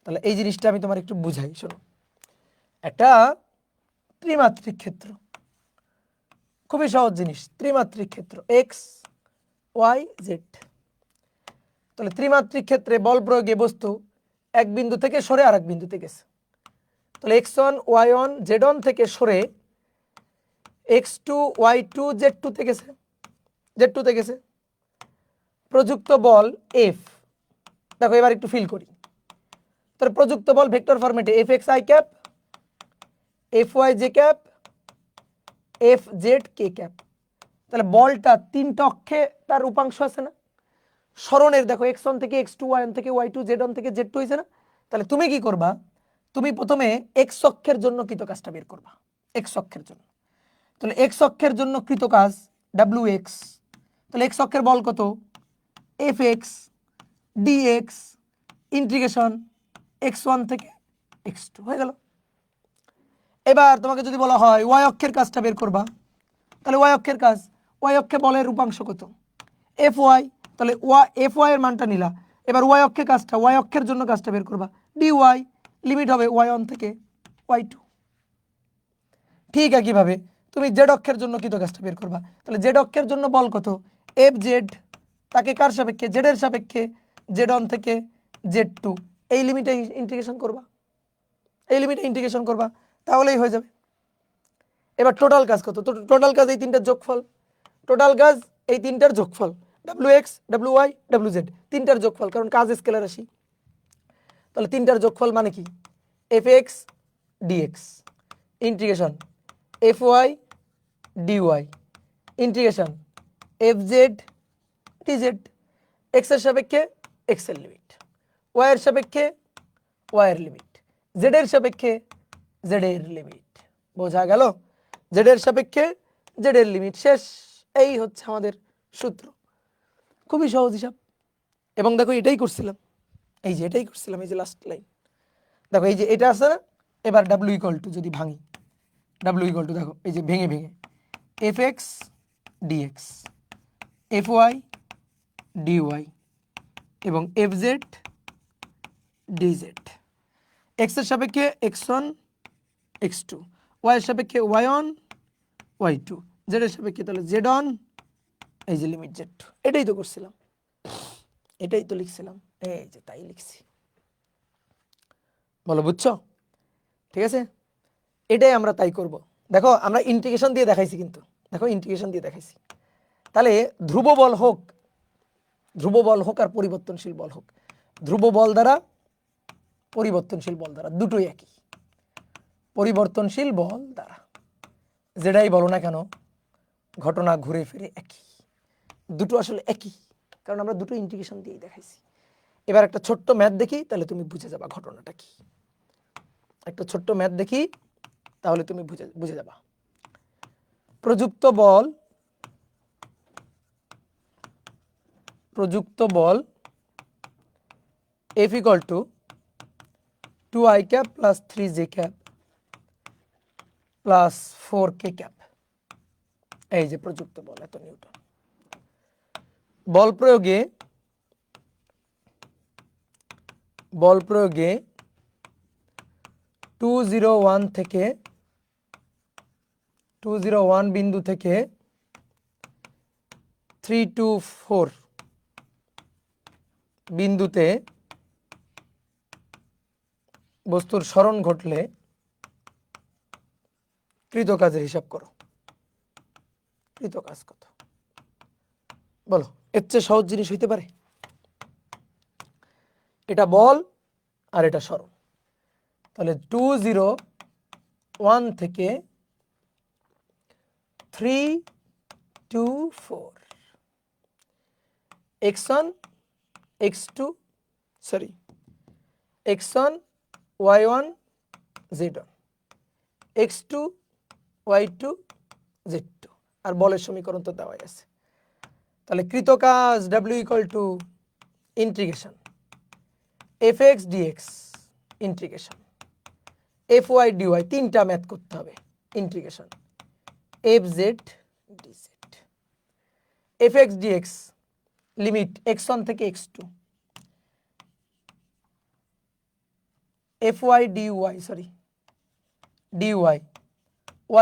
তাহলে এই জিনিসটা আমি তোমার একটু বুঝাই, শোনো। একটা ত্রিমাত্রিক ক্ষেত্র, খুবই সহজ জিনিস, ত্রিমাত্রিক ক্ষেত্র এক্স ওয়াই জেড। তাহলে ত্রিমাত্রিক ক্ষেত্রে বল প্রয়োগে বস্তু এক বিন্দু থেকে সরে আর এক বিন্দুতে গেছে। তাহলে x1 y1 z1 থেকে সরে x2 y2 z2 তে গেছে, z2 তে গেছে। প্রযুক্ত বল F, দেখো এবার একটু ফিল করি। তাহলে প্রযুক্ত বল ভেক্টর ফরম্যাটে f x i cap, f y j cap, f z k cap. তাহলে বলটা তিনটা অক্ষে তার উপাংশ আছে না? সরণের দেখো x1 থেকে x2, y1 থেকে y2, z1 থেকে z2 হয়েছে না? তাহলে তুমি কি করবা? তুমি প্রথমে x অক্ষের জন্য কৃতকাজটা বের করবা, x অক্ষের জন্য। তাহলে x অক্ষের জন্য কৃতকাজ wx, তাহলে x অক্ষের বল কত? fx dx ইন্টিগ্রেশন x1 থেকে x2 হয়ে গেল। এবার তোমাকে যদি বলা হয় y অক্ষের কাজটা বের করবা, তাহলে y অক্ষের কাজ, y অক্ষে বলের উপাংশ কত? fy, তাহলে fy এর মানটা নিলা। এবার y অক্ষে কাজটা, y অক্ষের জন্য কাজটা বের করবা, dy লিমিট হবে y1 থেকে y2। ঠিক একইভাবে তুমি z অক্ষের জন্য কৃত কাজটা বের করবা, তাহলে z অক্ষের জন্য বল কত? fz, তাকে কার সাপেক্ষে? z এর সাপেক্ষে z1 থেকে z2, এই লিমিটে ইন্টিগ্রেশন করবা, এই লিমিটে ইন্টিগ্রেশন করবা, তাহলেই হয়ে যাবে। এবার টোটাল কাজ কত? টোটাল কাজ এই তিনটার যোগফল, টোটাল কাজ এই তিনটার যোগফল, wx wy wz তিনটার যোগফল, কারণ কাজ স্কেলার রাশি। তাহলে তিনটার যোগফল মানে কি? fx dx integration fy dy integration fz dz, x এর সাপেক্ষে x এর লিমিট, y এর সাপেক্ষে y এর লিমিট, z এর সাপেক্ষে z এর লিমিট। বোঝা গেল? z এর সাপেক্ষে z এর লিমিট, শেষ। এই হচ্ছে আমাদের সূত্র, খুবই সহজ হিসাব। এবং দেখো এটাই করছিলাম, এই যে এটাই করছিলাম, এই যে লাস্ট লাইন দেখো, এই যে এটা আছে না? এবার w ইকুয়াল টু যদি ভাঙি, ডাব্লিউ ইকুয়াল টু দেখো এই যে ভেঙে ভেঙে f x dx, F Y dy এবং এফ জেড ডিজেড। এক্স এর সাপেক্ষে x one x two, y এর সাপেক্ষে y one y two, z এর সাপেক্ষে তাহলে জেড অন, এই যে লিমিট জেড টু। এটাই তো করছিলাম, এটাই তো লিখছিলাম, এই যে তাই লিখছি। বলো বুঝছো? ঠিক আছে, এটাই আমরা তাই করব। দেখো আমরা ইন্টিগ্রেশন দিয়ে দেখাইছি, কিন্তু দেখো ইন্টিগ্রেশন দিয়ে দেখাইছি। তাহলে ধ্রুব বল হোক, ধ্রুব বল হোক আর পরিবর্তনশীল বল হোক, ধ্রুব বল দ্বারা পরিবর্তনশীল বল দ্বারা দুটোই একই। পরিবর্তনশীল বল দ্বারা যেটাই বলো না কেন, ঘটনা ঘুরে ফিরে একই, দুটো আসলে একই, কারণ আমরা দুটো ইন্টিগ্রেশন দিয়েই দেখাইছি। এবার একটা ছোট্ট ম্যাথ দেখি, তাহলে তুমি বুঝে যাবা ঘটনাটা কি। একটা ছোট্ট ম্যাথ দেখি, তাহলে তুমি বুঝে যাবা। প্রযুক্ত বল F equal to 2i cap plus 3j cap plus 4k cap, এই যে প্রযুক্ত বল এত নিউটন। বল প্রয়োগে 201 থেকে 201 বিন্দু থেকে 324 বিন্দুতে বস্তুর সরণ ঘটলে কৃত কাজের হিসাব করো। কৃত কাজ কত বলো? এর চেয়ে সহজ জিনিস হইতে পারে? এটা বল আর এটা সরণ। তাহলে 201 থেকে 324 x1 x2 sorry x1 y1 z1 x2 y2 z2, আর বলের সমীকরণ তো দেওয়াই আছে। তাহলে কৃত কাজ w equal to integration f x dx integration f Y dy, তিনটা ম্যাথ করতে হবে, integration f Z dz. F x dx limit x1 থেকে x2, f Y dy sorry dy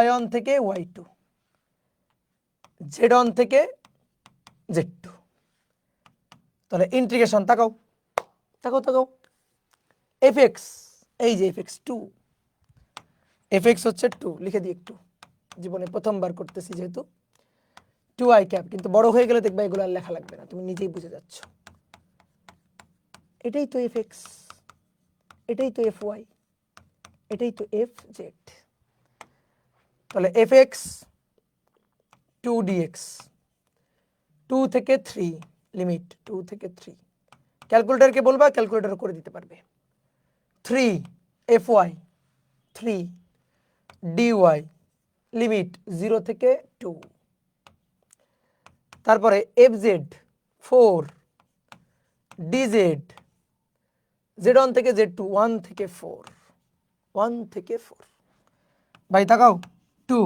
y1 থেকে y2, z1 থেকে z2। তাহলে integration তাকাও তাকাও তাকাও, এফ এক্স, এই যে এফ এক্স 2, এফ এক্স হচ্ছে 2, লিখে দিই একটু, জীবনে প্রথমবার করতেছি যেহেতু। 2i ক্যাপ, কিন্তু বড় হয়ে গেলে দেখবা এগুলো আর লেখা লাগবে না, তুমি নিজেই বুঝে যাচ্ছ। এটাই তো এফ এক্স, এটাই তো এফ ওয়াই, এটাই তো এফ জেড। তাহলে এফ এক্স 2 ডিএক্স, 2 থেকে 3 লিমিট 2 থেকে 3, ক্যালকুলেটরকে বলবা ক্যালকুলেটর করে দিতে পারবে। 3 এফ ওয়াই 3 ডিওয়াই লিমিট 0 থেকে 2, তারপরে এফ জেড 4 ডিজেড z1 থেকে z2 1 থেকে 4, 1 থেকে 4। ভাই তাকাও 2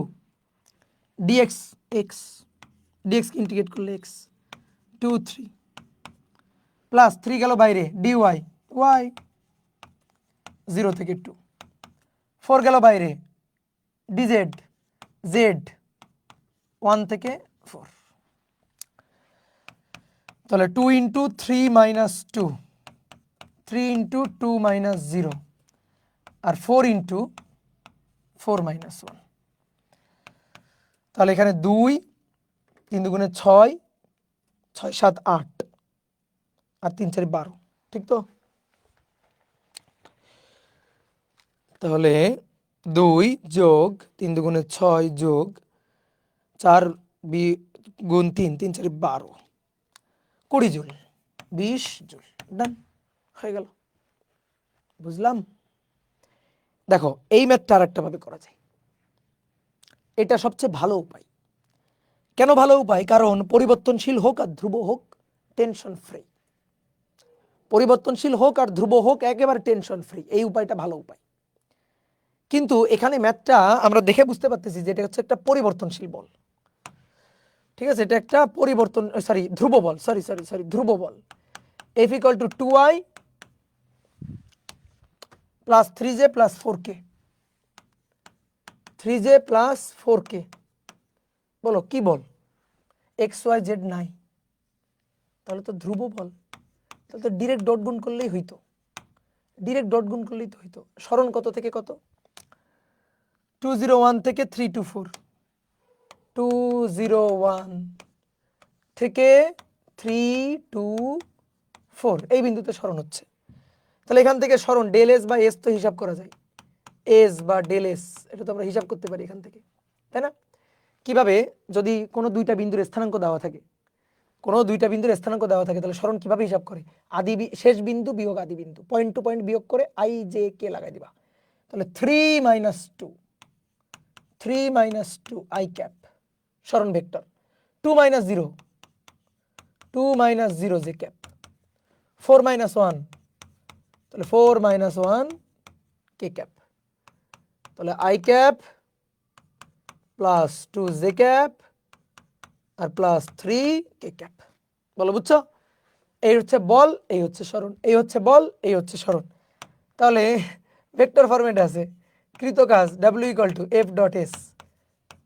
dx x, dx কে ইন্টিগ্রেট করলে x 2 3 প্লাস 3 গেল বাইরে dy y 0 থেকে 2, 4 গেল বাইরে dz z 1 থেকে 4। তাহলে 2 ইন্টু 3 মাইনাস 2, 3 ইন্টু 2 মাইনাস 0 আর 4 ইন্টু 4 মাইনাস 1। তাহলে এখানে 2 3 দুগুণে 6, 6 7 8 আর 3 4 12, ঠিক তো? তাহলে 2 যোগ 3 দুগুণে 6 যোগ 4 গুণ 3 3 4 12, 20 জুল, 20 জুল। ডান হয়ে গেল, বুঝলাম? দেখো এই ম্যাথটা আরেকটা ভাবে করা যায়, এটা সবচেয়ে ভালো উপায়। কেন ভালো উপায়? কারণ পরিবর্তনশীল হোক আর ধ্রুব হোক টেনশন ফ্রি, পরিবর্তনশীল হোক আর ধ্রুব হোক একেবারে টেনশন ফ্রি, এই উপায়টা ভালো উপায়। কিন্তু এখানে ম্যাথটা আমরা দেখে বুঝতে পারতেছি যে এটা হচ্ছে একটা পরিবর্তনশীল বল। ঠিক আছে, এটা একটা ধ্রুব বল, ধ্রুব বল। F = 2i plus 3j plus 4k, 3j plus 4k। বলো কি বল? XYZ নাই, তাহলে তো ধ্রুব বল, তাহলে তো ডিরেক্ট ডট গুণ করলেই হইতো, সরণ কত থেকে কত? 201 থেকে 324, 201 থেকে 324 এই বিন্দুতে সরণ হচ্ছে। তাহলে এখান থেকে সরণ ডেল এস বা এস তো হিসাব করা যায়, এস বা ডেল এস এটা তো আমরা হিসাব করতে পারি এখান থেকে, তাই না? কিভাবে? যদি কোনো দুইটা বিন্দুর স্থানাঙ্ক দেওয়া থাকে, তাহলে সরণ কিভাবে হিসাব করে? শেষ বিন্দু বিয়োগ আদি বিন্দু, পয়েন্ট টু পয়েন্ট বিয়োগ করে i j k লাগাই দিবা। তাহলে 3 - 2 i ক্যাপ সরণ ভেক্টর, 2 - 0 j ক্যাপ, 4 - 1 তাহলে 4 - 1 k ক্যাপ। তাহলে i cap plus 2 j cap আর প্লাস 3 k ক্যাপ। বলো বুঝছো? এই হচ্ছে বল, এই হচ্ছে সরণ, এই হচ্ছে বল, এই হচ্ছে সরণ। তাহলে ভেক্টর ফরম্যাটে আছে কৃত কাজ w = f.s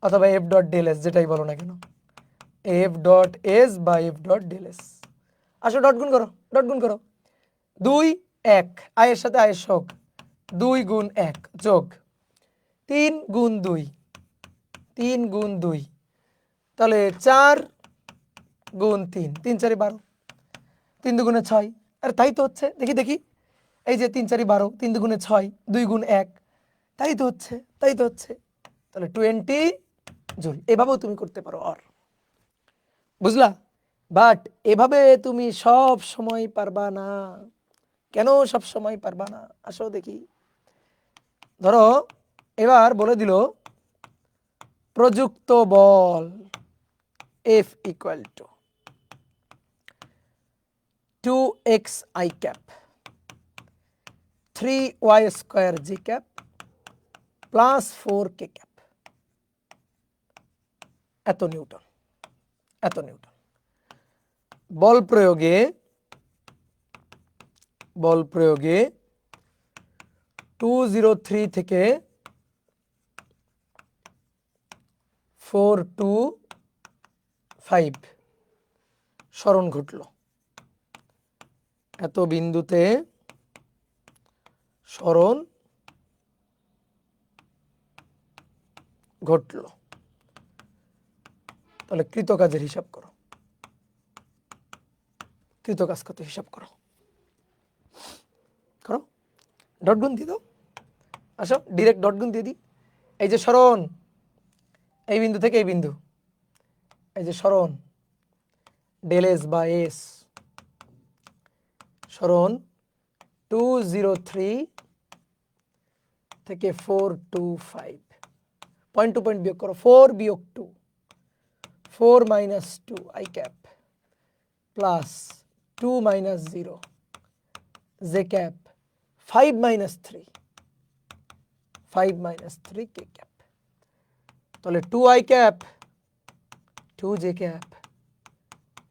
অথবা f.ds যেটাই বলো না কেন, f.s বা f.ds। আসো ডট গুণ করো, 2 1 আয়ের সাথে আয়ের যোগ, 2 গুণ 1 যোগ 3 গুণ 2, 3 গুণ 2 তাহলে 4 গুণ 3, 3 4 12, 3 দুগুণে 6। আরে তাই তো হচ্ছে, দেখি এই যে 3 4 12, 3 দুগুণে 6, 2 গুণ 1, তাই তো হচ্ছে। তাহলে 20 জুল। এভাবেও তুমি করতে পারো অর, বুঝলা? বাট এভাবে তুমি সব সময় পারবা না। কেন সব সময় পারবা না? আসো দেখি। ধরো এবার বলে দিল প্রযুক্ত বল F = 2x i cap 3y square j cap plus 4k cap, এত নিউটন। বল প্রয়োগে 203 থেকে 425 সরণ ঘটল। এত বিন্দুতে সরণ ঘটল। তাহলে কৃতকাজের হিসাব করো, কৃতকাজ কত হিসাব করো, ডট গুণ দিয়ে দাও। আসো ডিরেক্ট ডট গুণ দিয়ে দিই। এই যে সরণ, এই বিন্দু থেকে এই বিন্দু, এই যে সরণ ডেল এস বা এস, সরণ 203 থেকে 425, পয়েন্ট টু পয়েন্ট বিয়োগ করো, 4 বিয়োগ 2, 4 - 2 i cap plus 2 - 0 j cap 5 - 3, 5 - 3 k cap. তাহলে 2 i cap 2 j cap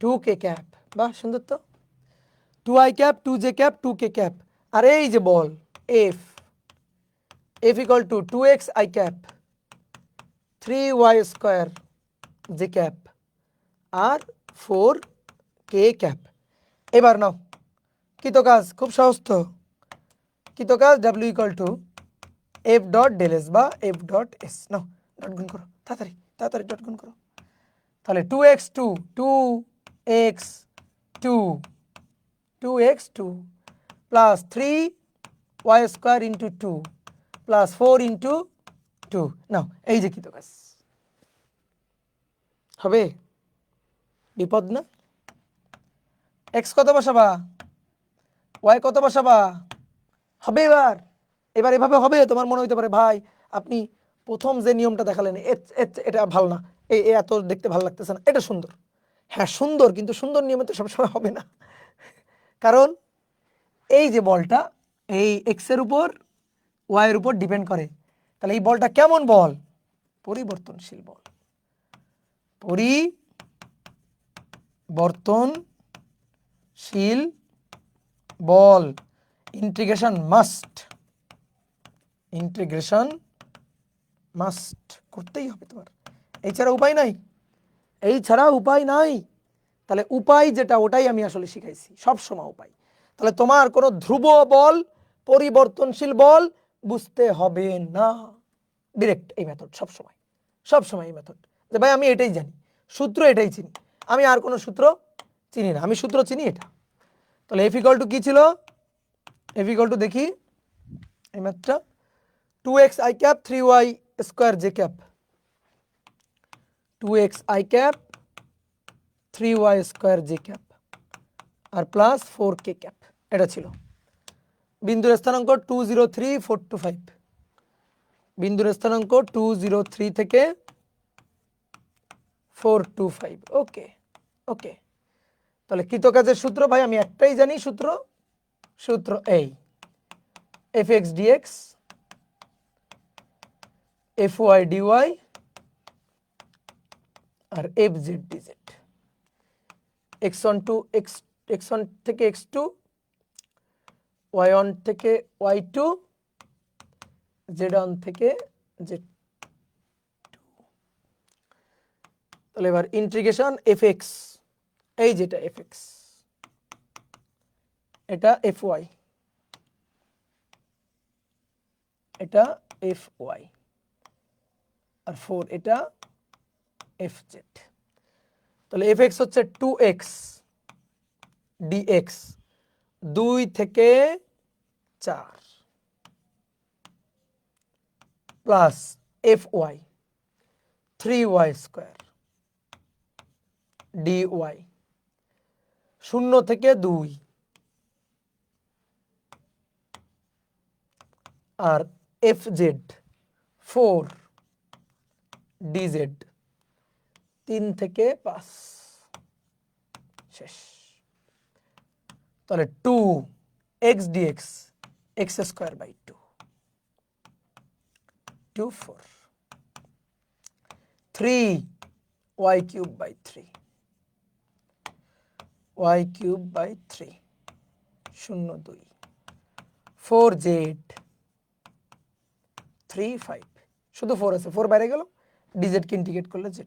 2 k cap. বাহ সুন্দর তো, 2 i cap 2 j cap 2 k cap. আর এই যে বল F = 2x i cap 3y square j cap আর 4k ক্যাপ। এবার নাও কৃতকাজ, খুব সহজ তো। কৃতকাজ w = f.ds বা f.s। নাও ডট গুণ করো, তাড়াতাড়ি ডট গুণ করো। তাহলে 2x2 2x2 plus 3y square into 2 plus 4 into 2। নাও এই যে কৃতকাজ হবে, বিপদ না? এক্স কত বসাবা, ওয়াই কত বসাবা, হবে। এবার এভাবে হবে। তোমার মনে হইতে পারে ভাই আপনি প্রথম যে নিয়মটা দেখালেন এটা ভালো না, এত দেখতে ভালো লাগতেছে না। এটা সুন্দর, হ্যাঁ সুন্দর, কিন্তু সুন্দর নিয়মে তো সবসময় হবে না। কারণ এই যে বলটা এই এক্স এর উপর ওয়াই এর উপর ডিপেন্ড করে। তাহলে এই বলটা কেমন বল? পরিবর্তনশীল বল। পরিবর্তনশীল বল। ইন্টিগ্রেশন মাস্ট করতেই হবে তোমার, এই ছাড়া উপায় নাই। তাহলে উপায় যেটা ওটাই আমি আসলে শিখাইছি, সবসময় উপায়। তাহলে তোমার কোনো ধ্রুব বল, পরিবর্তনশীল বল বুঝতে হবে না, ডিরেক্ট এই মেথড সবসময় এই মেথড, যে ভাই আমি এটাই জানি, সূত্র এটাই চিনি, আমি আর কোনো সূত্র চিনি না, আমি সূত্র চিনি এটা। তাহলে এফ ইকুয়াল টু কি ছিল? এফ ইকুয়াল টু দেখি এই ম্যাথটা, 2x i cap 3y square j cap, 2x i cap 3y square j cap আর প্লাস 4k ক্যাপ, এটা ছিল। বিন্দুর স্থানাঙ্ক 203 425, বিন্দুর স্থানাঙ্ক 203 থেকে 425। ওকে ওকে, তাহলে কৃতকাজের সূত্র ভাই আমি একটাই জানি, সূত্র এই fx dx fy dy R fz dz, x1 to x1 থেকে x2, y1 থেকে y2, z1 থেকে z2। তাহলে এবার ইন্টিগ্রেশন fx, এই যেটা fx, এটা fy, এটা fy আর 4 এটা fz। তাহলে fx হচ্ছে 2x dx 2 থেকে 4 plus fy 3y square dy 0 থেকে 2 আর fz 4 dz 3 থেকে 5 শেষ। তাহলে 2x dx x square by 2 2 4 3y cube by 3 y cube by 3 0 2 4z 3 5, শুধু 4 আছে, 4 বাইরে গেল, dz কে ইন্টিগ্রেট করলে z,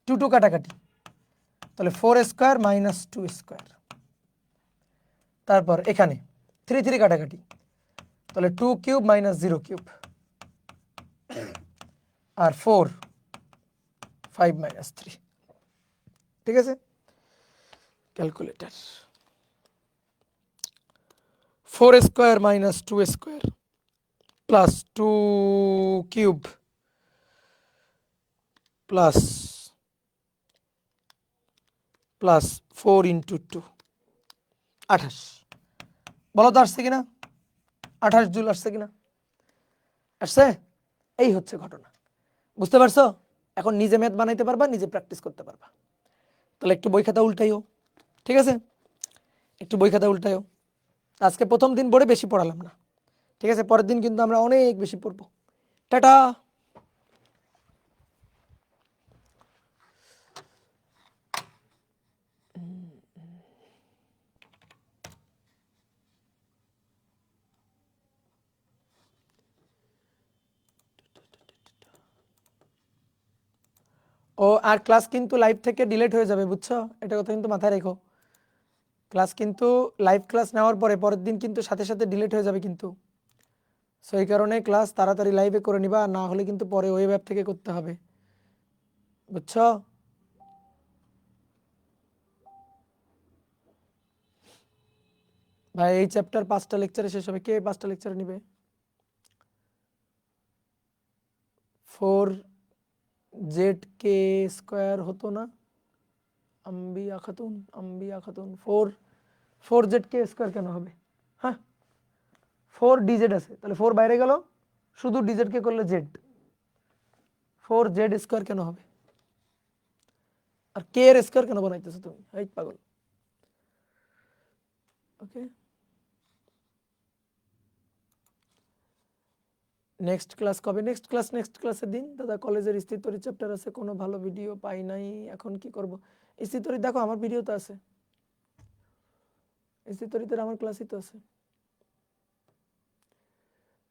2 2 কাটাকাটি, তাহলে 4 স্কোয়ার মাইনাস 2 স্কোয়ার, তারপর এখানে 3 3 কাটাকাটি, তাহলে 2 কিউব মাইনাস 0 কিউব আর 4 5 মাইনাস 3। ঠিক আছে, calculator, 4 square minus 2 square plus 2 cube plus 4 into 2 28। বলো তো আসছে কিনা? 28 জুল আসছে কিনা? আসছে? এই হচ্ছে ঘটনা, বুঝতে পারছো? এখন নিজে ম্যাথ বানাইতে পারবা, নিজে প্র্যাকটিস করতে পারবা। তাহলে একটু বই খাতা উল্টাইও, ঠিক আছে? একটু বই খাতা উল্টাইও। আজকে প্রথম দিন বোর্ডে বেশি পড়ালাম না, ঠিক আছে? পরের দিন কিন্তু আমরা অনেক বেশি পড়বো। টাটা। ও আর ক্লাস কিন্তু লাইভ থেকে ডিলিট হয়ে যাবে, বুঝছো? এটা কথা কিন্তু মাথায় রেখো। ক্লাস কিন্তু লাইভ ক্লাস নেওয়ার পরে পরের দিন কিন্তু সাথে সাথে ডিলিট হয়ে যাবে কিন্তু। সো এই কারণে ক্লাস তাড়াতাড়ি লাইভে করে নিবা, না হলে কিন্তু পরে ওয়েব অ্যাপ থেকে করতে হবে, বুঝছো? ভাই এই চ্যাপ্টার 5টা লেকচারে শেষ হবে, কে 5টা লেকচার নিবে? 4zk স্কোয়ার হতো না, আম্বিয়া খাতুন 4zk স্কোয়ার কেন হবে? হ্যাঁ 4dz আছে, তাহলে 4 বাইরে গেল, শুধু dz কে করলে z, 4z স্কোয়ার কেন হবে? আর কে এর স্কোয়ার কেন বানাইতেছো তুমি? এই পাগল। ওকে, নেক্সট ক্লাস কবে? নেক্সট ক্লাসের দিন দাদা। কলেজের স্থিতরি চ্যাপ্টার আছে, কোনো ভালো ভিডিও পাই নাই, এখন কি করব? স্থিতরি দেখো আমার ভিডিও তো আছে, স্থিতরিতে আমার ক্লাসই তো আছে।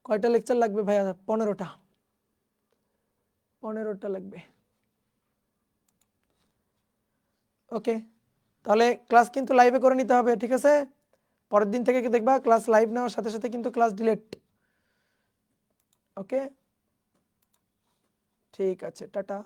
কয়টা লেকচার লাগবে ভাইয়া? 15টা, 15টা লাগবে। ওকে, তাহলে ক্লাস কিন্তু লাইভে করে নিতে হবে, ঠিক আছে? পরের দিন থেকে দেখবা ক্লাস লাইভ নেওয়ার সাথে সাথে কিন্তু ক্লাস ডিলেট। ওকে, ঠিক আছে, টাটা।